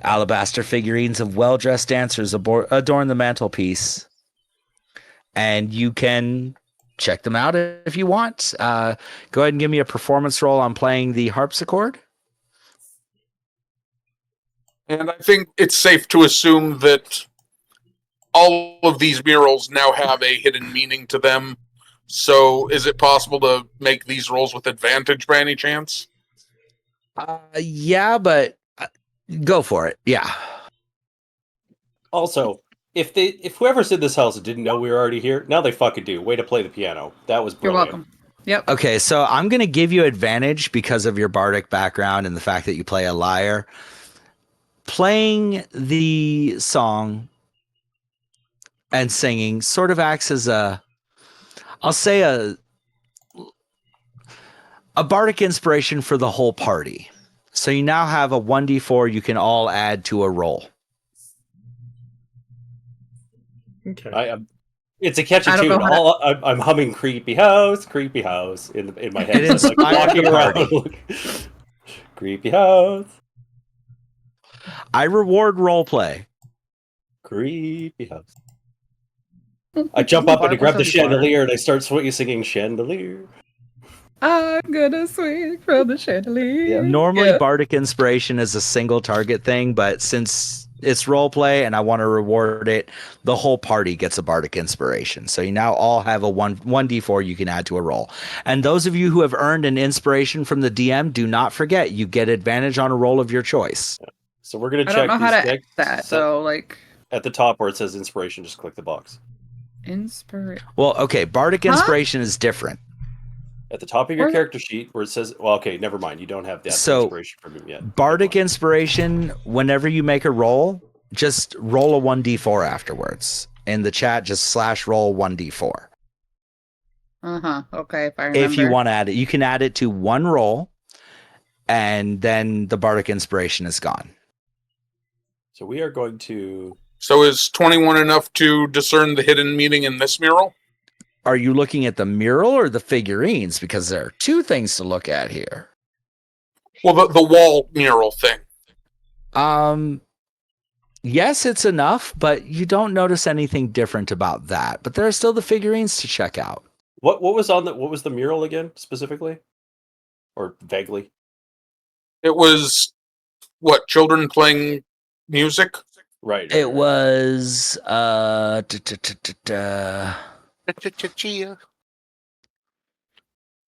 Alabaster figurines of well-dressed dancers adorn the mantelpiece. And you can check them out if you want. Go ahead and give me a performance roll on playing the harpsichord. And I think it's safe to assume that all of these murals now have a hidden meaning to them. So is it possible to make these rolls with advantage by any chance? Yeah, but go for it. Yeah. Also, if whoever's in this house didn't know we were already here, now they fucking do. Way to play the piano. That was You're brilliant. welcome. Yep. Okay, so I'm going to give you advantage because of your bardic background and the fact that you play a lyre. Playing the song and singing sort of acts as a bardic inspiration for the whole party. So you now have a 1d4 you can all add to a roll. Okay. It's a catchy I don't tune. know how I'm humming "Creepy House" in my head. It It's like inspired walking the around. party. Creepy house, I reward roleplay. creepy house. I jump up and I grab the Barbara's already chandelier and I start singing "Chandelier." I'm gonna swing from the chandelier. Yeah. Normally, Yeah. bardic inspiration is a single target thing, but since it's role play, and I want to reward it. The whole party gets a bardic inspiration, so you now all have a 1d4 you can add to a roll. And those of you who have earned an inspiration from the DM, do not forget you get advantage on a roll of your choice. So we're gonna I don't check know how these to add next. that. So like At the top where it says inspiration, just click the box. inspiration. Well, okay, bardic Huh? inspiration is different. At the top of your Where's- character sheet where it says, well, okay, never mind. You don't have that So, inspiration from him yet. Bardic Never mind. inspiration, whenever you make a roll, just roll a 1d4 afterwards. In the chat, just /roll 1d4. Okay, if I remember. If you want to add it, you can add it to one roll, and then the bardic inspiration is gone. So we are going to. So is 21 enough to discern the hidden meaning in this mural? Are you looking at the mural or the figurines? Because there are two things to look at here. Well, the wall mural thing. Yes, it's enough, but you don't notice anything different about that. But there are still the figurines to check out. What was on the what was the mural again specifically, or vaguely? It was what, children playing music? Right. It was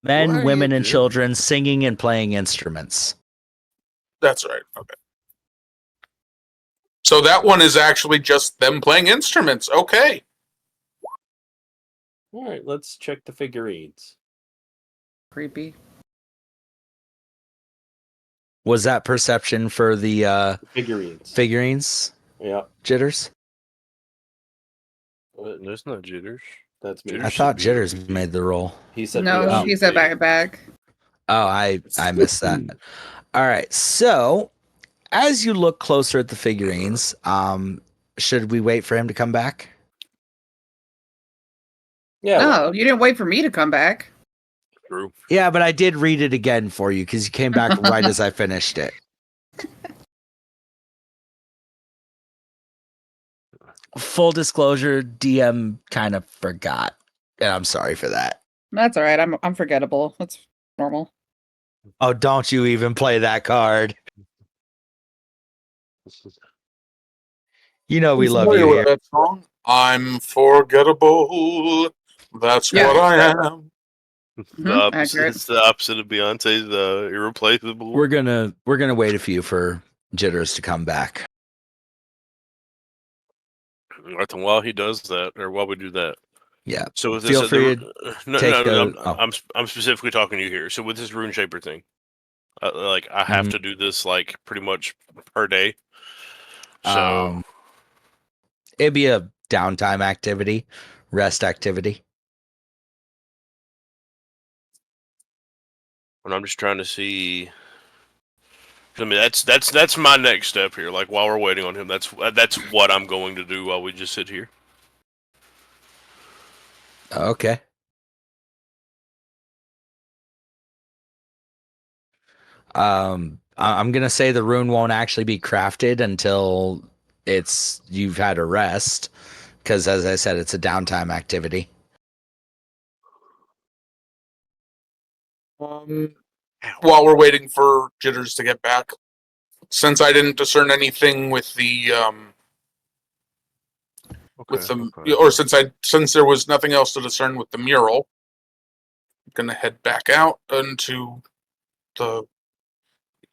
men, What are women, you and doing? children singing and playing instruments. That's right. Okay. So that one is actually just them playing instruments. Okay. All right. Let's check the figurines. Creepy. Was that perception for the Figurines. figurines, Yeah, Jitters? There's no jitters. that's me. Jitters I thought should be Jitters able to made the roll. He said No, we he said back. Oh, I missed that. All right. So as you look closer at the figurines, should we wait for him to come back? Yeah. No, you didn't wait for me to come back. True. Yeah, but I did read it again for you because you came back right as I finished it. Full disclosure, DM kind of forgot. And I'm sorry for that. That's all right. I'm forgettable. That's normal. Oh, don't you even play that card. You know we love Familiar you with here. that song? I'm forgettable. That's Yeah. what I am. The opposite, accurate. it's the opposite of Beyonce's irreplaceable. We're gonna wait a few for Jitters to come back. Right, then while he does that, or while we do that. Yeah. So with Feel this, free to no, take no, the- I'm specifically talking to you here. So with this rune shaper thing, like I have to do this like pretty much per day. So it'd be a downtime activity, rest activity. and I'm just trying to see. I mean, that's my next step here. Like while we're waiting on him, that's what I'm going to do while we just sit here. Okay. I'm gonna say the rune won't actually be crafted until you've had a rest, because as I said, it's a downtime activity. While we're waiting for Jitters to get back, since I didn't discern anything with the or since there was nothing else to discern with the mural, I'm gonna head back out into the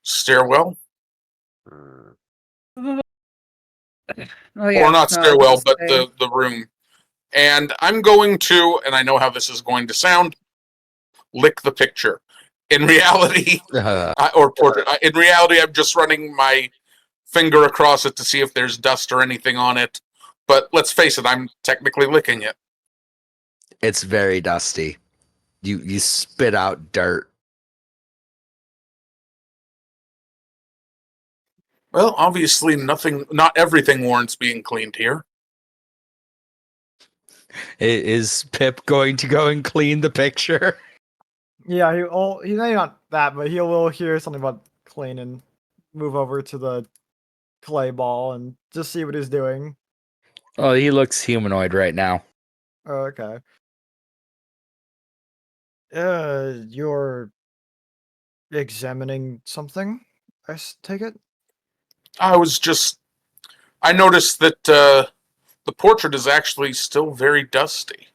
stairwell. Oh, Or not no, stairwell, but say- the room. And I'm going to, and I know how this is going to sound, lick the picture. In reality, or portrait. In reality, I'm just running my finger across it to see if there's dust or anything on it. But let's face it, I'm technically licking it. It's very dusty. You spit out dirt. Well, obviously not everything warrants being cleaned here. Is Pip going to go and clean the picture? Yeah, he's not that, but he will hear something about clean and move over to the clay ball and just see what he's doing. Oh, he looks humanoid right now. Oh, okay. You're examining something, take it? I was just I noticed that the portrait is actually still very dusty.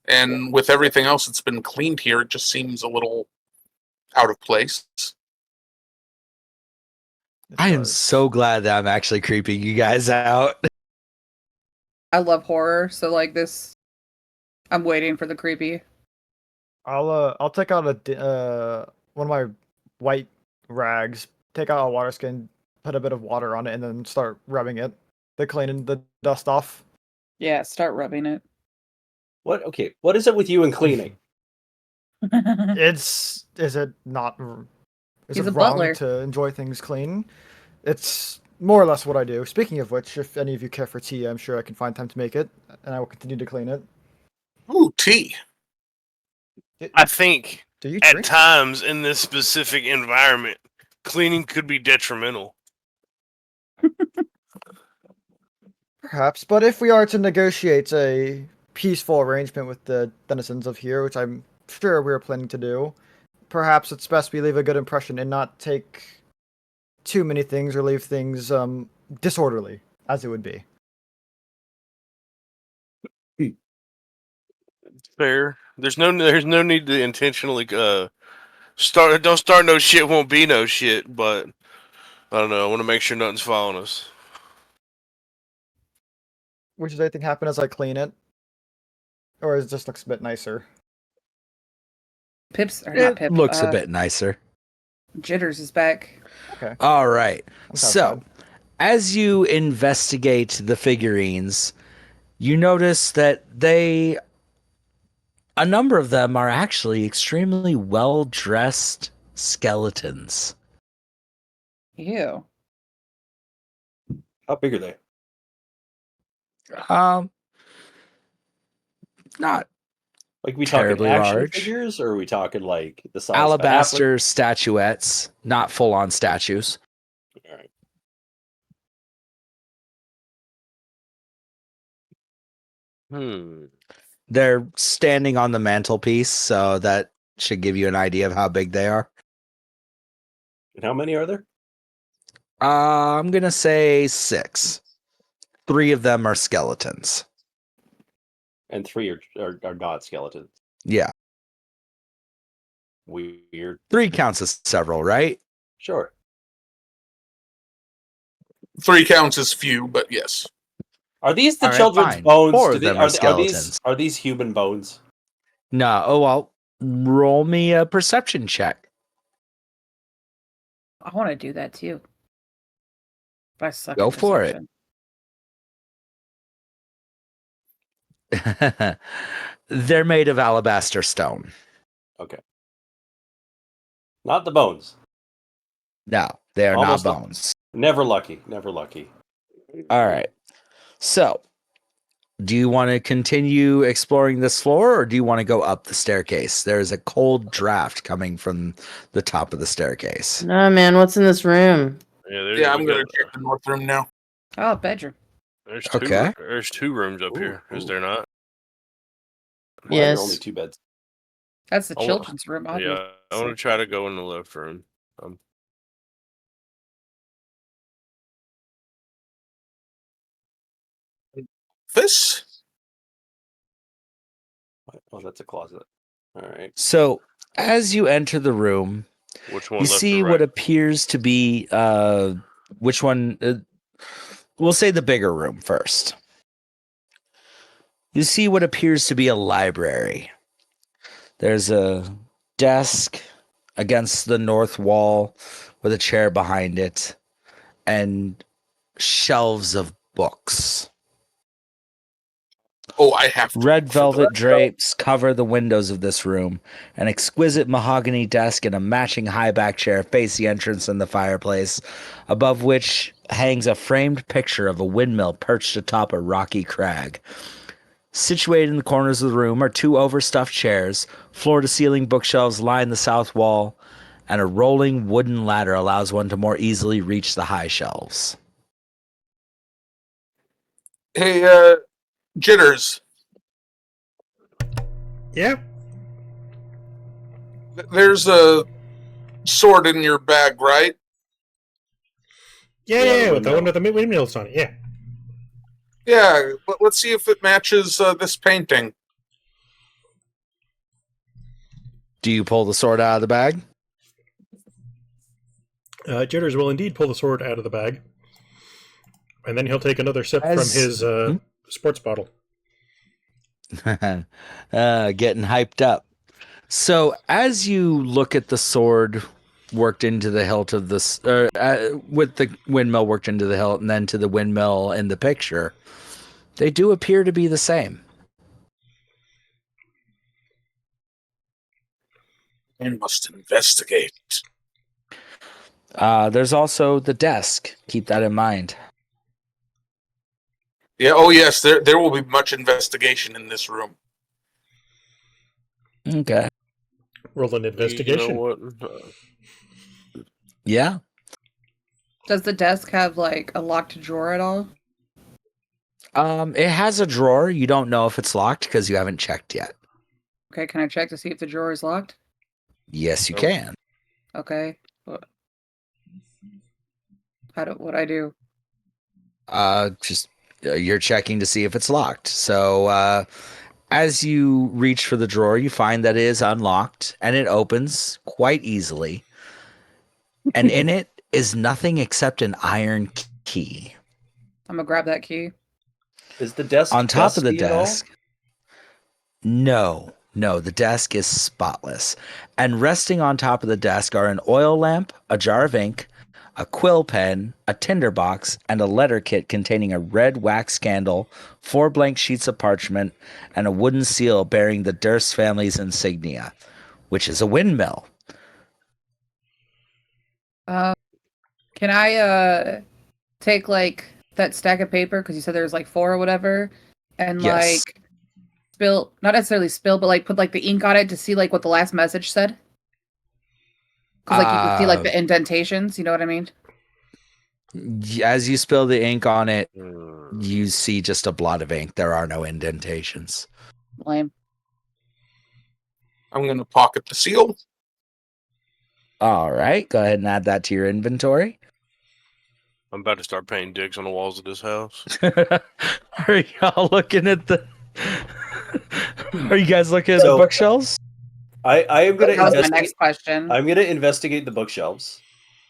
And with everything else that's been cleaned here, it just seems a little out of place. It I am does. so glad that I'm actually creeping you guys out. I love horror, so like this, I'm waiting for the creepy. I'll take out one of my white rags, take out a water skin, put a bit of water on it, and then start rubbing it, cleaning the dust off. Yeah, start rubbing it. What? Okay. What is it with you and cleaning? Is it not? Is He's it a wrong butler. to enjoy things clean? It's more or less what I do. Speaking of which, if any of you care for tea, I'm sure I can find time to make it, and I will continue to clean it. Ooh, tea. I think Do you at drink? times in this specific environment, cleaning could be detrimental. Perhaps, but if we are to negotiate a peaceful arrangement with the denizens of here, which I'm sure we're planning to do, perhaps it's best we leave a good impression and not take too many things or leave things disorderly, as it would be. Fair. There's no need to intentionally start. Don't start no shit. Won't be no shit. But I don't know. I want to make sure nothing's following us. Does anything happen as I clean it? Or it just looks a bit nicer? Pips or not It Pip? looks a bit nicer. Jitters is back. Okay. All right. I'm So, satisfied. as you investigate the figurines, you notice that a number of them are actually extremely well dressed skeletons. Ew. How big are they? Um, not Like, we talking terribly action large. figures, or are we talking like the size Alabaster statuettes, not full on statues. of a halfling? All right. They're standing on the mantelpiece, so that should give you an idea of how big they are. And how many are there? I'm gonna say 6. 3 of them are skeletons. And 3 are not skeletons. Yeah, Weird. 3 counts as several, right? Sure. 3 counts as few, but yes. Are these the All right, children's fine. bones? 4 Do of they, them are are skeletons. these human bones? No, oh well. Roll me a perception check. I want to do that too. But I suck Go at for it. perception. They're made of alabaster stone. Okay. Not the bones. No, they are Almost not bones. Never lucky. Never lucky. All right. So, do you want to continue exploring this floor or do you want to go up the staircase? There's a cold draft coming from the top of the staircase. No, man, what's in this room? Yeah, I'm going to check the north room now. Oh, bedroom. There's Okay. There's 2 rooms up here. Is there not? Why are there Yes. only 2 beds? That's the I wa- children's room, obviously. Yeah, I want to try to go in the left room. This? Oh, that's a closet. All right. So, as you enter the room, Which one? you left see or right? what appears to be which one we'll say the bigger room first. You see what appears to be a library. There's a desk against the north wall with a chair behind it and shelves of books. Oh, I have to. Red velvet drapes cover the windows of this room. An exquisite mahogany desk and a matching high back chair face the entrance and the fireplace, above which hangs a framed picture of a windmill perched atop a rocky crag. Situated in the corners of the room are 2 overstuffed chairs, floor-to-ceiling bookshelves line the south wall, and a rolling wooden ladder allows one to more easily reach the high shelves. Hey, Jitters, Yeah. there's a sword in your bag, right? Yeah, with the windmill. one with the windmills on it. Yeah. Yeah, let's see if it matches this painting. Do you pull the sword out of the bag? Jitters will indeed pull the sword out of the bag, and then he'll take another sip from his sports bottle. Getting hyped up. So as you look at the sword worked into the hilt of this, with the windmill worked into the hilt, and then to the windmill in the picture, they do appear to be the same. I must investigate. There's also the desk. Keep that in mind. Yeah. Oh, yes. There will be much investigation in this room. Okay. Roll an investigation. You know what? Yeah. Does the desk have like a locked drawer at all? It has a drawer. You don't know if it's locked because you haven't checked yet. Okay, can I check to see if the drawer is locked? Yes, you Nope. can. Okay. What I do? Just you're checking to see if it's locked. So as you reach for the drawer, you find that it is unlocked and it opens quite easily. And in it is nothing except an iron key. I'm gonna grab that key. Is the desk On top of the dusty at all? desk, no, the desk is spotless. And resting on top of the desk are an oil lamp, a jar of ink, a quill pen, a tinderbox, and a letter kit containing a red wax candle, 4 blank sheets of parchment, and a wooden seal bearing the Durst family's insignia, which is a windmill. Can I take like that stack of paper because you said there's like 4 or whatever, and Yes. like spill, not necessarily spill, but like put like the ink on it to see like what the last message said? Because like you can see like the indentations. You know what I mean? As you spill the ink on it, Hmm. you see just a blot of ink. There are no indentations. Lame. I'm going to pocket the seal. All right, go ahead and add that to your inventory. I'm about to start painting dicks on the walls of this house. Are y'all looking at the? Are you guys looking at the So- bookshelves? I am going to That was my investigate. next question. I'm going to investigate the bookshelves,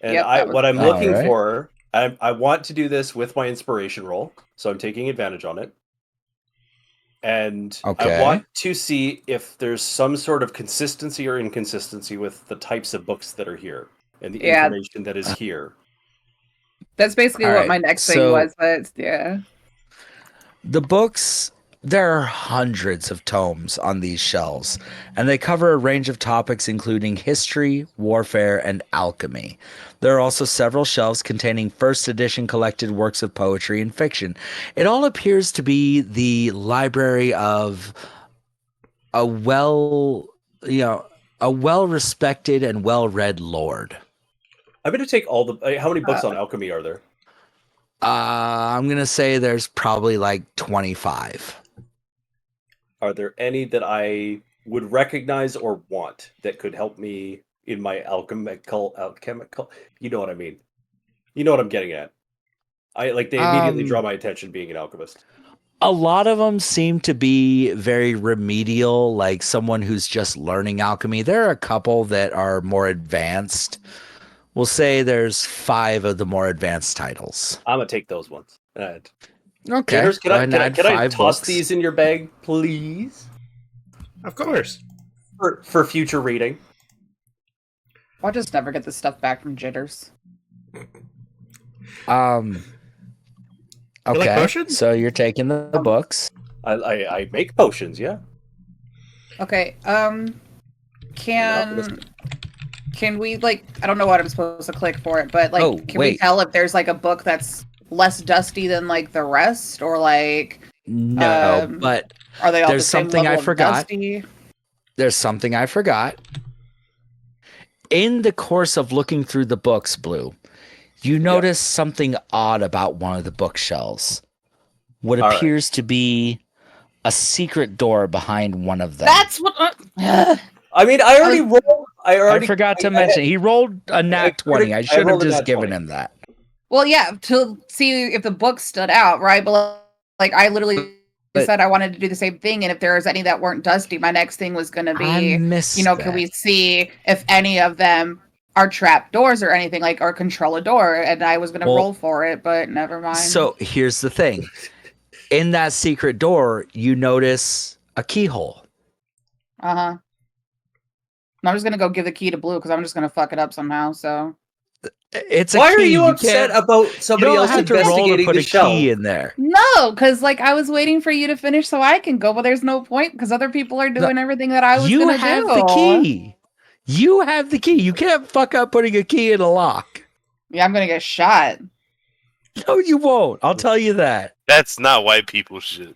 and Yep, that was- what I'm All looking right. for. I want to do this with my inspiration roll, so I'm taking advantage on it. And Okay. I want to see if there's some sort of consistency or inconsistency with the types of books that are here and the Yeah. information that is here. That's basically All what right, my next thing so- was, but yeah. The books, there are hundreds of tomes on these shelves, and they cover a range of topics including history, warfare, and alchemy. There are also several shelves containing first edition collected works of poetry and fiction. It all appears to be the library of a well-respected and well-read lord. I'm going to take all the. How many books on alchemy are there? I'm going to say there's probably like 25. Are there any that I would recognize or want that could help me in my alchemical? You know what I mean. You know what I'm getting at. They immediately draw my attention being an alchemist. A lot of them seem to be very remedial, like someone who's just learning alchemy. There are a couple that are more advanced. We'll say there's 5 of the more advanced titles. I'm gonna take those ones. Okay. Gators, Go ahead and add can I 5 toss books. these in your bag, please? Of course. For future reading. I'll just never get this stuff back from Jitters. Okay. like potions? So you're taking the books. I make potions, yeah. Okay, can we like, I don't know what I'm supposed to click for it, but like Oh, can we wait. tell if there's like a book that's less dusty than like the rest, or like No, but are they all there's the same something I level of forgot. dusty? there's something I forgot. In the course of looking through the books, Blue, you notice something odd about one of the bookshelves. What All right. appears to be a secret door behind one of them. That's what I mean, I already rolled. I forgot to mention he rolled a nat 20. I should have rolled a just nat given 20. him that. Well, yeah, to see if the book stood out, right? But like, I literally said I wanted to do the same thing, and if there was any that weren't dusty, my next thing was going to I be, missed can that. we see if any of them are trap doors or anything, like, or control a door? And I was going to roll for it, but never mind. So here's the thing. In that secret door, you notice a keyhole. I'm just going to go give the key to Blue because I'm just going to fuck it up somehow, so. It's a Why key. are you You upset can't- about somebody you don't else have to roll to investigating put the a shelf? key in there. No, because like I was waiting for you to finish so I can go, but there's no point because other people are doing everything that I was You going to do. have the key. You have the key. You can't fuck up putting a key in a lock. Yeah, I'm going to get shot. No, you won't. I'll tell you that. That's not white people shit.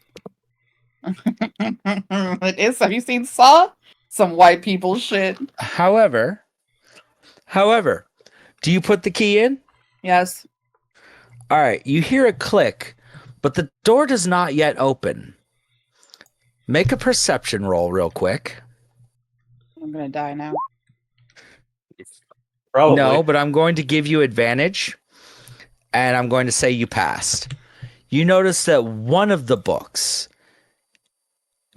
It is. Have you seen Saw? Some white people shit. However, do you put the key in? Yes. All right. You hear a click, but the door does not yet open. Make a perception roll real quick. I'm going to die now. Probably. No, but I'm going to give you advantage, and I'm going to say you passed. You notice that one of the books,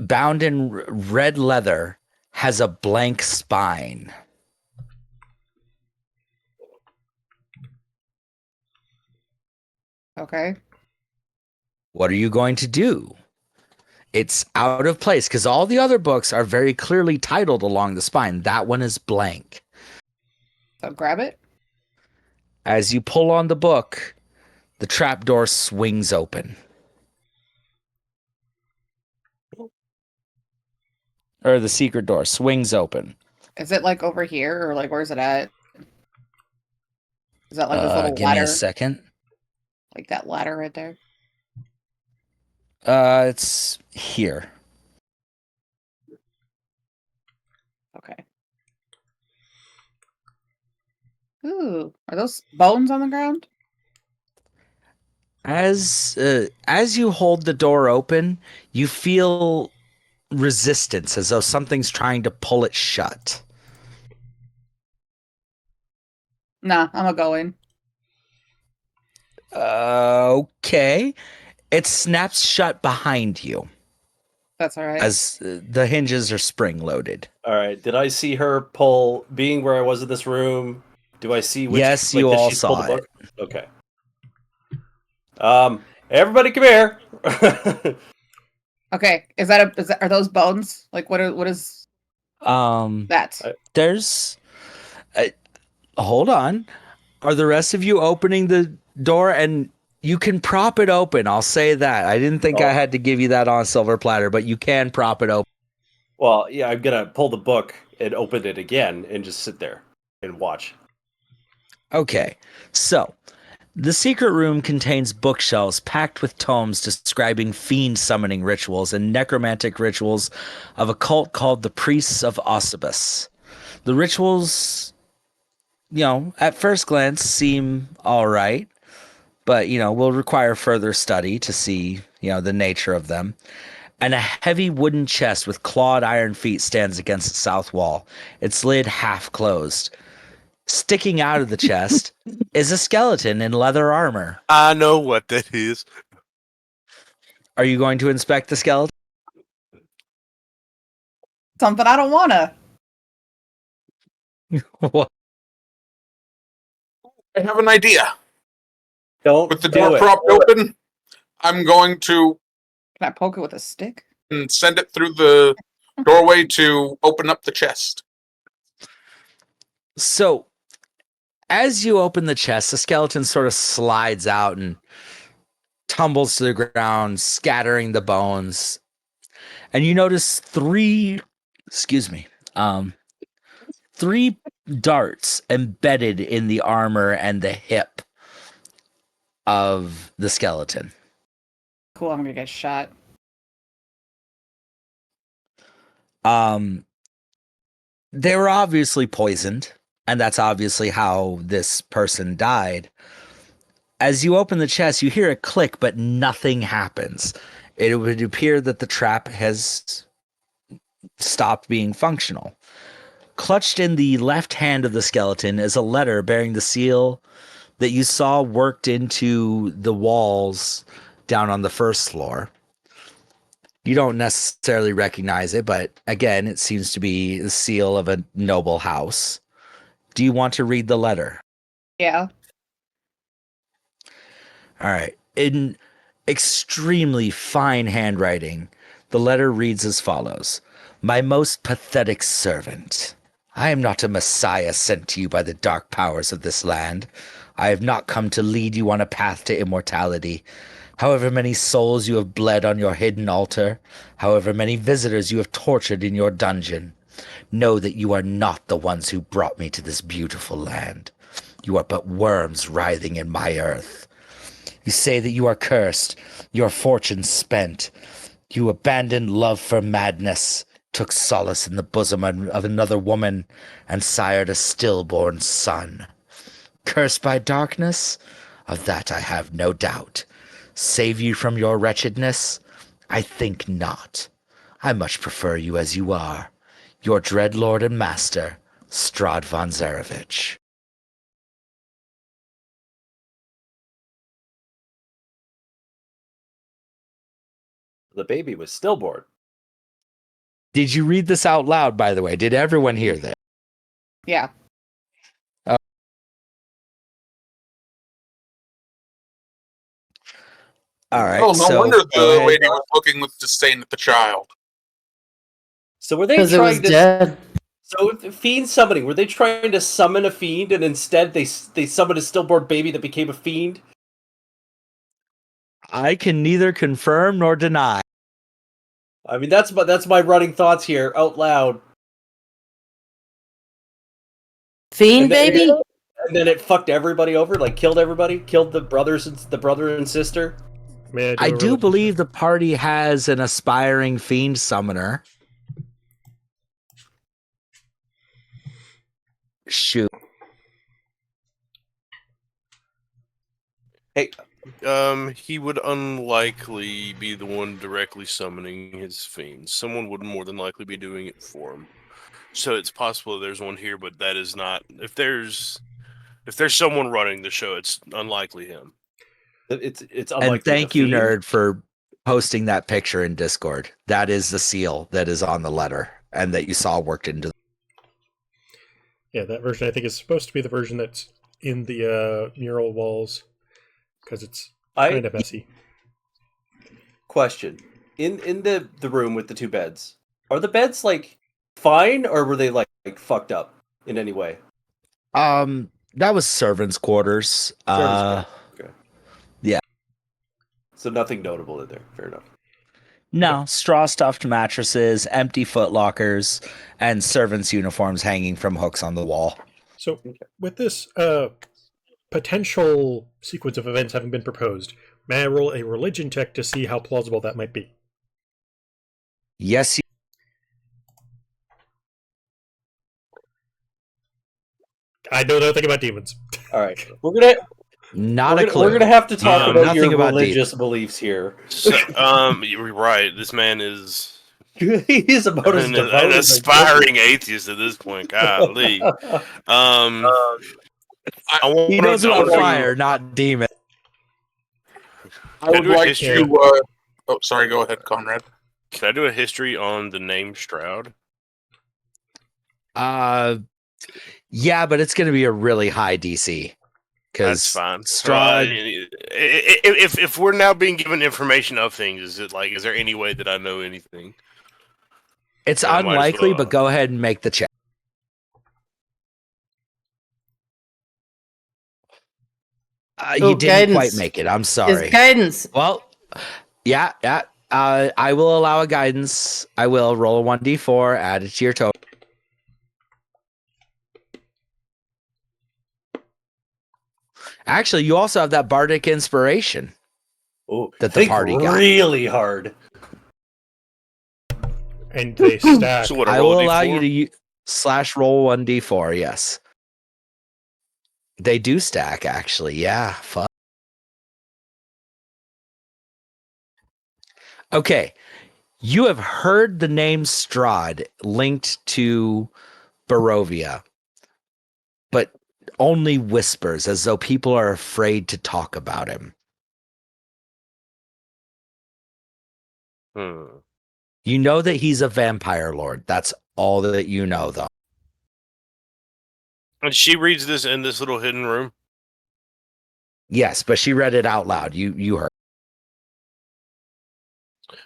bound in red leather, has a blank spine. Okay. What are you going to do? It's out of place because all the other books are very clearly titled along the spine. That one is blank. So grab it. As you pull on the book, the trapdoor swings open. Or the secret door swings open. Is it like over here or like where's it at? Is that like this little Give me ladder? a second. Like that ladder right there? It's here. Okay. Ooh, are those bones on the ground? As you hold the door open, you feel resistance as though something's trying to pull it shut. Nah, I'm gonna go in. Okay. It snaps shut behind you That's all right. as the hinges are spring loaded. All right. Did I see her pull? Being where I was in this room, do I see which? Yes, like, you did all she pull saw the book? Okay. Everybody, come here. Okay, are those bones? Like what is that? There's hold on. Are the rest of you opening the door? And you can prop it open. I'll say that. I didn't think I had to give you that on a silver platter, but you can prop it open. Well, yeah, I'm gonna pull the book and open it again and just sit there and watch. Okay, so the secret room contains bookshelves packed with tomes describing fiend summoning rituals and necromantic rituals of a cult called the Priests of Osibus. The rituals, at first glance seem all right, but, will require further study to see, the nature of them. And a heavy wooden chest with clawed iron feet stands against the south wall, its lid half closed. Sticking out of the chest is a skeleton in leather armor. I know what that is. Are you going to inspect the skeleton? Something I don't wanna. What? I have an idea. Don't With the do door it. propped open, I'm going to Can I poke it with a stick? send it through the doorway to open up the chest. So, as you open the chest, the skeleton sort of slides out and tumbles to the ground, scattering the bones. And you notice three darts embedded in the armor and the hip of the skeleton. Cool, I'm gonna get shot. They were obviously poisoned, and that's obviously how this person died. As you open the chest, you hear a click, but nothing happens. It would appear that the trap has stopped being functional. Clutched in the left hand of the skeleton is a letter bearing the seal that you saw worked into the walls down on the first floor. You don't necessarily recognize it, but again, it seems to be the seal of a noble house. Do you want to read the letter? Yeah. All right. In extremely fine handwriting, the letter reads as follows. My most pathetic servant. I am not a messiah sent to you by the dark powers of this land. I have not come to lead you on a path to immortality. However many souls you have bled on your hidden altar, however many visitors you have tortured in your dungeon, know that you are not the ones who brought me to this beautiful land. You are but worms writhing in my earth. You say that you are cursed, your fortune spent. You abandoned love for madness, took solace in the bosom of another woman, and sired a stillborn son. Cursed by darkness? Of that I have no doubt. Save you from your wretchedness? I think not. I much prefer you as you are. Your dread lord and master, Strahd von Zarovich. The baby was stillborn. Did you read this out loud, by the way? Did everyone hear this? Yeah. All right. Oh, no so wonder go the ahead. lady was looking with disdain at the child. So were they Because it was trying to? dead. So fiend summoning. Were they trying to summon a fiend, and instead they summoned a stillborn baby that became a fiend? I can neither confirm nor deny. I mean, that's my running thoughts here out loud. Fiend baby? And then it fucked everybody over, like killed everybody, killed the brother and sister. May I a do religion believe check? the party has an aspiring fiend summoner. Shoot. Hey, He would unlikely be the one directly summoning his fiends. Someone would more than likely be doing it for him. So it's possible there's one here, but that is not. If there's someone running the show, it's unlikely him. it's And unlikely. thank you, Nerd, for posting that picture in Discord. That is the seal that is on the letter and that you saw worked into. Yeah, that version I think is supposed to be the version that's in the mural walls because it's kind of messy. Question: in the room with the two beds, are the beds like fine, or were they like fucked up in any way? That was servants' quarters. Okay. Yeah. So nothing notable in there. Fair enough. No, straw stuffed mattresses, empty footlockers, and servants' uniforms hanging from hooks on the wall. So, with this potential sequence of events having been proposed, may I roll a religion check to see how plausible that might be? Yes, I know nothing about demons. All right, we're gonna have to talk about nothing your about religious beliefs here. So, you're right. This man is He's about as an devout as aspiring atheist at this point. Golly. he knows about fire, not demon. I would like history? to. Oh, sorry. Go ahead, Conrad. Can I do a history on the name Strahd? Yeah, but it's going to be a really high DC. That's fine. Strahd. If we're now being given information of things, is there any way that I know anything? It's Yeah, unlikely, but go ahead and make the check. You didn't quite make it. I'm sorry. It's guidance. Well, yeah. I will allow a guidance. I will roll a 1d4, add it to your total. Actually, you also have that bardic inspiration. Oh, that the party got really hard. And they stack. So what, I will allow you to slash roll 1d4. Yes, they do stack. Actually, yeah. Fuck. Okay, you have heard the name Strahd linked to Barovia, but only whispers, as though people are afraid to talk about him. You know that he's a vampire lord. That's all that you know, though. And she reads this in this little hidden room. Yes, but she read it out loud. You heard.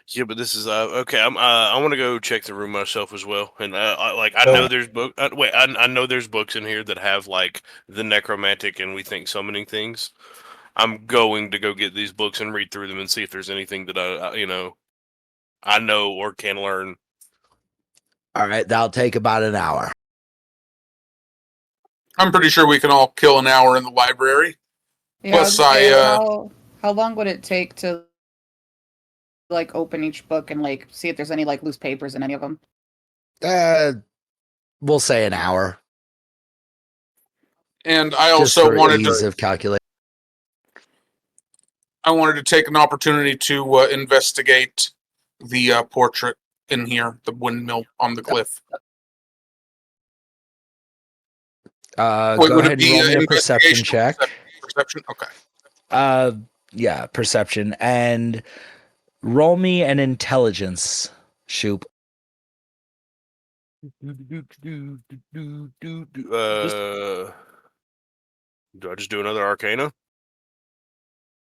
Yeah, but this is okay. I want to go check the room myself as well, and I Oh. know there's book. Wait, I know there's books in here that have like the necromantic and we think summoning things. I'm going to go get these books and read through them and see if there's anything that I know or can learn. All right, that'll take about an hour. I'm pretty sure we can all kill an hour in the library. Yeah, Plus, how long would it take to like open each book and like see if there's any like loose papers in any of them? We'll say an hour. And I Just also for wanted ease to. of calculation. I wanted to take an opportunity to investigate the portrait in here, the windmill on the cliff. Go would ahead it and be roll me a perception investigation check. or perception? Okay. Yeah, perception, and roll me an intelligence, Shoop. Do I just do another Arcana?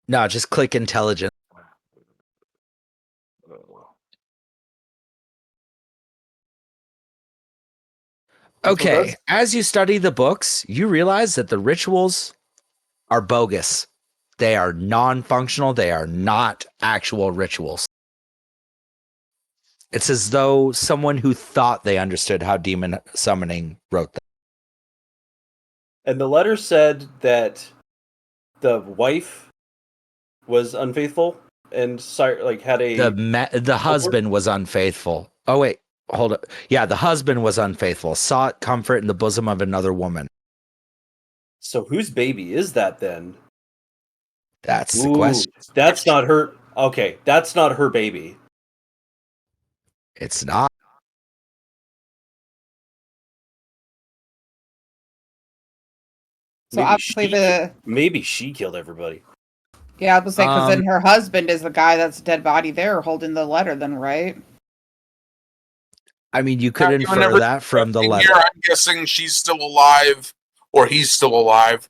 No, just click intelligence. Okay, as you study the books, you realize that the rituals are bogus. They are non-functional. They are not actual rituals. It's as though someone who thought they understood how demon summoning wrote them. And the letter said that the wife was unfaithful and had a The husband was unfaithful. Oh wait, hold up. Yeah, the husband was unfaithful. Sought comfort in the bosom of another woman. So whose baby is that then? That's the question. That's not her. Okay, that's not her baby. It's not. So obviously maybe she killed everybody. Yeah, I was saying because then her husband is the guy that's dead body there holding the letter, then right? I mean, you could infer that from the letter. Here, I'm guessing she's still alive, or he's still alive,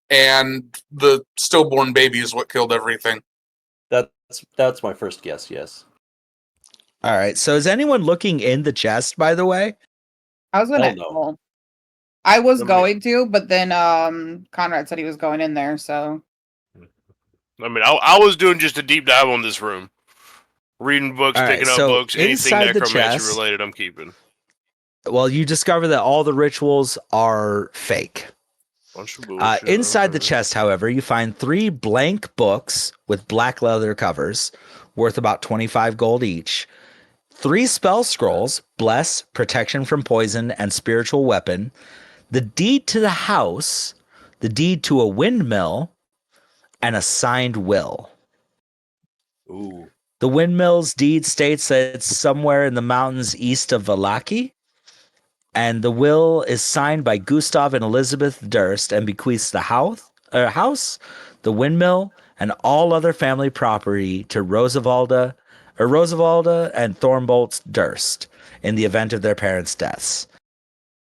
and the stillborn baby is what killed everything. That's my first guess. Yes. All right. So is anyone looking in the chest? By the way, I was gonna. Well, I was going to, but then Conrad said he was going in there. So. I mean, I was doing just a deep dive on this room, reading books, picking up books, anything necromancy related. I'm keeping. Well, you discover that all the rituals are fake. Inside the chest, however, you find 3 blank books with black leather covers, worth about 25 gold each. 3 spell scrolls: bless, protection from poison, and spiritual weapon. The deed to the house, the deed to a windmill, and a signed will. Ooh. The windmill's deed states that it's somewhere in the mountains east of Valaki. And the will is signed by Gustav and Elizabeth Durst and bequeaths the house, the windmill, and all other family property to Rosavalda and Thornbolt Durst in the event of their parents' deaths.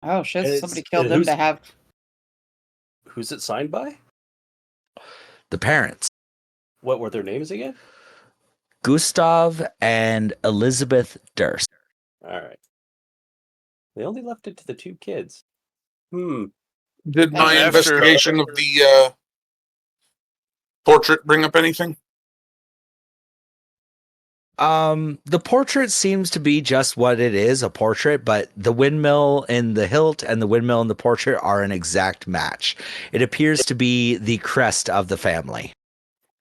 Oh shit! Somebody killed them to have. Who's it signed by? The parents. What were their names again? Gustav and Elizabeth Durst. All right. They only left it to the 2 kids. Did my investigation of the portrait bring up anything? The portrait seems to be just what it is, a portrait, but the windmill in the hilt and the windmill in the portrait are an exact match. It appears to be the crest of the family.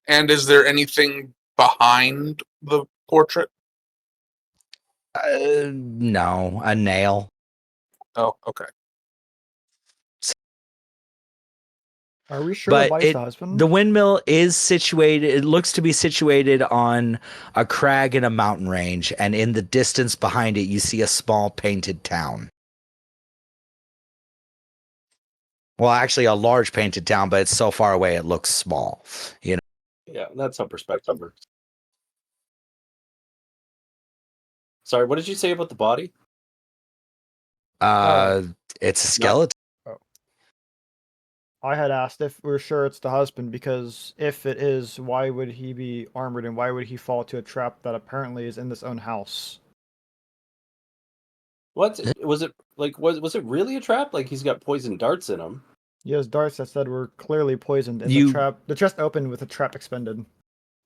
And is there anything behind the portrait? No, a nail. Oh, okay. Are we sure the wife's the husband? The windmill is situated, it looks to be situated on a crag in a mountain range, and in the distance behind it, you see a small painted town. Well, actually, a large painted town, but it's so far away it looks small. You know. Yeah, that's how perspective works. Sorry, what did you say about the body? It's a skeleton. Oh. I had asked if we're sure it's the husband, because if it is, why would he be armored and why would he fall to a trap that apparently is in this own house? What was it like? Was it really a trap? Like he's got poison darts in him. He has darts that said were clearly poisoned, and You- the chest opened with the trap expended.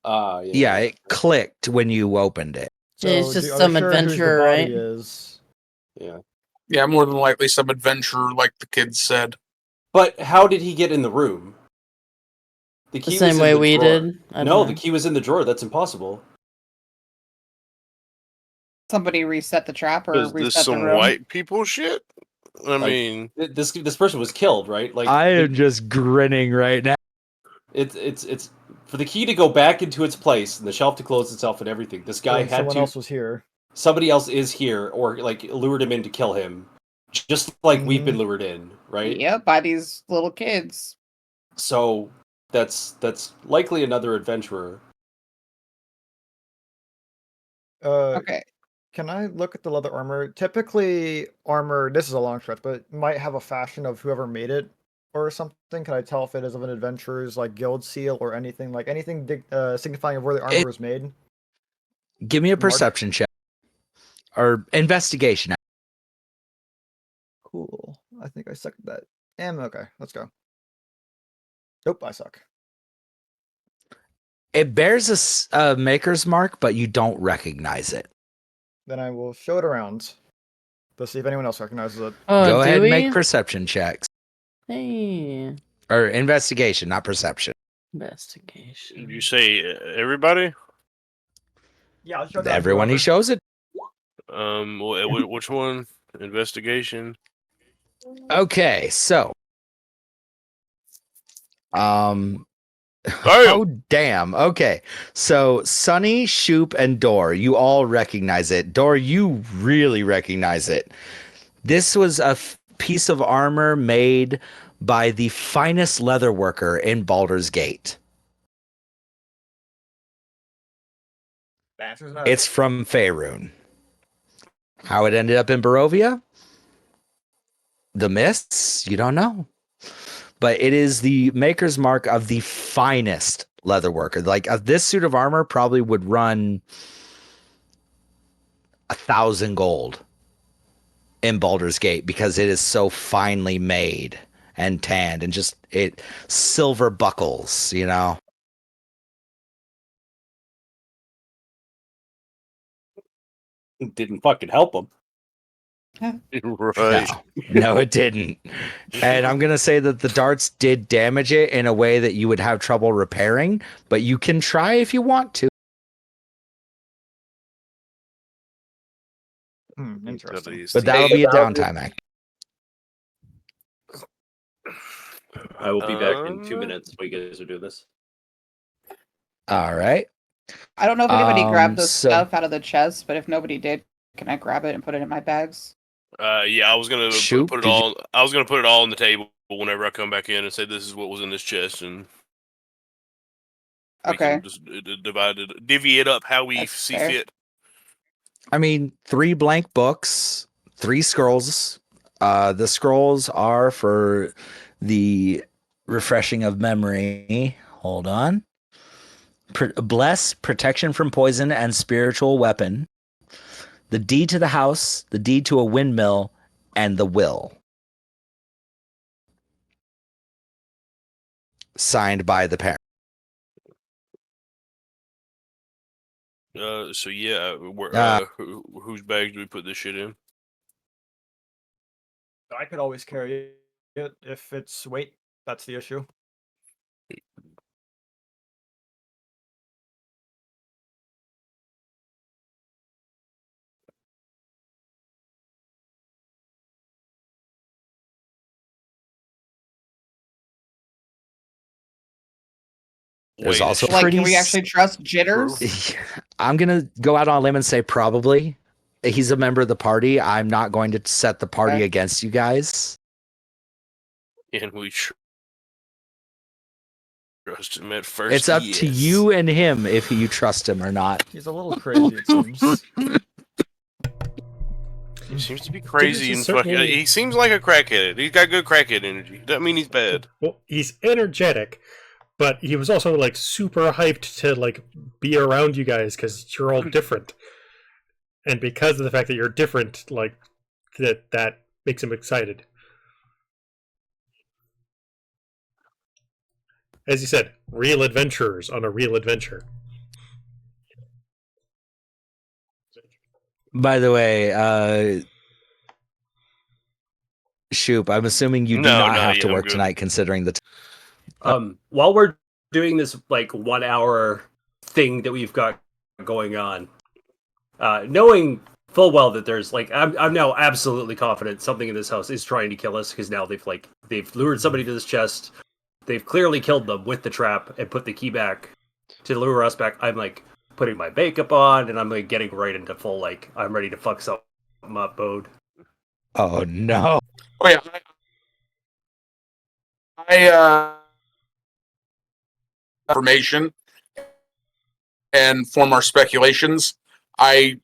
Yeah, it clicked when you opened it. Yeah, he's So, just are we some sure whose the adventurer, body right? is? Yeah. Yeah, more than likely some adventurer, like the kids said. But how did he get in the room? The The key same was in way the we drawer. did. I don't No, know. the key was in the drawer. That's impossible. Somebody reset the trap or Is this reset the some room. white people shit? I Like, mean, This person was killed, right? Like I am just grinning right now. it's for the key to go back into its place and the shelf to close itself and everything. This guy Then had someone to. else was here. Somebody else is here, or like lured him in to kill him, just like we've been lured in, right? Yep, by these little kids. So that's likely another adventurer. Okay. Can I look at the leather armor? Typically, armor, this is a long stretch, but it might have a fashion of whoever made it or something. Can I tell if it is of an adventurer's like guild seal or anything signifying of where the armor was made? Give me a Mark? perception check or investigation. Cool. I think I suck at that. Okay, let's go. Nope, I suck. It bears a maker's mark, but you don't recognize it. Then I will show it around to see if anyone else recognizes it. Oh, Go do ahead and we? make perception checks. Hey, Or investigation, not perception. investigation. did you say everybody? Yeah, I'll show that. Everyone he shows it. Which one? Investigation. Okay, so. Damn. Oh, damn. Okay. So, Sunny, Shoop, and Dor, you all recognize it. Dor, you really recognize it. This was a piece of armor made by the finest leather worker in Baldur's Gate. It's from Faerun. How it ended up in Barovia? The mists? You don't know. But it is the maker's mark of the finest leather worker. Like this suit of armor probably would run 1,000 gold in Baldur's Gate because it is so finely made and tanned and just silver buckles, you know. It didn't fucking help him. Right. No, it didn't. And I'm gonna say that the darts did damage it in a way that you would have trouble repairing, but you can try if you want to. Interesting. But that'll be a downtime act. I will be back in 2 minutes while you guys are doing this. All right. I don't know if anybody grabbed the so- stuff out of the chest, but if nobody did, can I grab it and put it in my bags? Yeah, I was gonna Shoot, put it did you- all. I was gonna put it all on the table whenever I come back in and say this is what was in this chest, and we Okay. can just divvy it up how we That's see fair. fit. I mean, 3 blank books, 3 scrolls. The scrolls are for the refreshing of memory. Hold on. Bless, protection from poison, and spiritual weapon. The deed to the house, the deed to a windmill, and the will. Signed by the parent. So yeah, whose bags do we put this shit in? I could always carry it if it's weight. That's the issue. There's Wait, also it's Like, pretty. can we actually trust Jitters? I'm gonna go out on a limb and say probably. He's a member of the party. I'm not going to set the party Okay. against you guys. And we trust him at first. It's up to you and him if you trust him or not. He's a little crazy, it seems. He seems to be crazy is and fucking. certainly- He seems like a crackhead. He's got good crackhead energy. Doesn't mean he's bad. Well, he's energetic, but he was also like super hyped to like be around you guys because you're all different, and because of the fact that you're different, like that makes him excited. As you said, real adventurers on a real adventure. By the way, Shoop, I'm assuming you do No, not have to I'm work good. tonight, considering the. While we're doing this like 1 hour thing that we've got going on, knowing full well that there's like I'm now absolutely confident something in this house is trying to kill us because now they've lured somebody to this chest. They've clearly killed them with the trap and put the key back to lure us back. I'm like putting my makeup on and I'm like getting right into full like I'm ready to fuck something up mode. Oh no! Oh yeah, I information and form our speculations. I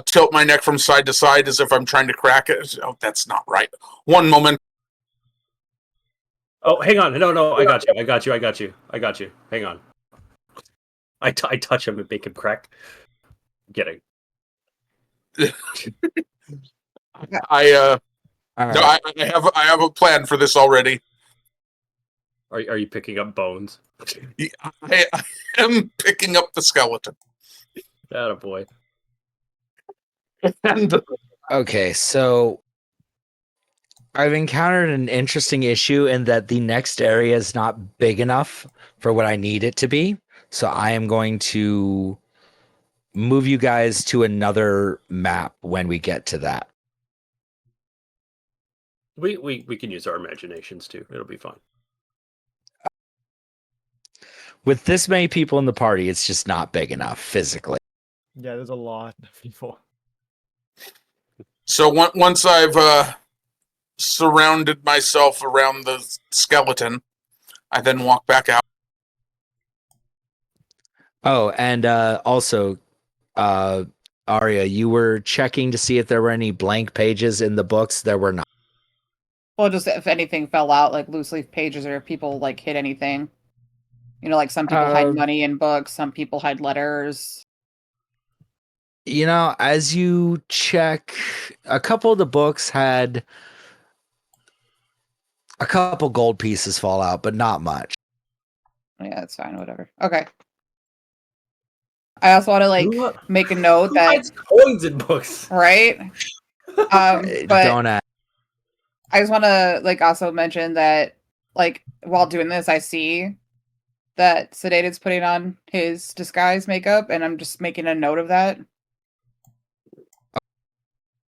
tilt my neck from side to side as if I'm trying to crack it. Oh, that's not right. One moment. Oh, hang on. No, I got you. Hang on. I touch him and make him crack. I'm kidding. I All no, right. I have a plan for this already. Are you picking up bones? I am picking up the skeleton. Attaboy. And Okay, so I've encountered an interesting issue in that the next area is not big enough for what I need it to be. So I am going to move you guys to another map when we get to that. We can use our imaginations too. It'll be fine. With this many people in the party, it's just not big enough physically. Yeah, there's a lot of people. so once I've surrounded myself around the skeleton, I then walk back out. Oh, and also, Arya, you were checking to see if there were any blank pages in the books. There were not. Well, just if anything fell out, like loose leaf pages, or if people like hid anything. Like some people hide money in books, some people hide letters. As you check, a couple of the books had a couple gold pieces fall out, but not much. Yeah, that's fine. Whatever. Okay. I also want to make a note that hides coins in books, right? But Don't ask. I just want to also mention that while doing this, I see that Sedated's putting on his disguise makeup, and I'm just making a note of that.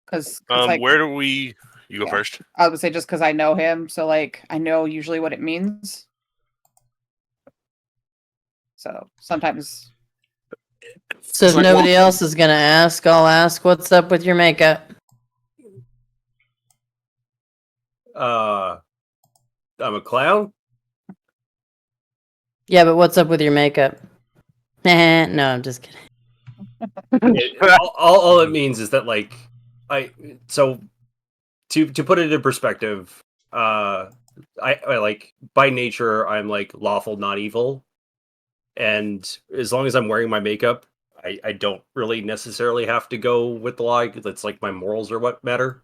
Because where do we? You go first. I would say just because I know him, so I know usually what it means. So sometimes. So if nobody else is gonna ask, I'll ask. What's up with your makeup? I'm a clown. Yeah, but what's up with your makeup? No, I'm just kidding. All it means is that to put it in perspective, I by nature I'm lawful, not evil, and as long as I'm wearing my makeup, I don't really necessarily have to go with the law. It's my morals are what matter.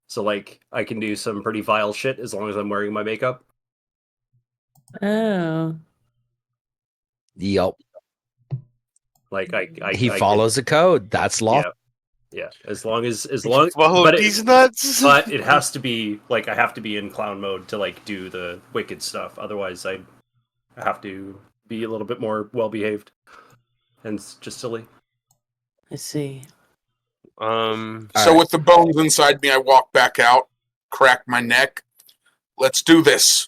So I can do some pretty vile shit as long as I'm wearing my makeup. Oh. Yep. He I follows a code. That's law. Yeah. As long Follow these nuts. But it has to be I have to be in clown mode to do the wicked stuff. Otherwise, I have to be a little bit more well behaved and just silly. I see. So with the bones inside me, I walk back out, crack my neck. Let's do this.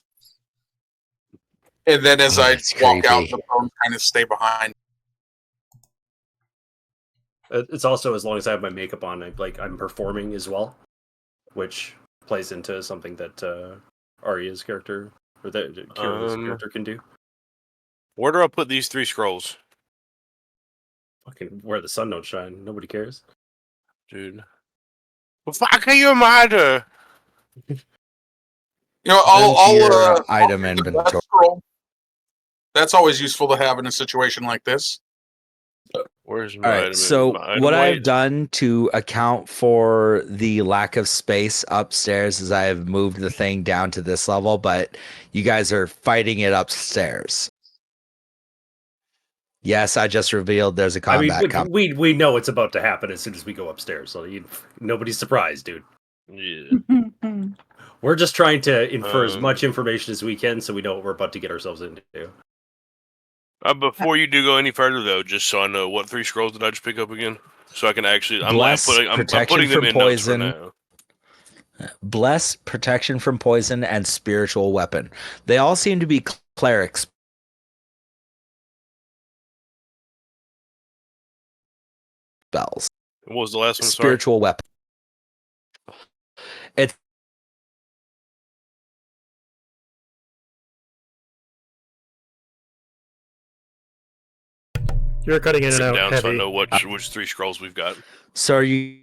And then as I walk out, the bones kind of stay behind. It's also as long as I have my makeup on, I'm performing as well, which plays into something that Arya's character or that Kira's character can do. Where do I put these 3 scrolls? Fucking where the sun don't shine, nobody cares. Dude. Well, fuck you matter. You know, I'll your item I'll take the inventory. best scroll. That's always useful to have in a situation like this. Where's my All right, item? so my item what I've weight? done to account for the lack of space upstairs is I have moved the thing down to this level, but you guys are fighting it upstairs. Yes, I just revealed there's a combat coming. we know it's about to happen as soon as we go upstairs, so nobody's surprised, dude. Yeah. We're just trying to infer as much information as we can, so we know what we're about to get ourselves into. Before you do go any further, though, just so I know, what 3 scrolls did I just pick up again? So I can actually, I'm Protection putting them from in notes for poison. now. Bless, protection from poison, and spiritual weapon. They all seem to be clerics. Spells. What was the last one? Spiritual weapon. It's You're cutting in and out down heavy. so I know which 3 scrolls we've got. so are you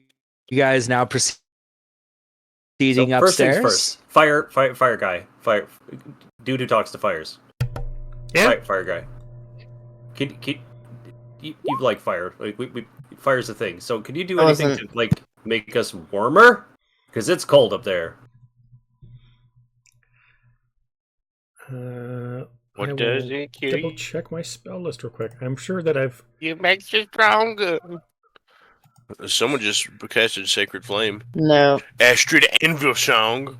guys now proceeding So upstairs? first things first. Fire guy. Fire dude who talks to fires. Yeah. Fire guy. Can you like fire? Like we fire's a thing. So can you do anything to like make us warmer? Because it's cold up there. What does it kill double you? check my spell list real quick. I'm sure that I've. It makes you stronger. Someone just casted Sacred Flame. No. Astrid Anvil Song.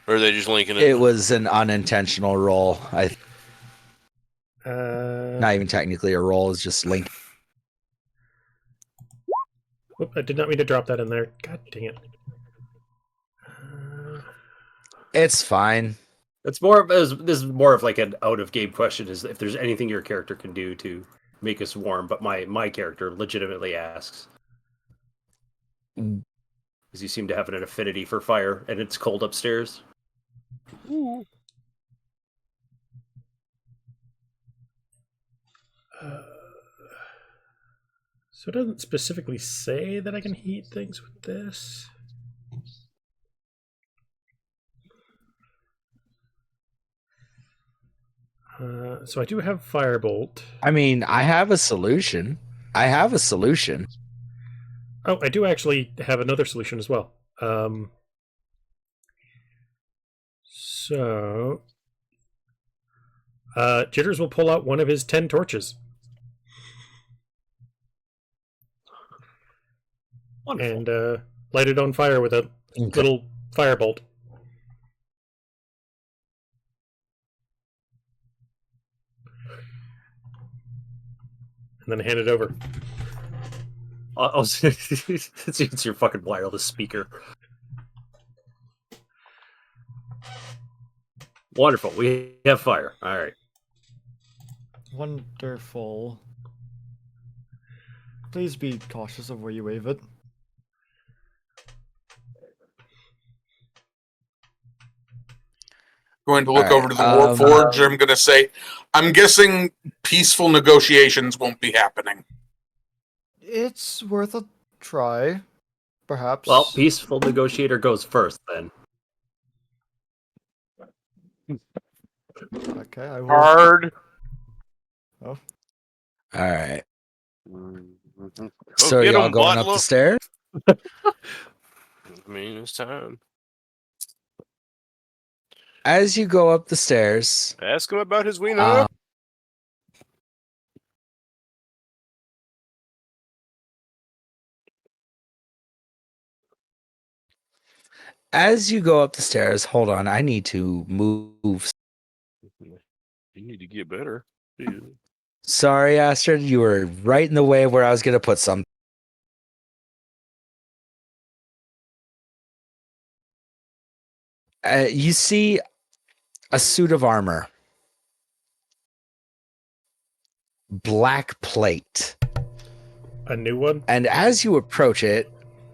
Or are they just linking it? It was an unintentional roll. Uh, Not even technically a roll, it's just linked. Whoop, I did not mean to drop that in there. God dang it. It's fine. It's more of this is more of like an out of game question, is if there's anything your character can do to make us warm, but my character legitimately asks. Because you seem to have an affinity for fire and it's cold upstairs. So it doesn't specifically say that I can heat things with this. So I do have Firebolt. I mean, I have a solution. Oh, I do actually have another solution as well. So Jitters will pull out one of his 10 torches. Wonderful. And light it on fire with a little firebolt. And then hand it over. It's your fucking wireless speaker. Wonderful. We have fire. All right. Wonderful. Please be cautious of where you wave it. Going to look All over right, to the Warforge. I'm going to say, I'm guessing peaceful negotiations won't be happening. It's worth a try, perhaps. Well, peaceful negotiator goes first, then. Okay, I will. Hard. Oh. All right. Oh, So get y'all 'em, going up the Butler. stairs? I mean, it's time. As you go up the stairs, Ask him about his wiener. um, hold on, I need to move. You need to get better. Dude. Sorry, Astrid, you were right in the way of where I was going to put some. You see a suit of armor, black plate, A new one? and as you approach it,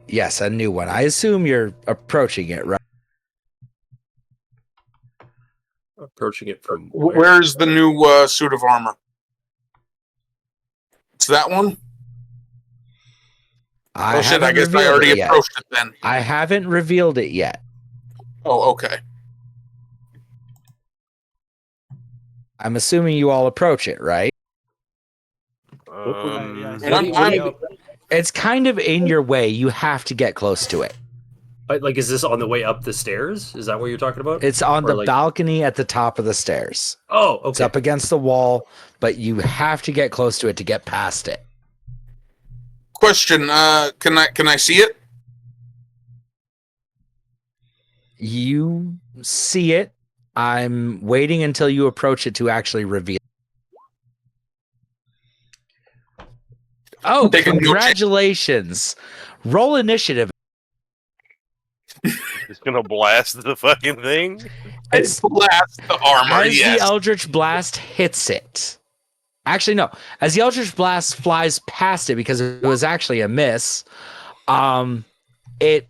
Yes, a new one. I assume you're approaching it, right? Approaching it from where? Where's the new suit of armor? It's that one? I Oh shit, I haven't guess I revealed already it yet. approached it then. I haven't revealed it yet. Oh, okay. I'm assuming you all approach it, right? Yeah, And I'm It's kind of in your way. You have to get close to it. Like, is this on the way up the stairs? Is that what you're talking about? It's on Or the like- balcony at the top of the stairs. Oh, It's okay. up against the wall, but you have to get close to it to get past it. question, can I see it? You see it. I'm waiting until you approach it to actually reveal. Oh, Taking no congratulations. Roll initiative. It's gonna blast the fucking thing. It's Blast the armor, as yes. the Eldritch Blast hits it. Actually, no. As the Eldritch Blast flies past it, because it was actually a miss, it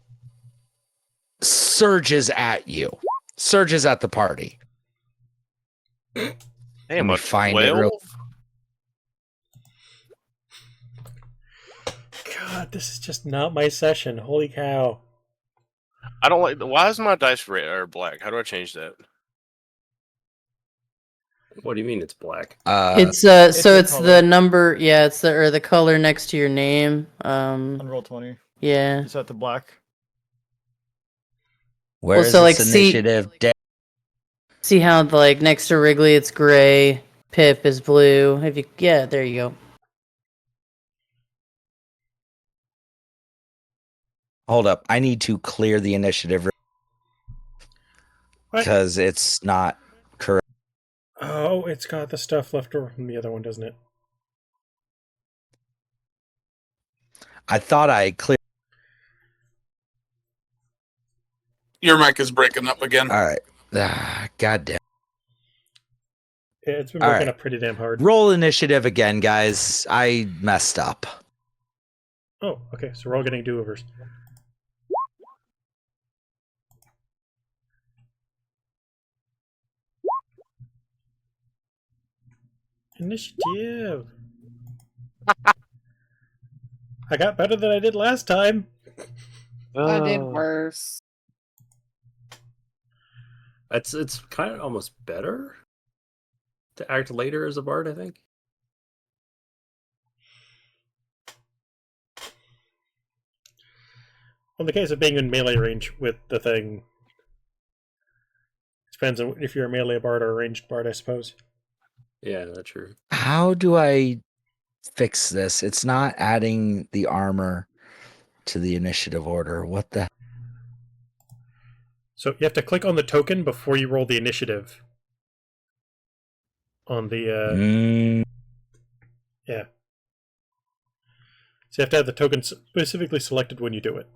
surges at you. Surges at the party. Damn, Let me a find it 12? real. God, this is just not my session. Holy cow. I don't like. Why is my dice red or black? How do I change that? What do you mean it's black? It's the so it's color. the number, yeah, it's the color next to your name. On Roll20. Yeah. You set to black. Where is so, this like, see- initiative? See how like next to Wrigley it's gray, Pip is blue. If you yeah, there you go. Hold up. I need to clear the initiative What? because it's not correct. Oh, it's got the stuff left over from the other one, doesn't it? I thought I cleared. Your mic is breaking up again. All right. God damn. Yeah, it's been All working right. up pretty damn hard. Roll initiative again, guys. I messed up. Oh, okay, so we're all getting do-overs. Initiative! I got better than I did last time! I did worse. It's kind of almost better to act later as a bard, I think. Well, in the case of being in melee range with the thing, depends on if you're a melee bard or a ranged bard, I suppose. Yeah, that's true. How do I fix this? It's not adding the armor to the initiative order. What the? So you have to click on the token before you roll the initiative. On the yeah. So you have to have the token specifically selected when you do it.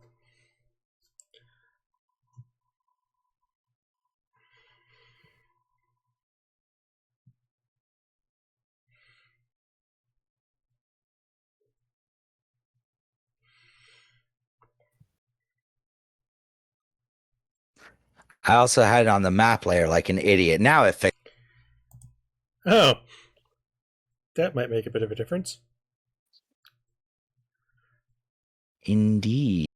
I also had it on the map layer like an idiot. Now it fixed. Oh. That might make a bit of a difference. Indeed.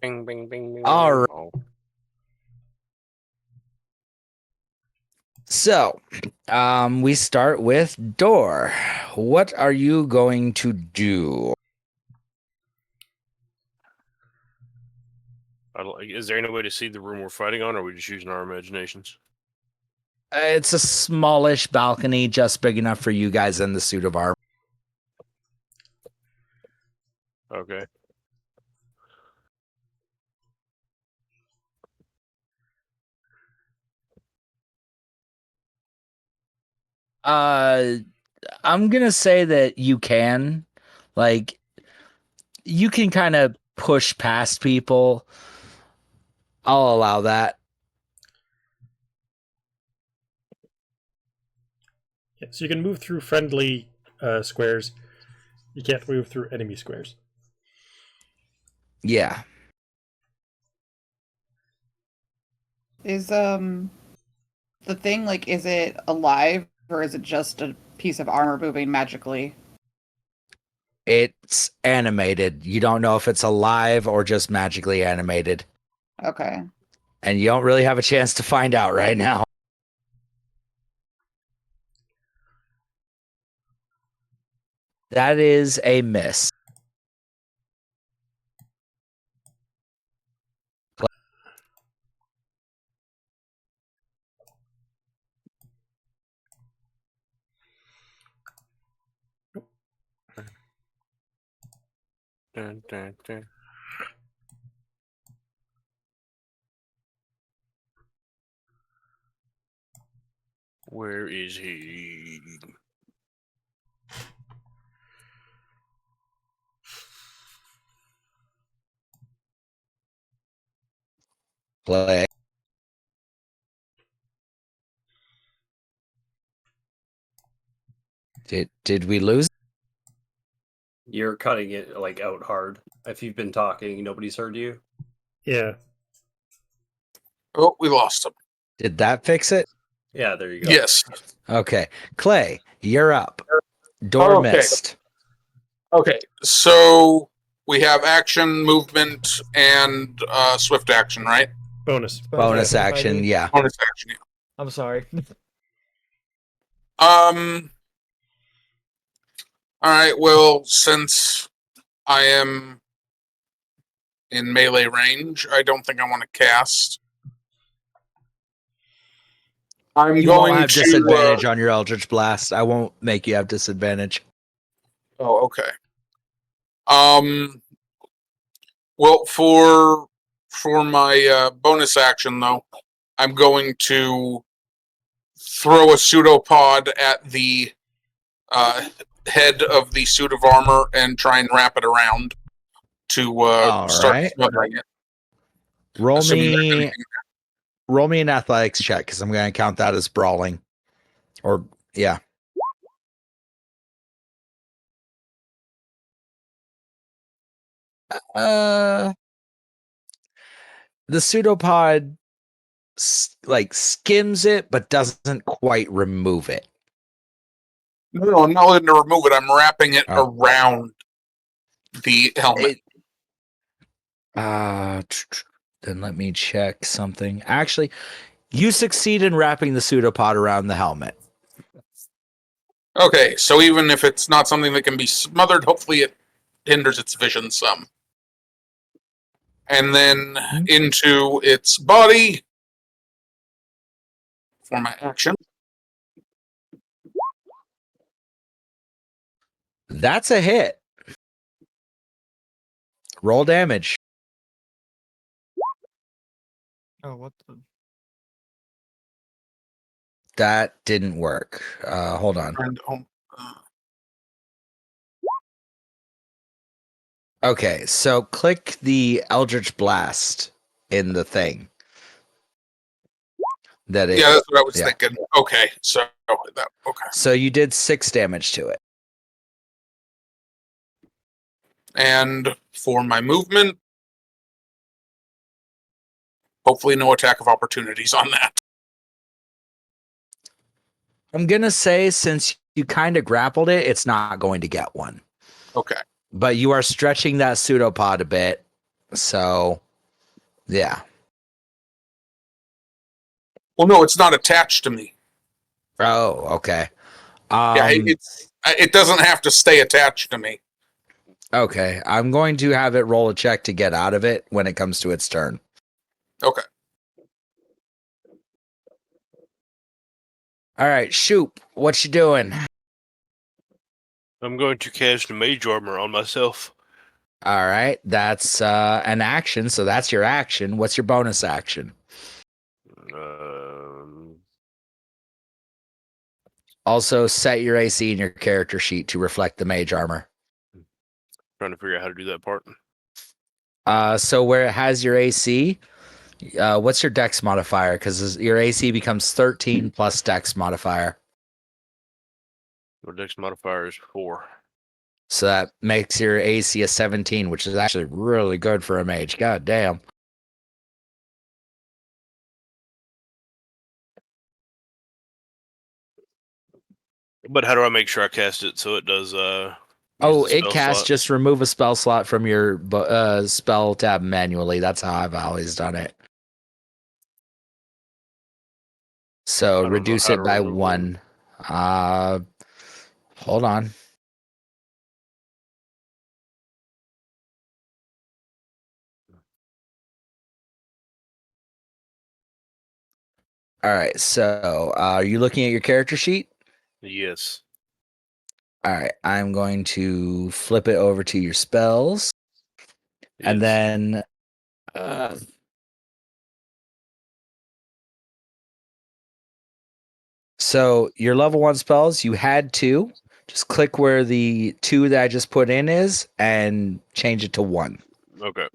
Bing, bing, bing, bing. All right. Oh. So, we start with Door. What are you going to do? Is there any way to see the room we're fighting on, or are we just using our imaginations? It's a smallish balcony, just big enough for you guys in the suit of armor. Okay. I'm gonna say that you can, like, you can kind of push past people. I'll allow that. Yeah, so you can move through friendly squares. You can't move through enemy squares. Yeah. Is the thing like, is it alive or is it just a piece of armor moving magically? It's animated. You don't know if it's alive or just magically animated. Okay. And you don't really have a chance to find out right now. That is a miss. Dun, dun, dun. Where is he? Play. Did we lose? You're cutting it like out hard. If you've been talking, nobody's heard you. Yeah. Oh, we lost him. Did that fix it? Yeah, there you go. Yes. Okay. Clay, you're up. Door Okay. missed. Okay. So we have action, movement, and swift action, right? Bonus. Bonus if I action, may- yeah. Bonus action. Yeah. I'm sorry. All right. Well, since I am in melee range, I don't think I want to cast. I'm You going won't have to. disadvantage on your Eldritch Blast. I won't make you have disadvantage. Oh, okay. Well, for my bonus action though, I'm going to throw a pseudopod at the head of the suit of armor and try and wrap it around to start right. smothering it. Roll Assuming there's me anything- roll me an athletics check because I'm going to count that as brawling. Or yeah. The pseudopod like skims it but doesn't quite remove it. No, I'm not looking to remove it. I'm wrapping it Oh. around the helmet. Then let me check something. Actually, you succeed in wrapping the pseudopod around the helmet. Okay, so even if it's not something that can be smothered, hopefully it hinders its vision some. And then into its body for my action. That's a hit. Roll damage. Oh, what the? That didn't work. Hold on. And, Okay, so click the Eldritch Blast in the thing. yeah, that's what I was thinking. Okay, so that okay. So you did 6 damage to it. And for my movement, hopefully no attack of opportunities on that. I'm gonna say since you kind of grappled it, it's not going to get one. Okay. But you are stretching that pseudopod a bit, so yeah. Well, no, it's not attached to me. Oh, okay. Yeah, it doesn't have to stay attached to me. Okay, I'm going to have it roll a check to get out of it when it comes to its turn. Okay. All right, Shoop, what you doing? I'm going to cast mage armor on myself. All right, that's an action, so that's your action. What's your bonus action? Also, set your AC in your character sheet to reflect the mage armor. Trying to figure out how to do that part. So where it has your AC, what's your dex modifier? Because your AC becomes 13 plus dex modifier. Your dex modifier is 4. So that makes your AC a 17, which is actually really good for a mage. God damn. But how do I make sure I cast it so it does use Oh, the it spell casts slot? just remove a spell slot from your spell tab manually. That's how I've always done it. So I don't know reduce how to it by remove one. 1. Hold on. All right. So are you looking at your character sheet? Yes. All right. I'm going to flip it over to your spells. And Yes. then so your level 1 spells, you had 2. Just click where the 2 that I just put in is and change it to 1. Okay.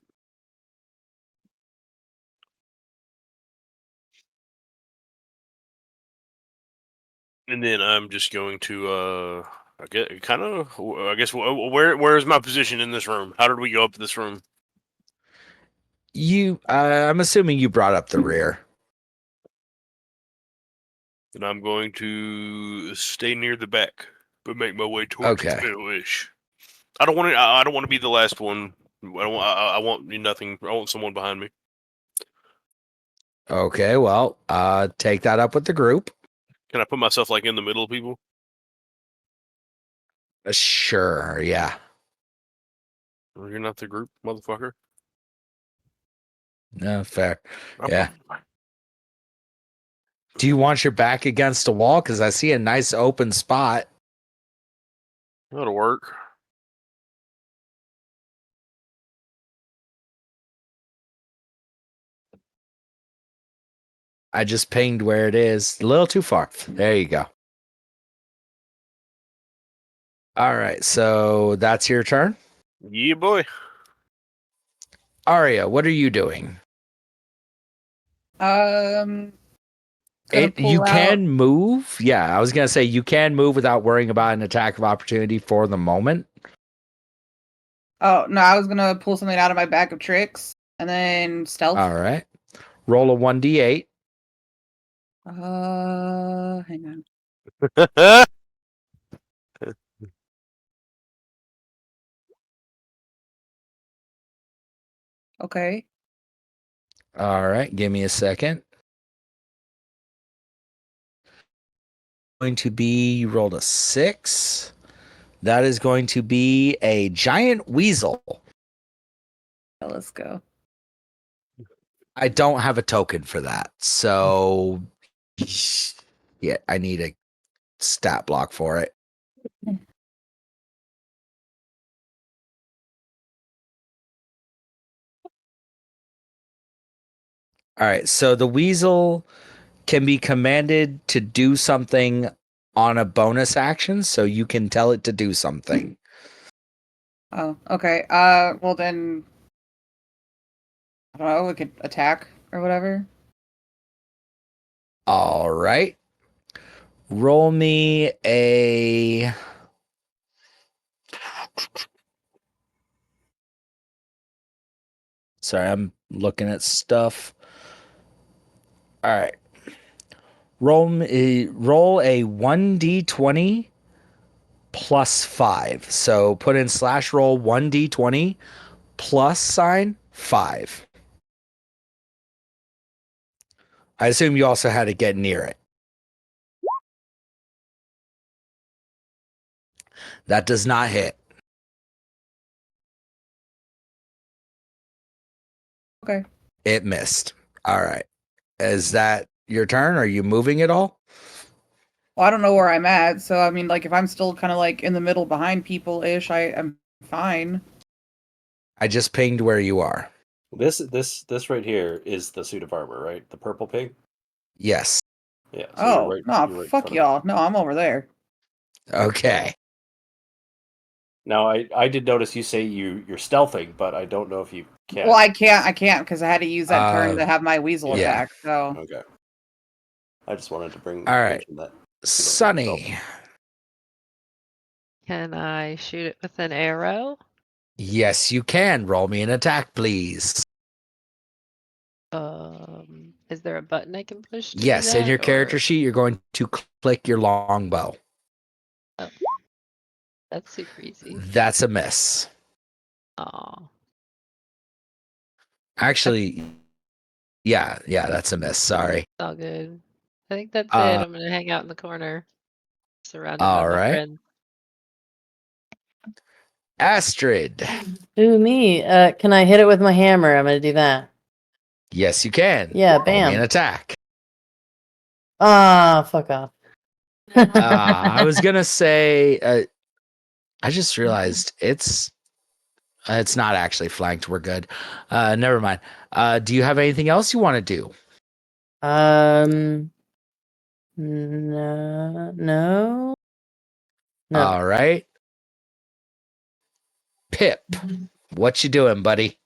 And then I'm just going to I guess where is my position in this room? How did we go up this room? I'm assuming you brought up the rear. And I'm going to stay near the back, but make my way towards Okay. the middle-ish. I don't want to. I don't want to be the last one. I want nothing. I want someone behind me. Okay, well, take that up with the group. Can I put myself like in the middle of people? Sure, yeah. Well, you're not the group, motherfucker. No, fair. I'm Yeah. Do you want your back against a wall? Because I see a nice open spot. That'll work. I just pinged where it is. A little too far. There you go. All right, so that's your turn. Yeah, boy. Aria, what are you doing? Gonna You pull out. can move. Yeah, I was gonna say you can move without worrying about an attack of opportunity for the moment. Oh no, I was gonna pull something out of my bag of tricks and then stealth. All right. Roll a 1d8. Hang on. Okay. All right, give me a second. Going to be you rolled a 6. That is going to be a giant weasel. Let's go. I don't have a token for that. So yeah, I need a stat block for it. All right, so the weasel can be commanded to do something on a bonus action, so you can tell it to do something. Oh, okay. Well then, I don't know. We could attack or whatever. All right. Roll me a Sorry, I'm looking at stuff. All right. Roll a 1d20 plus 5. So put in slash roll 1d20 plus sign 5. I assume you also had to get near it. That does not hit. Okay. It missed. All right. Is that your turn? Are you moving at all? Well, I don't know where I'm at, so I mean, like, if I'm still kind of like in the middle behind people ish, I am fine. I just pinged where you are. This right here is the suit of armor, right? The purple pig. Yes. Yeah. So you're Oh right. no, You're right in fuck front of me. y'all. No, I'm over there. Okay. Now I did notice you say you're stealthing, but I don't know if you can. Well, I can't because I had to use that turn to have my weasel yeah. attack. So Okay. I just wanted to All right. mention that. Sunny. Can I shoot it with an arrow? Yes, you can. Roll me an attack, please. Is there a button I can push to do Yes, in your that, character or sheet, you're going to click your longbow. that's super easy? That's a miss. Aw. Actually, yeah, that's a miss. Sorry. It's all good. I think that's it. Uh, I'm gonna hang out in the corner, surrounded by all my right. friends. Astrid. Ooh, me. Can I hit it with my hammer? I'm gonna do that. Yes, you can. Yeah, Roll me an bam. attack. Ah, fuck off. I was gonna say. I just realized it's not actually flanked. We're good. Never mind. Do you have anything else you want to do? No, no. All right. Pip, what you doing, buddy?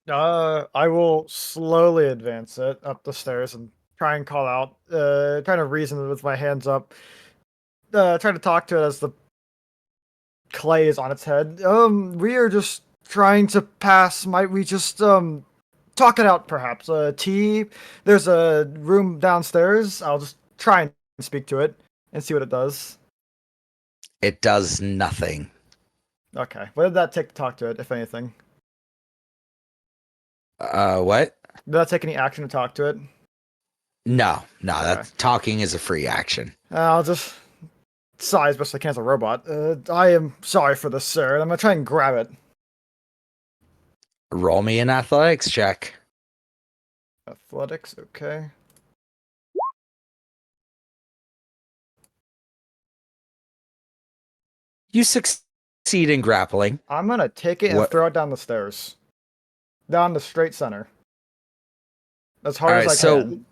I will slowly advance it up the stairs and try and call out, trying to reason with my hands up, try to talk to it as the clay is on its head. We are just trying to pass. Might we just talk it out, perhaps? Tea. There's a room downstairs. I'll just try and speak to it and see what it does. It does nothing. Okay. What did that take to talk to it, if anything? What? Did that take any action to talk to it? No, Okay. that talking is a free action. I'll just sigh as best I can as a robot. I am sorry for this, sir, and I'm gonna try and grab it. Roll me an athletics check. Athletics, okay. You succeed in grappling. I'm gonna take it and What? throw it down the stairs. Down the straight center. As All hard right, as I so can.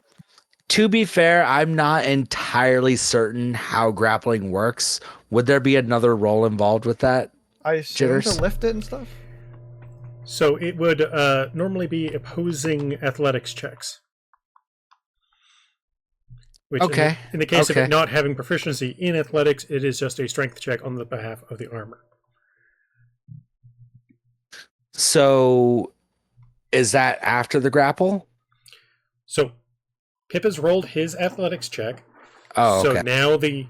to be fair, I'm not entirely certain how grappling works. Would there be another roll involved with that? I assume to Jitters? lift it and stuff? So it would normally be opposing athletics checks. Which Okay. in the case of Okay. it not having proficiency in athletics, it is just a strength check on the behalf of the armor. So is that after the grapple? So Pip has rolled his athletics check. Oh, So okay. now the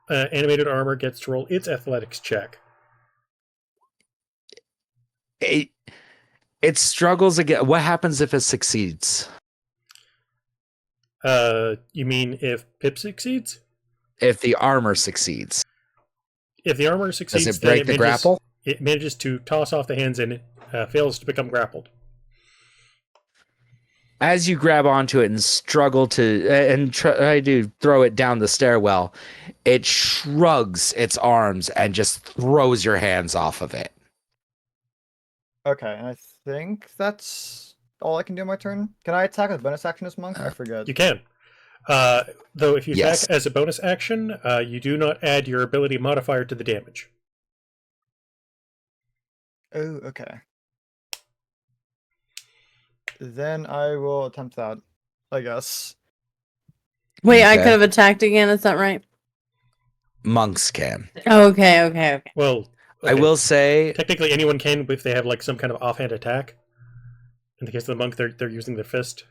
animated armor gets to roll its athletics check. It struggles again. What happens if it succeeds? You mean if Pip succeeds? If the armor succeeds, If the armor does succeeds, it then break the grapple? it manages to toss off the hands and fails to become grappled. As you grab onto it and struggle to and try to throw it down the stairwell, it shrugs its arms and just throws your hands off of it. Okay, and I think that's all I can do on my turn. Can I attack with bonus action as monk? I forget. You can. Though if you Yes. attack as a bonus action, you do not add your ability modifier to the damage. Oh, okay. Then I will attempt that, I guess. Wait, I Okay. could have attacked again. Is that right? Monks can. Okay. Well, I will say, technically anyone can if they have like some kind of offhand attack. In the case of the monk, they're using their fist.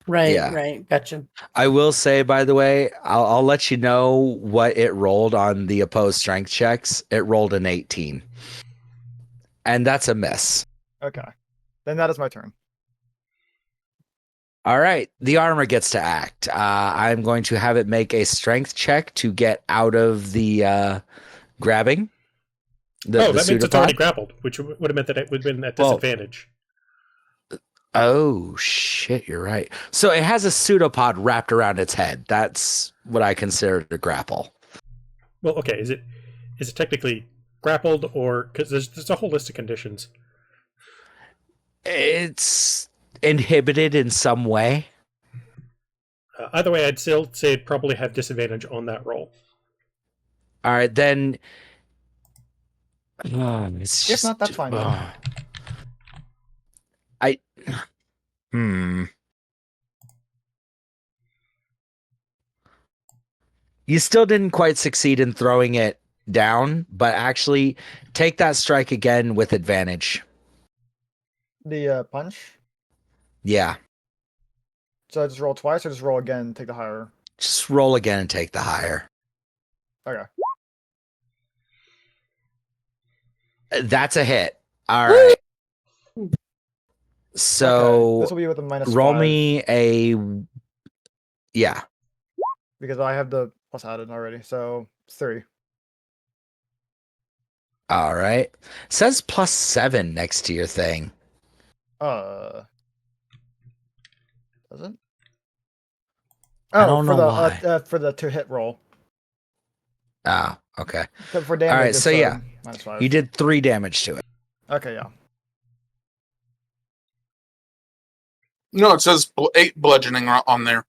Right, Yeah. right. Gotcha. I will say, by the way, I'll let you know what it rolled on the opposed strength checks. It rolled an 18. And that's a miss. Okay. Then that is my turn. All right. The armor gets to act. I'm going to have it make a strength check to get out of the grabbing. That means it's already pseudopod. grappled, which would have meant that it would have been at Well, disadvantage. Oh, shit, you're right. So it has a pseudopod wrapped around its head. That's what I consider to grapple. Well, okay, is it technically grappled, or because there's a whole list of conditions? It's inhibited in some way. Either way, I'd still say it'd probably have disadvantage on that roll. All right, then. It's If just. not, that's fine. Then. I. Hmm. You still didn't quite succeed in throwing it down, but actually take that strike again with advantage. The punch. Yeah, So I just roll twice, or just roll again and take the higher. just roll again and take the higher. Okay. That's a hit. All right. Okay. So This will be with a minus roll 5 me a yeah. because I have the plus added already. So it's 3. All right. Says +7 next to your thing. Doesn't? I Oh, don't know why. for the to hit roll. Ah, okay. For All damage, right. it's So yeah, minus 5. you did 3 damage to it. Okay, yeah. No, it says 8 bludgeoning on there.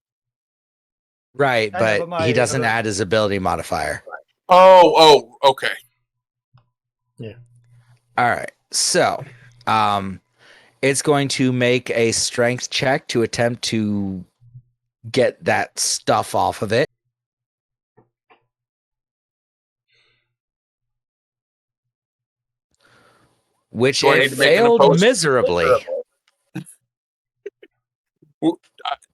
Right, I know, but but he doesn't but- add his ability modifier. Oh, okay. All right. So, it's going to make a strength check to attempt to get that stuff off of it. Which Do I it need to make an failed opposed? miserably.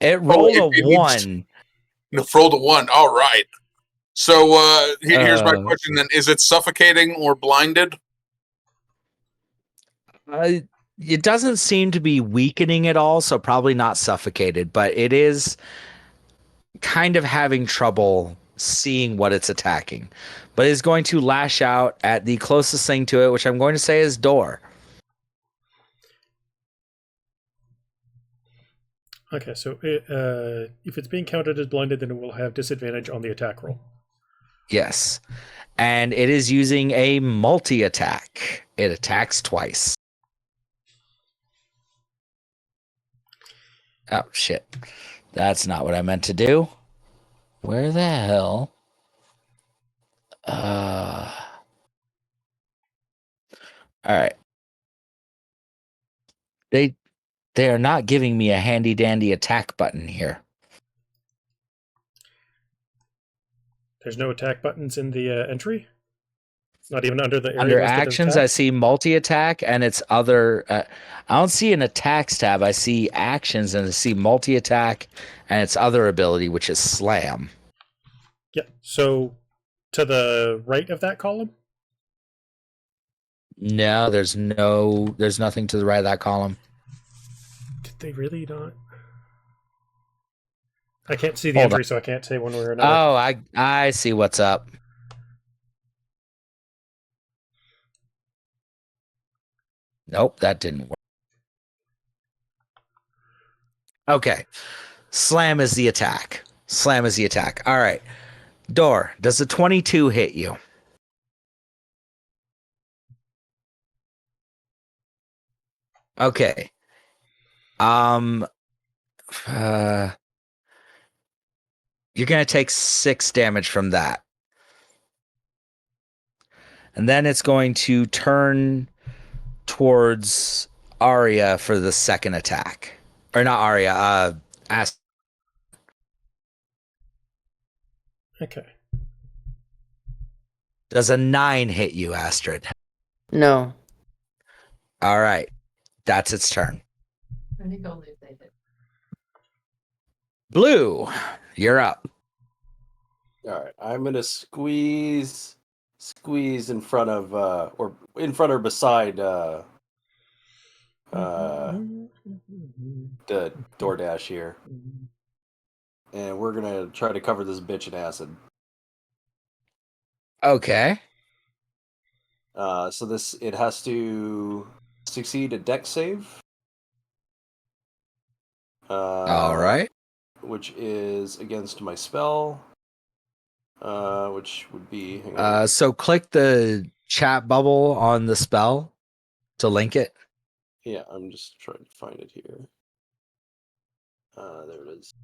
It Oh, rolled a it needs 1. No, rolled a 1. All right. So here's my Uh, question then: is it suffocating or blinded? It doesn't seem to be weakening at all, so probably not suffocated, but it is kind of having trouble seeing what it's attacking. But it's going to lash out at the closest thing to it, which I'm going to say is door. Okay, so if it's being counted as blinded, then it will have disadvantage on the attack roll. Yes. And it is using a multi-attack. It attacks twice. Oh, shit. That's not what I meant to do. Where the hell? All right. They are not giving me a handy dandy attack button here. There's no attack buttons in the entry? Not even under the area Under listed as actions, I attacks? see multi-attack and it's other. I don't see an attacks tab. I see actions and I see multi-attack and its other ability, which is slam. Yeah, so to the right of that column? No, there's nothing to the right of that column. Did they really not? I can't see the Hold entry, so I can't say one way or another. Oh, I see what's up. Nope, that didn't work. Okay. Slam is the attack. Slam is the attack. All right. Door, does a 22 hit you? Okay. Um you're going to take 6 damage from that. And then it's going to turn towards Arya for the second attack. Or not Arya, Okay. Does a 9 hit you, Astrid? No. All right. That's its turn. I think only if they hit. Blue, you're up. All right, I'm gonna squeeze in front of or in front or beside the DoorDash here, and we're gonna try to cover this bitch in acid. Okay. So it has to succeed a dex save. All right. Which is against my spell. Which would be hang on. So click the chat bubble on the spell to link it. Yeah, I'm just trying to find it here. There it is.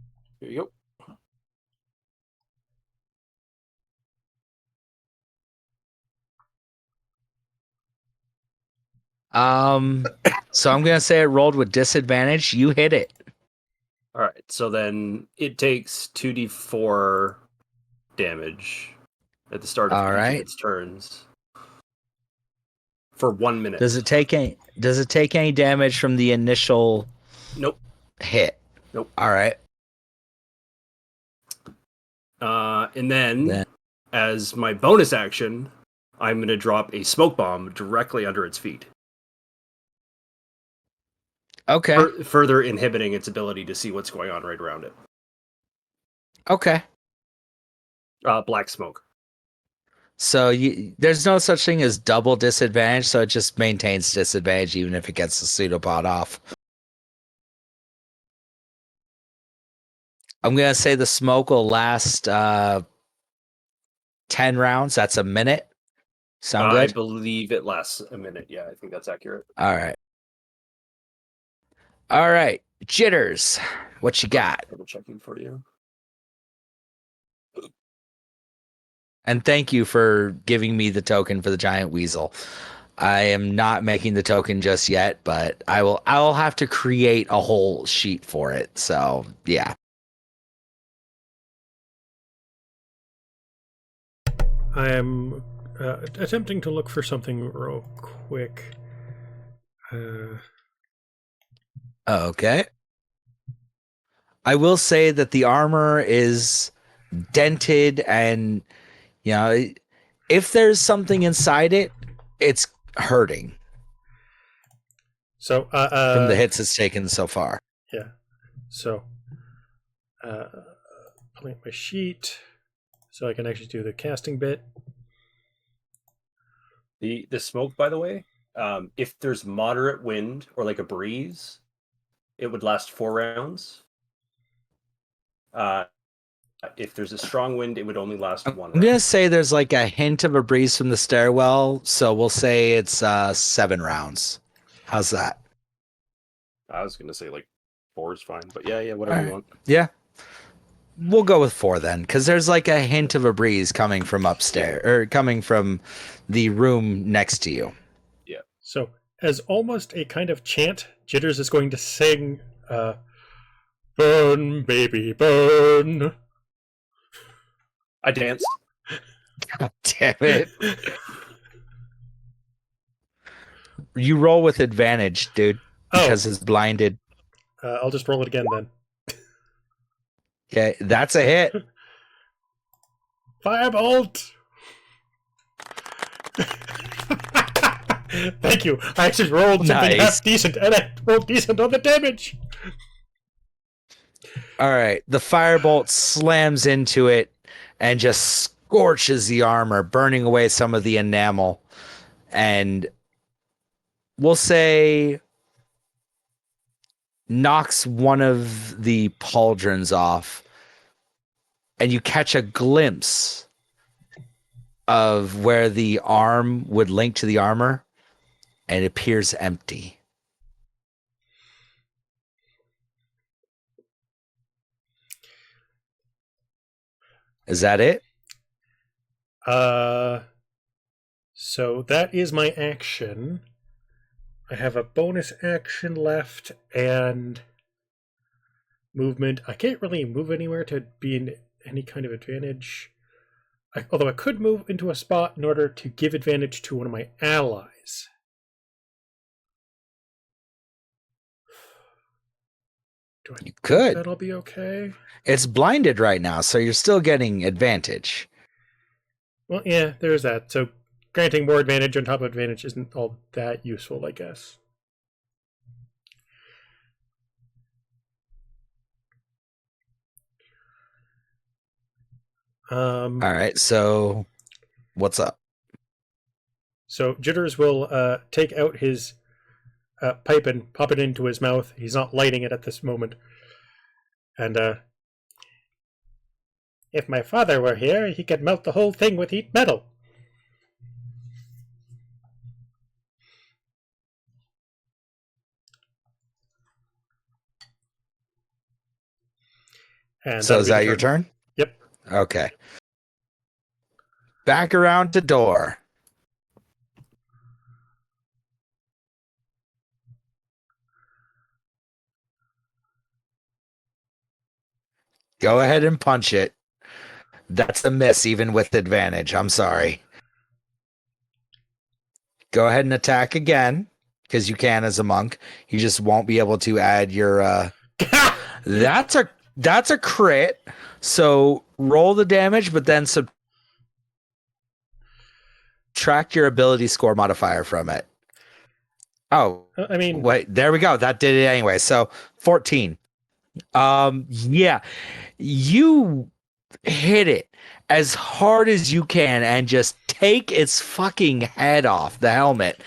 Here you So I'm gonna say it rolled with disadvantage. You hit it. All right, so then it takes 2d4 damage at the start of All each of right. its turns for 1 minute. Does it take any damage from the initial Nope. hit? Nope. All right. And then, as my bonus action, I'm going to drop a smoke bomb directly under its feet. Okay. Further inhibiting its ability to see what's going on right around it. Okay. Black smoke. So there's no such thing as double disadvantage, so it just maintains disadvantage even if it gets the pseudopod off. I'm going to say the smoke will last 10 rounds. That's a minute. Sound I good? believe it lasts a minute. Yeah, I think that's accurate. All right. All right. Jitters, what you got? Double checking for you. And thank you for giving me the token for the giant weasel. I am not making the token just yet, but I will have to create a whole sheet for it. So, yeah. I am attempting to look for something real quick. Okay. I will say that the armor is dented and, you know, if there's something inside it, it's hurting So, from the hits it's taken so far. yeah. So, pulling up my sheet so I can actually do the casting bit. The smoke, by the way, if there's moderate wind or like a breeze, it would last 4 rounds. If there's a strong wind, it would only last 1 round. I'm going to say there's like a hint of a breeze from the stairwell, so we'll say it's 7 rounds. How's that? I was going to say like 4 is fine, but yeah, whatever you want. Yeah. We'll go with 4 then, because there's like a hint of a breeze coming from upstairs, or coming from the room next to you. Yeah. So, as almost a kind of chant, Jitters is going to sing, "Burn, baby, burn." I dance. God damn it. You roll with advantage, dude, because it's blinded. I'll just roll it again then. Okay, that's a hit. Firebolt! Thank you. I actually rolled something Nice. half decent, and I rolled decent on the damage. All right, the firebolt slams into it and just scorches the armor, burning away some of the enamel. And we'll say knocks one of the pauldrons off. And you catch a glimpse of where the arm would link to the armor, and it appears empty. Is that it? So that is my action. I have a bonus action left and movement. I can't really move anywhere to be in any kind of advantage. Although I could move into a spot in order to give advantage to one of my allies. Do I You think could. that'll be okay? It's blinded right now, so you're still getting advantage. Well, yeah, there's that. So granting more advantage on top of advantage isn't all that useful, I guess. All right, so what's up? So Jitters will take out his pipe and pop it into his mouth. He's not lighting it at this moment. And if my father were here, he could melt the whole thing with heat metal. And So is that your turn? Yep. Okay. Back around to door. Go ahead and punch it. That's a miss, even with advantage. I'm sorry. Go ahead and attack again, because you can as a monk. You just won't be able to add your. That's a crit. So roll the damage, but then subtract your ability score modifier from it. Oh, I mean, wait, there we go. That did it anyway. So 14. Yeah, you hit it as hard as you can and just take its fucking head off the helmet,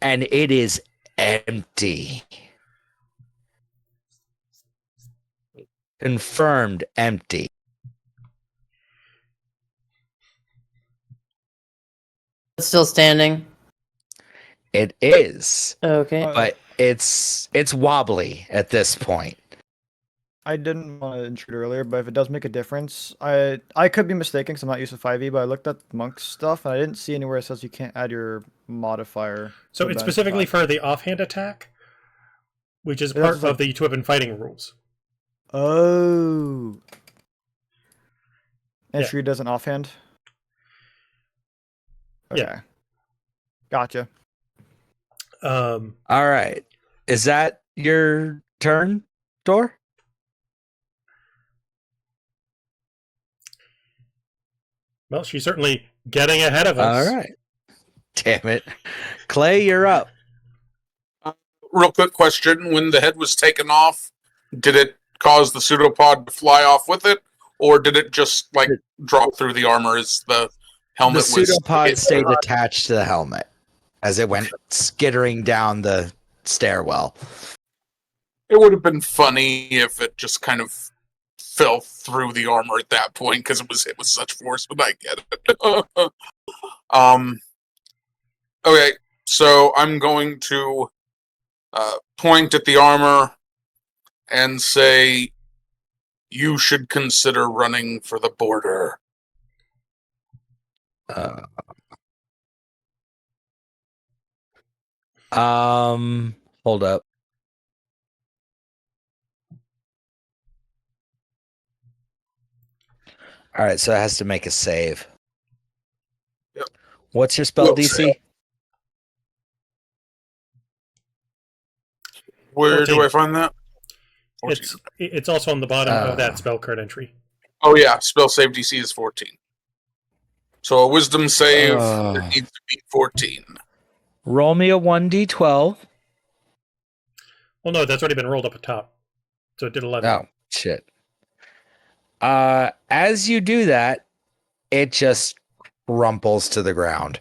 and it is empty. Confirmed empty. It's still standing. It is, Okay. but it's wobbly at this point. I didn't want to intrude earlier, but if it does make a difference, I could be mistaken because I'm not used to 5e, but I looked at monk stuff and I didn't see anywhere it says you can't add your modifier. So to it's bench specifically attack. for the offhand attack, which is Yeah, part that's like- of the two-weapon fighting rules. Oh. And Yeah. Shrew doesn't offhand? Okay. Yeah. Gotcha. All right. Is that your turn, Door? Well, she's certainly getting ahead of us. All right. Damn it. Clay, you're up. Real quick question: when the head was taken off, did it cause the pseudopod to fly off with it, or did it just like drop through the armor as the helmet The was? pseudopod stayed attached to the helmet as it went skittering down the stairwell. It would have been funny if it just kind of fell through the armor at that point because it was hit with such force, but I get it. Okay, so I'm going to point at the armor and say, you should consider running for the border. Hold up. All right, so it has to make a save. Yep. What's your spell Will DC? save. Where 14. do I find that? 14. It's also on the bottom of that spell card entry. Oh yeah, spell save DC is 14. So a wisdom save that needs to be 14. Roll me a 1d12. Well, no, that's already been rolled up at top. So it did 11. Oh, shit. As you do that, it just crumples to the ground.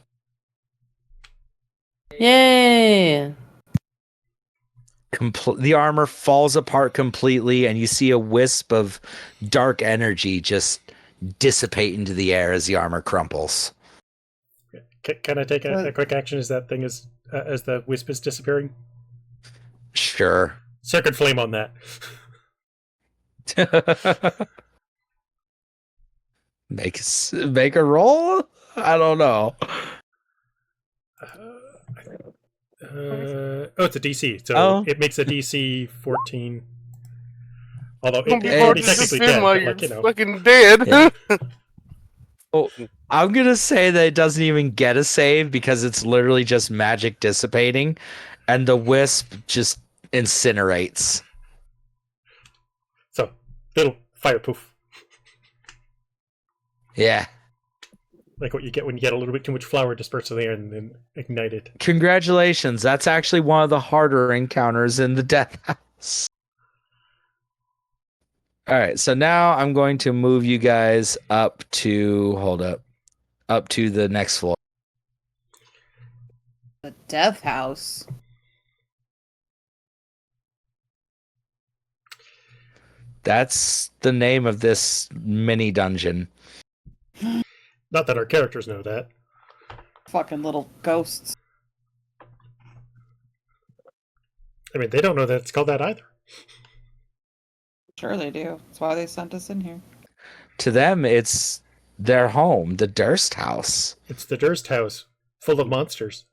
Yay! The armor falls apart completely, and you see a wisp of dark energy just dissipate into the air as the armor crumples. Can I take a quick action as that thing is as the wisp is disappearing? Sure. Circuit flame on that. Make a roll? I don't know. It's a DC, so it makes a DC 14. Although it's already technically dead, but like, you know. Fucking dead. Yeah. Oh, I'm gonna say that it doesn't even get a save because it's literally just magic dissipating, and the wisp just incinerates. So little fire poof. Yeah. Like what you get when you get a little bit too much flour dispersed in the air and then ignite it. Congratulations. That's actually one of the harder encounters in the Death House. All right, so now I'm going to move you guys up to the next floor. The Death House. That's the name of this mini dungeon. Not that our characters know that. Fucking little ghosts. I mean, they don't know that it's called that either. Sure they do. That's why they sent us in here. To them, it's their home, the Durst House. It's the Durst house, full of monsters.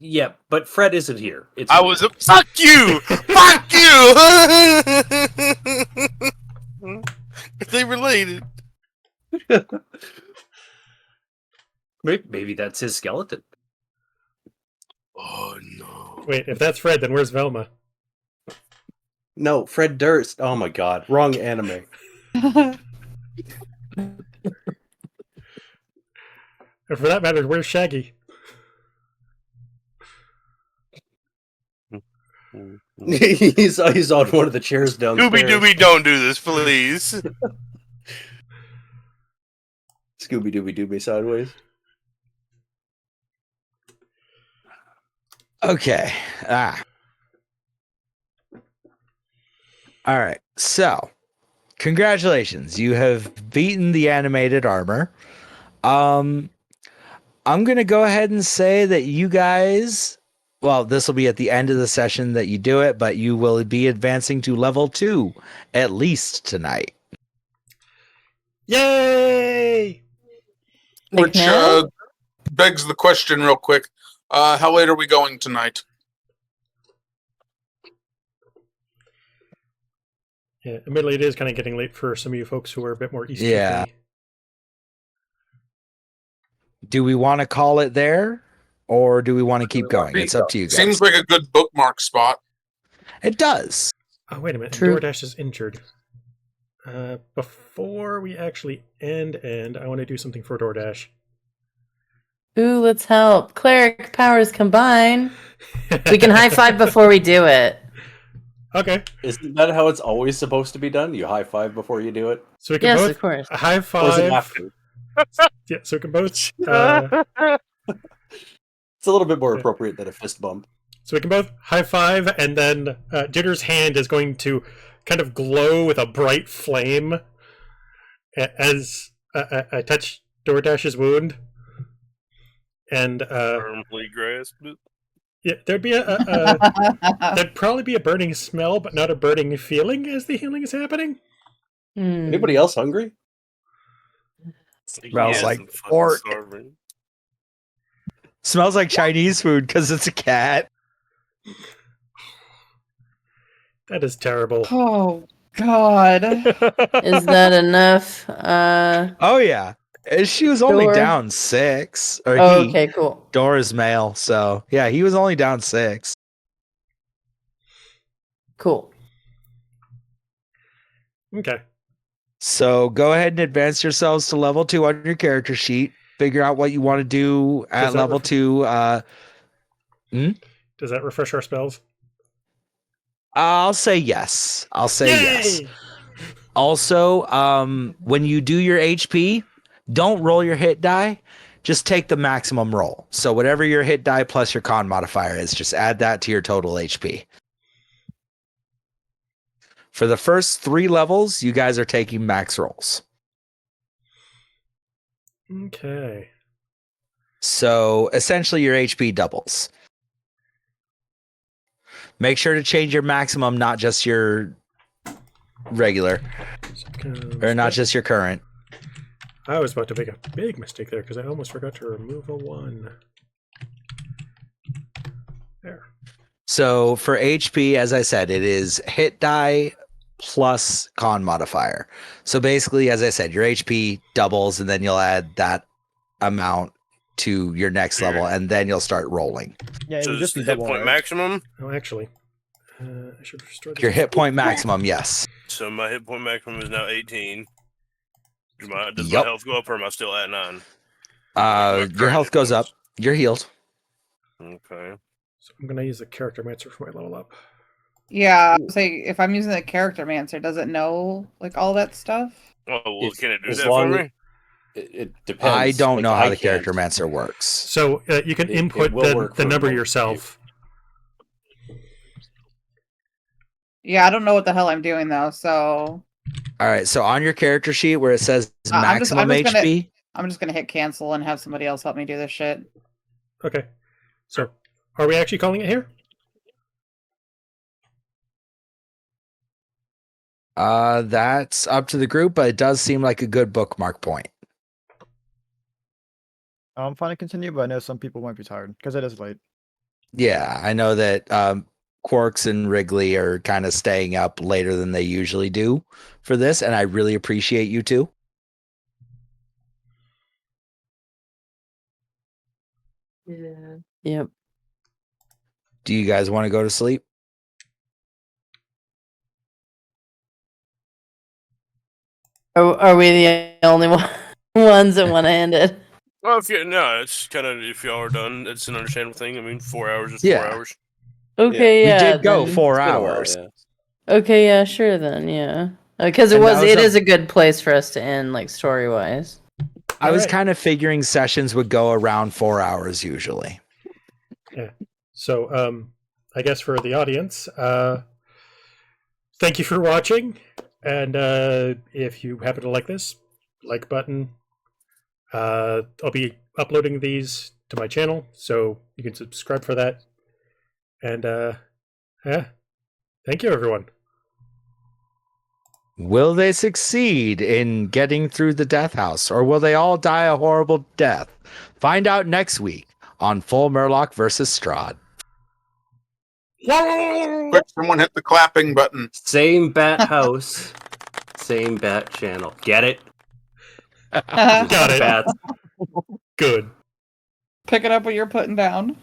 Yeah, but Fred isn't here. It's I was fuck you, fuck you. If they related. Maybe that's his skeleton. Oh no! Wait, if that's Fred, then where's Velma? No, Fred Durst. Oh my god, wrong anime. Or for that matter, where's Shaggy? he's on one of the chairs downstairs. Scooby Dooby, don't do this, please. Scooby Dooby Dooby sideways. Okay. All right. So, congratulations. You have beaten the animated armor. I'm going to go ahead and say that you guys, well, this will be at the end of the session that you do it, but you will be advancing to level 2 at least tonight. Yay! Which now? begs the question real quick. How late are we going tonight? Yeah, admittedly, it is kind of getting late for some of you folks who are a bit more east. Yeah. Do we want to call it there, or do we want to keep going? It's up to you guys. Seems like a good bookmark spot. It does. Oh, wait a minute. True. DoorDash is injured. Before we actually end, I want to do something for DoorDash. Ooh, let's help. Cleric powers combine. We can high five before we do it. Okay. Isn't that how it's always supposed to be done? You high five before you do it? So we can Yes, both of course. high Or is it five. after? Yeah, so we can both. It's a little bit more appropriate than a fist bump. So we can both high five, and then Jitter's hand is going to kind of glow with a bright flame as I touch DoorDash's wound. And Firmly grasp it. yeah, there'd probably be a burning smell, but not a burning feeling as the healing is happening. Hmm. Anybody else hungry? Smells Yes, like I'm fucking pork. starving. Smells like Chinese food because it's a cat. That is terrible. Oh God. Is that enough? Oh yeah, she was only Door. down 6. Or Oh, he. okay, cool. Door is male, so yeah, he was only down 6. Cool. Okay. So go ahead and advance yourselves to level 2 on your character sheet. Figure out what you want to do at Does that level 2. Does that refresh our spells? I'll say yes. I'll say yes. Yay! Also, when you do your HP, don't roll your hit die. Just take the maximum roll. So whatever your hit die plus your con modifier is, just add that to your total HP. For the first 3 levels, you guys are taking max rolls. Okay. So essentially your HP doubles. Make sure to change your maximum, not just your regular, or not just your current. I was about to make a big mistake there because I almost forgot to remove a 1. There. So for HP, as I said, it is hit die plus con modifier. So basically, as I said, your HP doubles, and then you'll add that amount to your next level, and then you'll start rolling. Yeah, So it would just just be the hit double, point right? maximum. Oh, actually, I should restore this. Your hit point maximum, yes. So my hit point maximum is now 18. Does my Yup. health go up, or am I still at 9? Your health goes up. You're healed. Okay. So I'm gonna use the character mancer for my level up. Yeah, say if I'm using the character mancer, does it know like all that stuff? Oh, well, If- can it do as that for long me? It depends. I don't Like, know how I the character can't. mancer works. So you can It input will work the for number most yourself. Yeah, I don't know what the hell I'm doing though, so All right, so on your character sheet where it says maximum HP, I'm just gonna hit cancel and have somebody else help me do this shit. Okay. So are we actually calling it here? that's up to the group, but it does seem like a good bookmark point. I'm fine to continue, but I know some people might be tired because it is late. Yeah, I know that Quarks and Wrigley are kind of staying up later than they usually do for this, and I really appreciate you two. Yeah. Yep. Do you guys want to go to sleep? Are we the only ones that want to end it? Well, it's kind of if y'all are done, it's an understandable thing. I mean, 4 hours is 4 Yeah. hours. Okay, We yeah. did go then- 4 It's been a while, hours. yeah. Okay, yeah, sure then, yeah. Because And that was it a- is a good place for us to end, like story wise. I was Alright. kind of figuring sessions would go around 4 hours usually. Yeah. So, I guess for the audience, thank you for watching. And if you happen to like this, like button. I'll be uploading these to my channel, so you can subscribe for that. And yeah, thank you, everyone. Will they succeed in getting through the death house, or will they all die a horrible death? Find out next week on Full Murloc versus Strahd. Quick, someone hit the clapping button. Same bat house, same bat channel. Get it? Got it. Bats. Good. Pick it up what you're putting down.